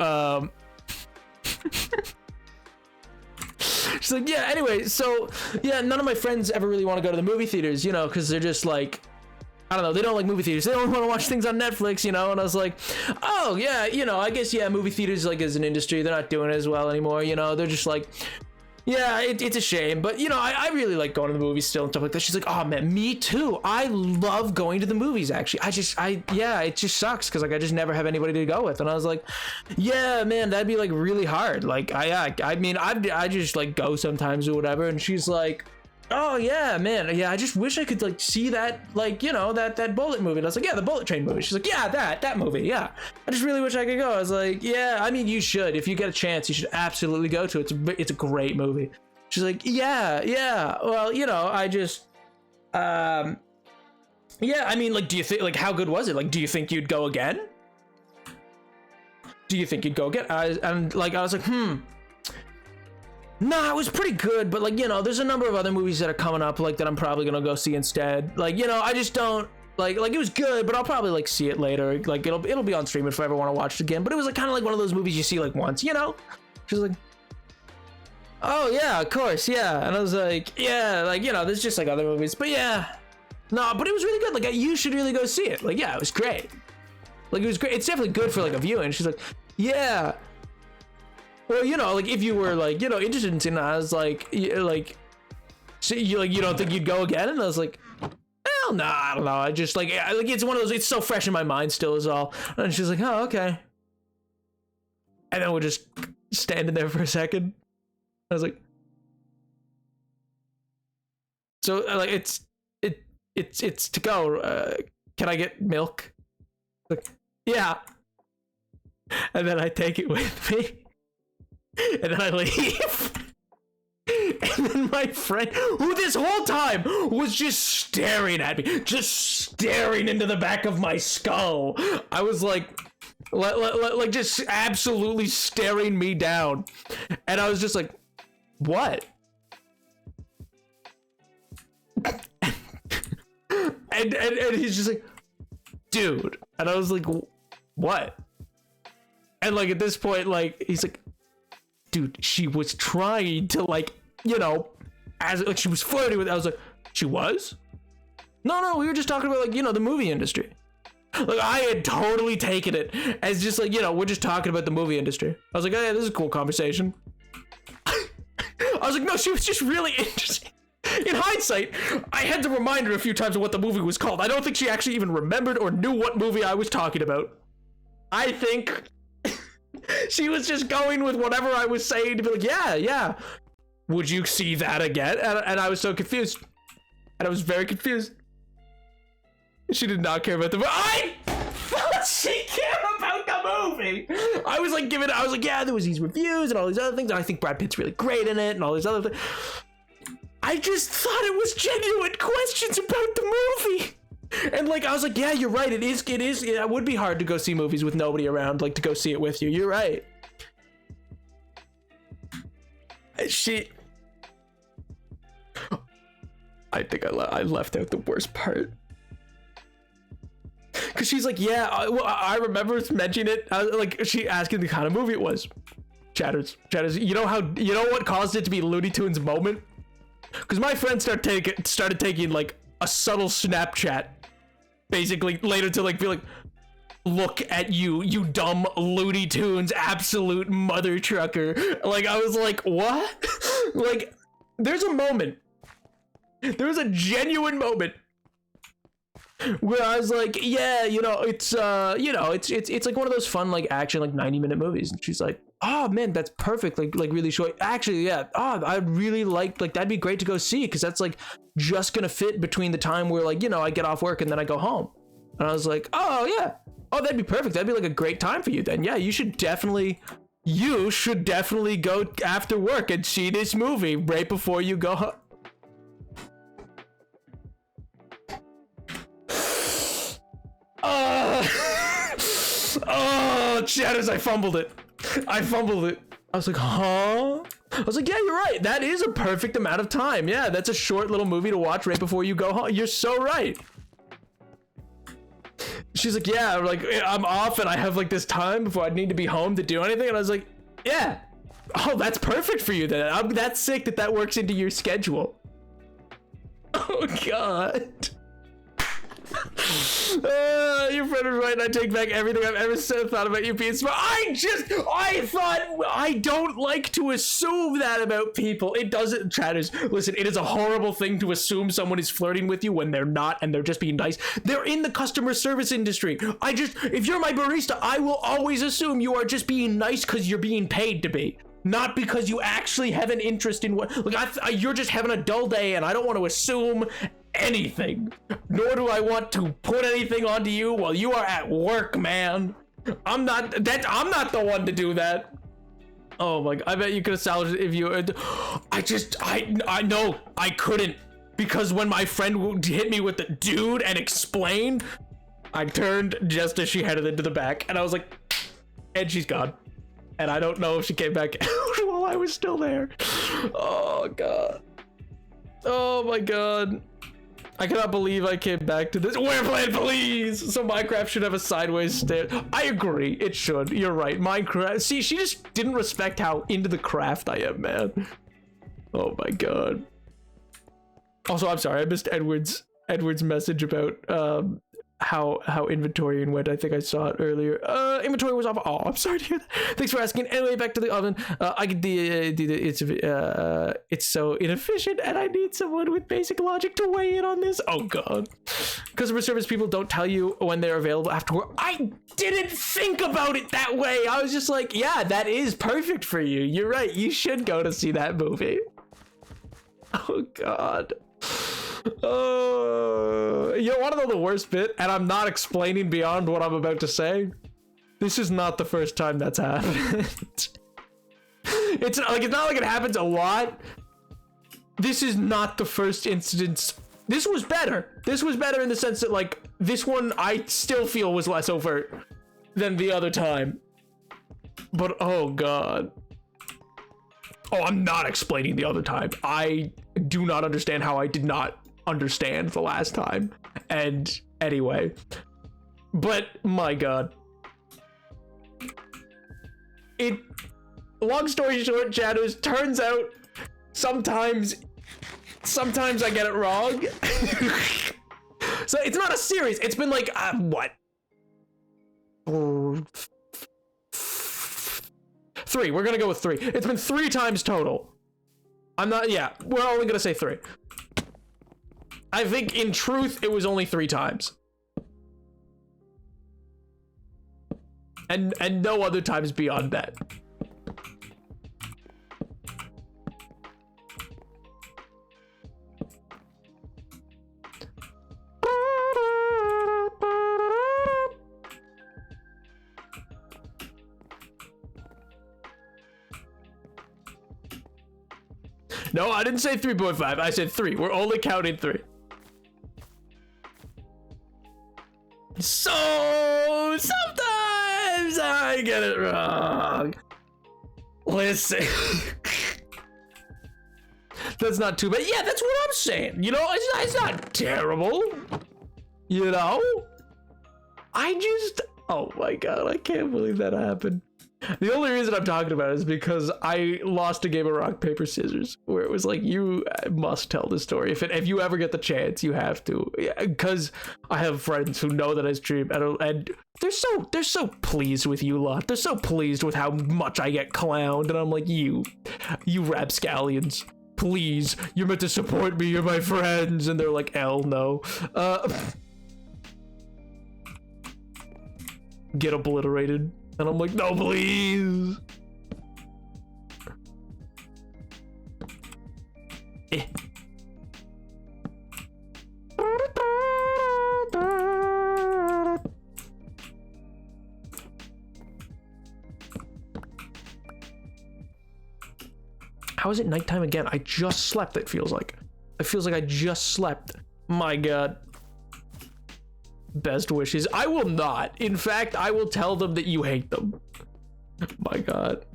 she's like, yeah, anyway, so yeah, none of my friends ever really want to go to the movie theaters, you know, because they're just like, I don't know, they don't like movie theaters, they don't want to watch things on Netflix, you know. And I was like, oh yeah, you know, I guess, yeah, movie theaters, like, as an industry, they're not doing it as well anymore, you know. They're just like, yeah, it's a shame, but you know, I really like going to the movies still and stuff like that. She's like, oh man, me too. I love going to the movies, actually. Yeah, it just sucks because like I just never have anybody to go with. And I was like, yeah, man, that'd be like really hard. Like I mean, I just like go sometimes or whatever. And she's like, oh yeah, man, yeah, I just wish I could like see that, like, you know, that Bullet movie. And I was like, yeah, the Bullet Train movie. She's like, yeah, that movie, yeah. I just really wish I could go. I was like, yeah, I mean, you should. If you get a chance, you should absolutely go to it. It's a great movie. She's like, yeah, well, you know, I just yeah, I mean, like, do you think, like, how good was it? Like, do you think you'd go again? And like, I was like, nah, it was pretty good, but like, you know, there's a number of other movies that are coming up, like, that I'm probably gonna go see instead. Like, you know, I just don't like it was good, but I'll probably like see it later. Like it'll be on stream if I ever want to watch it again. But it was like kind of like one of those movies you see like once, you know. She's like, oh yeah, of course, yeah. And I was like, yeah, like, you know, there's just like other movies, but yeah, no, but it was really good. Like, you should really go see it. Like, yeah, it was great. Like, it was great. It's definitely good for like a viewing. She's like, yeah. Well, you know, like, if you were like, you know, interested in seeing that, I was like, so you don't think you'd go again? And I was like, hell no, I don't know. I just like it's one of those, it's so fresh in my mind still is all. And she's like, oh, okay. And then we're just standing there for a second. I was like, so like, it's to go. Can I get milk? Like, yeah. And then I take it with me. And then I leave. And then my friend, who this whole time was just staring at me, just staring into the back of my skull. I was like just absolutely staring me down. And I was just like, what? and he's just like, dude. And I was like, what? And like at this point, like, he's like, dude, she was trying to, like, you know, as like she was flirting with. I was like, she was? No, we were just talking about, like, you know, the movie industry. Like, I had totally taken it as just like, you know, we're just talking about the movie industry. I was like, oh yeah, this is a cool conversation. I was like, no, she was just really interested. In hindsight, I had to remind her a few times of what the movie was called. I don't think she actually even remembered or knew what movie I was talking about. I think she was just going with whatever I was saying to be like, yeah. Would you see that again? And I was so confused. And I was very confused. She did not care about the movie. I thought she cared about the movie. I was like, yeah, there was these reviews and all these other things. And I think Brad Pitt's really great in it and all these other things. I just thought it was genuine questions about the movie. And like, I was like, yeah, you're right. It would be hard to go see movies with nobody around, like to go see it with you. You're right. I think I left out the worst part. Because she's like, yeah, I remember mentioning it. Like, she asking the kind of movie it was. Chatters, you know what caused it to be Looney Tunes moment? Because my friend started taking like a subtle Snapchat, basically later to like be like, look at you, you dumb Looney Tunes absolute mother trucker. Like, I was like, what? Like, there's a moment. There was a genuine moment where I was like, yeah, it's like one of those fun like action like 90-minute movies. And she's like, oh man, that's perfect, like really short. Actually, yeah, I'd really like that'd be great to go see, because that's like just gonna fit between the time where like I get off work and then I go home. And I was like, oh yeah, that'd be perfect, that'd be like a great time for you then. Yeah, you should definitely go after work and see this movie right before you go home. Oh, Chatters, I fumbled it. I was like, huh? I was like, yeah, you're right. That is a perfect amount of time. Yeah, that's a short little movie to watch right before you go home. You're so right. She's like, yeah, like I'm off and I have like this time before I need to be home to do anything. And I was like, yeah. Oh, that's perfect for you then. That's sick that works into your schedule. Oh, God. Your friend was right, and I take back everything I've ever said, thought about you being smart. I don't like to assume that about people. It doesn't, Chatters, listen, it is a horrible thing to assume someone is flirting with you when they're not, and they're just being nice. They're in the customer service industry. If you're my barista, I will always assume you are just being nice because you're being paid to be. Not because you actually have an interest in what, like, you're just having a dull day, and I don't want to assume anything, nor do I want to put anything onto you while you are at work, man. I'm not the one to do that. Oh my God, I bet you could have salvaged it if you I know I couldn't, because when my friend hit me with the dude and explained, I turned just as she headed into the back, and I was like, and she's gone. And I don't know if she came back while I was still there. Oh God. Oh my God. I cannot believe I came back to this. Wareplan, please! So Minecraft should have a sideways stare. I agree, it should. You're right. Minecraft. See, she just didn't respect how into the craft I am, man. Oh my God. Also, I'm sorry, I missed Edward's message about how inventory went. I think I saw it earlier. Inventory was off. Oh, I'm sorry to hear that. Thanks for asking. Anyway, back to the oven. It's so inefficient, and I need someone with basic logic to weigh in on this. Oh God. Customer service people don't tell you when they're available after work. I didn't think about it that way. I was just like, yeah, that is perfect for you. You're right. You should go to see that movie. Oh God. Oh, you want to know the worst bit? And I'm not explaining beyond what I'm about to say. This is not the first time that's happened. It's not like it happens a lot. This is not the first instance. This was better. This was better in the sense that like this one I still feel was less overt than the other time. But oh God. Oh, I'm not explaining the other time. I do not understand how I did not understand the last time. And anyway, but my God, long story short, Shadows, turns out sometimes I get it wrong. So it's not a series. It's been like what, 3. We're gonna go with 3. It's been 3 times total. We're only gonna say 3. I think in truth it was only 3 times, and no other times beyond that. No, I didn't say 3.5. I said 3. We're only counting 3. So sometimes I get it wrong. Listen. That's not too bad. Yeah, that's what I'm saying. You know, it's not terrible. You know? Oh my god, I can't believe that happened. The only reason I'm talking about it is because I lost a game of rock, paper, scissors, where it was like, you must tell the story. If you ever get the chance, you have to. Because I have friends who know that I stream, and they're so pleased with you lot. They're so pleased with how much I get clowned, and I'm like, you rapscallions, please, you're meant to support me, you're my friends. And they're like, hell no. Get obliterated. And I'm like, no, please. Eh. How is it nighttime again? I just slept, it feels like. It feels like I just slept. My god. Best wishes. I will not. In fact, I will tell them that you hate them. My god.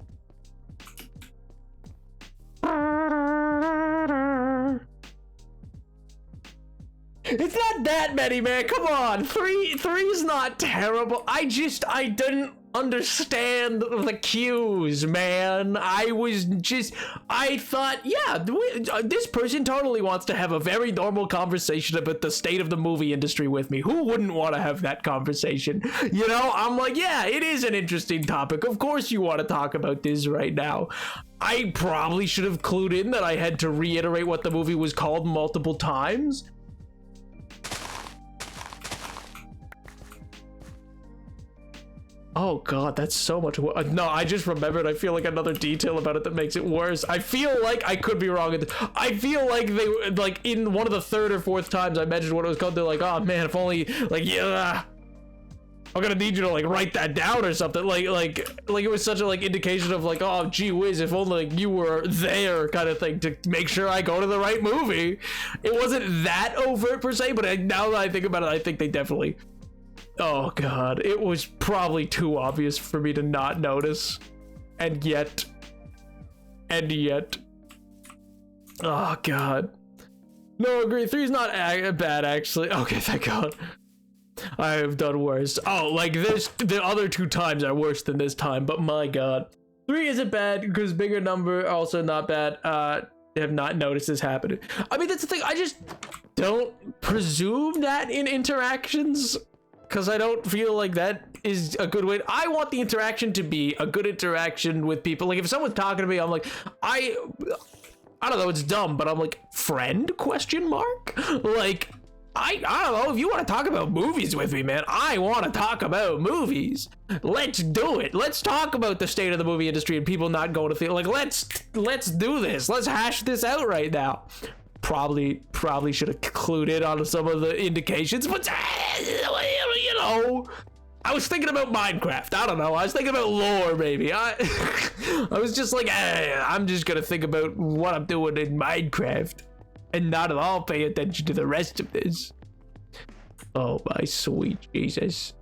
It's not that many, man. Come on. Three's not terrible. I didn't understand the cues, man. I thought, yeah, this person totally wants to have a very normal conversation about the state of the movie industry with me. Who wouldn't want to have that conversation? You know, I'm like, yeah, it is an interesting topic. Of course you want to talk about this right now. I probably should have clued in that I had to reiterate what the movie was called multiple times. Oh god, that's so much worse. No, I just remembered. I feel like another detail about it that makes it worse. I feel like I could be wrong. I feel like they, like, in one of the third or fourth times I mentioned what it was called, they're like, oh man, if only, like, yeah, I'm gonna need you to, like, write that down or something. Like it was such a, like, indication of, like, oh gee whiz, if only, like, you were there kind of thing to make sure I go to the right movie. It wasn't that overt per se, but now that I think about it, I think they definitely... Oh god, it was probably too obvious for me to not notice. And yet. Oh god. No, agree, 3's not bad actually. Okay, thank god. I have done worse. Oh, like this, the other 2 times are worse than this time, but my god. 3 isn't bad because bigger number, also not bad. Have not noticed this happening. I mean, that's the thing, I just don't presume that in interactions. Because I don't feel like that is a good way. I want the interaction to be a good interaction with people. Like, if someone's talking to me, I'm like, I don't know, it's dumb, but I'm like, friend, question mark? Like, I don't know, if you want to talk about movies with me, man, I want to talk about movies. Let's do it. Let's talk about the state of the movie industry and people not going to theater. Like, let's do this. Let's hash this out right now. Probably should have clued in on some of the indications, but you know, I was thinking about Minecraft. I don't know. I was thinking about lore, maybe. I was just like, I'm just gonna think about what I'm doing in Minecraft and not at all pay attention to the rest of this. Oh my sweet Jesus.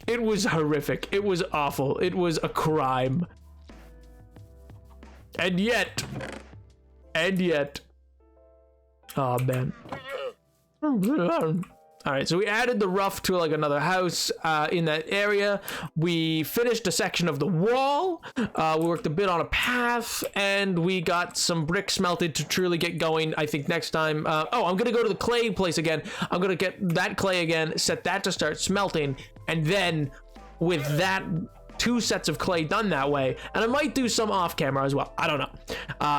It was horrific. It was awful. It was a crime. And yet. Oh man. All right, so we added the roof to like another house in that area. We finished a section of the wall. We worked a bit on a path, and we got some brick smelted to truly get going. I think next time. Oh, I'm gonna go to the clay place again. I'm gonna get that clay again, set that to start smelting, and then with that 2 sets of clay done that way, and I might do some off camera as well, I don't know.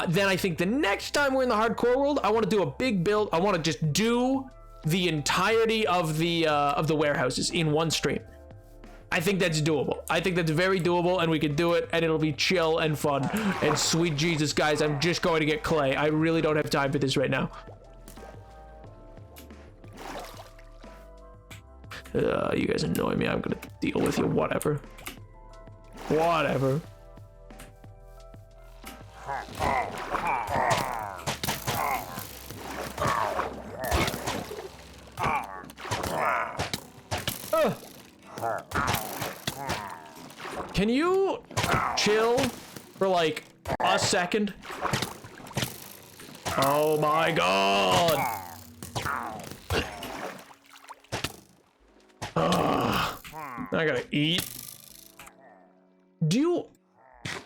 Then I think the next time we're in the hardcore world, I want to do a big build. I want to just do the entirety of the warehouses in one stream. I think that's doable. I think that's very doable, and we can do it, and it'll be chill and fun. And sweet Jesus, guys, I'm just going to get clay. I really don't have time for this right now. You guys annoy me. I'm gonna deal with you. Whatever. Can you chill for like a second? Oh my god. I gotta eat.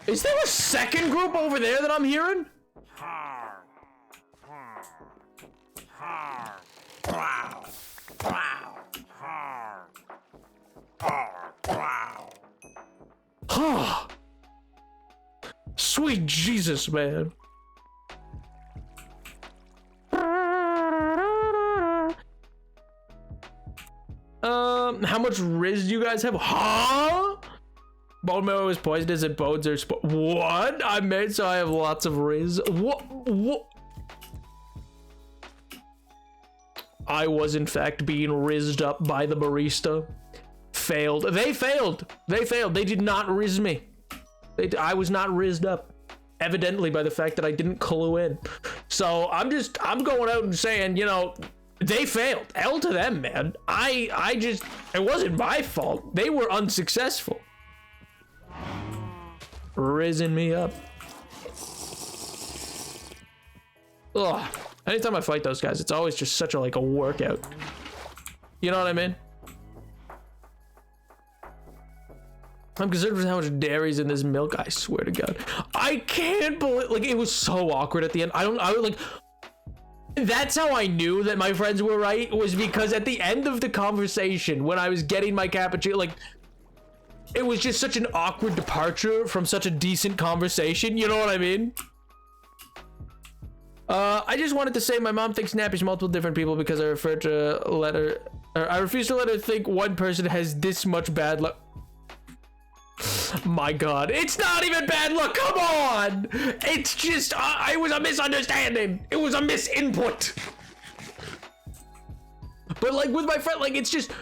Is there a second group over there that I'm hearing? Sweet Jesus, man. How much Riz do you guys have? Huh? Bone marrow is poisonous and bones are what? I made so I have lots of Riz. What? I was in fact being rizzed up by the barista. Failed. They failed. They failed. They did not rizz me. I was not rizzed up. Evidently by the fact that I didn't clue in. So I'm going out and saying, you know, they failed. L to them, man. It wasn't my fault. They were unsuccessful. Rizzing me up. Ugh. Anytime I fight those guys, it's always just such a workout. You know what I mean? I'm concerned with how much dairy's in this milk. I swear to God, I can't believe it was so awkward at the end. That's how I knew that my friends were right, was because at the end of the conversation when I was getting my cappuccino, it was just such an awkward departure from such a decent conversation. You know what I mean? I just wanted to say my mom thinks Nap is multiple different people because I refuse to let her think one person has this much bad luck. My God, it's not even bad luck. Come on. It's just, it was a misunderstanding. It was a misinput. But with my friend, it's just,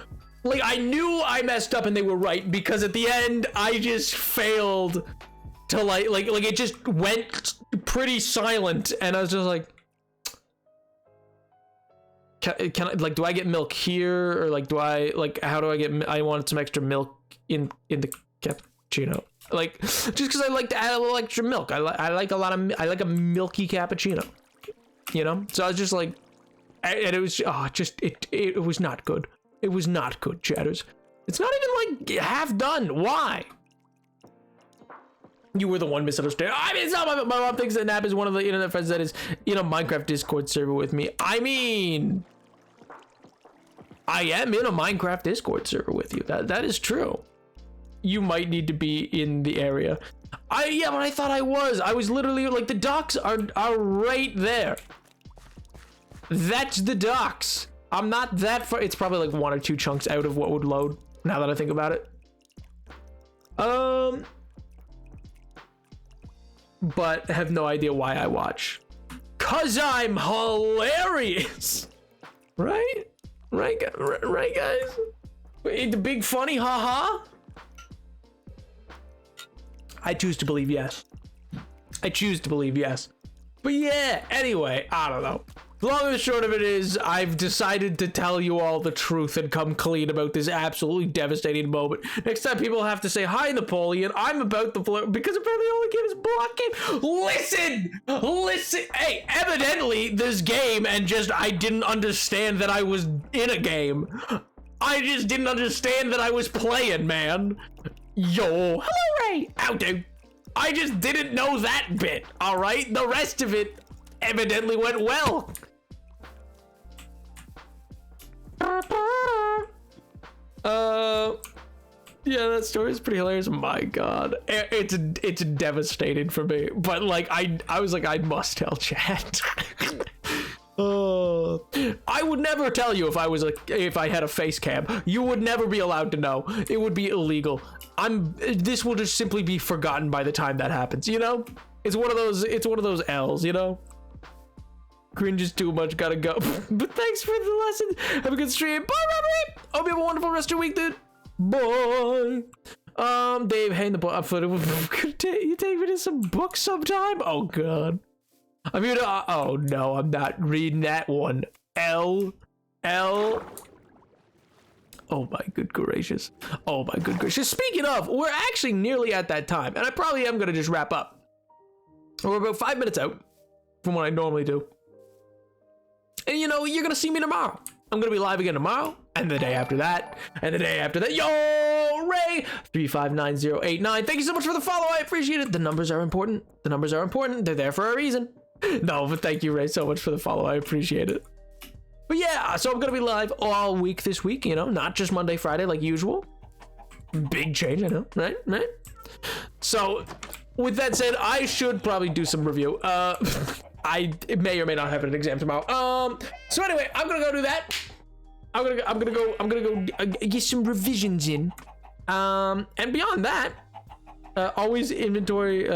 I knew I messed up and they were right because at the end, I just failed to it just went pretty silent and I was just like, can I, do I get milk here? Or do I, how do I get, I wanted some extra milk in the cappuccino. Just because I like to add a little extra milk. I like a milky cappuccino. You know? So I was just and it was, it was not good. It was not good, chatters. It's not even half done. Why? You were the one misunderstanding. I mean, it's not my mom thinks that Nap is one of the internet friends that is in a Minecraft Discord server with me. I mean, I am in a Minecraft Discord server with you. That is true. You might need to be in the area. Yeah, but I thought I was. I was literally the docks are right there. That's the docks. I'm not that far. It's probably one or two chunks out of what would load. Now that I think about it. But have no idea why I watch. 'Cause I'm hilarious. Right? Right, guys? The big funny haha? I choose to believe yes. But yeah, anyway, I don't know. The long and the short of it is, I've decided to tell you all the truth and come clean about this absolutely devastating moment. Next time people have to say, hi, Napoleon, I'm about to blow, because apparently the only game is block game. Listen. Hey, evidently this game, and I didn't understand that I was in a game. I just didn't understand that I was playing, man. Yo, hello, Ray. How do? I just didn't know that bit, all right? The rest of it evidently went well. Yeah, that story is pretty hilarious. My God, it's devastating for me. But I was I must tell chat. I would never tell you if I had a face cam. You would never be allowed to know. It would be illegal. This will just simply be forgotten by the time that happens. You know, it's one of those L's. You know. Cringe is too much, gotta go. But thanks for the lesson. Have a good stream. Bye, Robert. Hope you have a wonderful rest of your week, dude. Bye. Dave, hang the book up for you take me to some books sometime? Oh God. I'm here to oh no, I'm not reading that one. L. Oh my good gracious. Oh my good gracious. Speaking of, we're actually nearly at that time, and I probably am gonna just wrap up. We're about 5 minutes out from what I normally do. And you know, you're gonna see me tomorrow. I'm gonna be live again tomorrow. and the day after that, and the day after that. Yo, Ray 359089. Thank you so much for the follow. I appreciate it. The numbers are important. The numbers are important. They're there for a reason. No, but thank you, Ray, so much for the follow. I appreciate it. But yeah, so I'm gonna be live all week this week. You know, not just Monday, Friday like usual. Big change, I know, right? So, with that said, I should probably do some review. I may or may not have an exam tomorrow. So anyway, I'm gonna go do that. I'm gonna go get some revisions in. And beyond that, always inventory.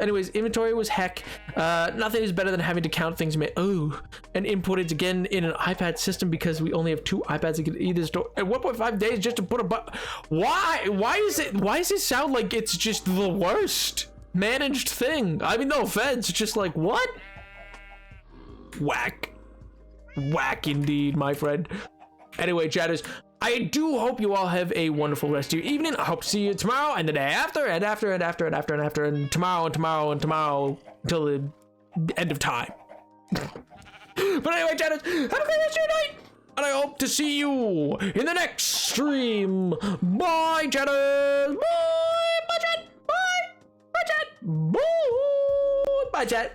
Anyways, inventory was heck. Nothing is better than having to count things. And input it again in an iPad system because we only have 2 iPads that can either store. And 1.5 days just to put a Why? Why does it sound like it's just the worst managed thing? I mean, no offense. It's just like, what? Whack indeed, my friend. Anyway, chatters, I do hope you all have a wonderful rest of your evening. I hope to see you tomorrow and the day after and after and after and after and after and tomorrow and tomorrow and tomorrow until the end of time. But anyway, chatters, have a great rest of your night, and I hope to see you in the next stream. Bye, chatters. Bye, chat. Bye, chat. Bye, bye, chat.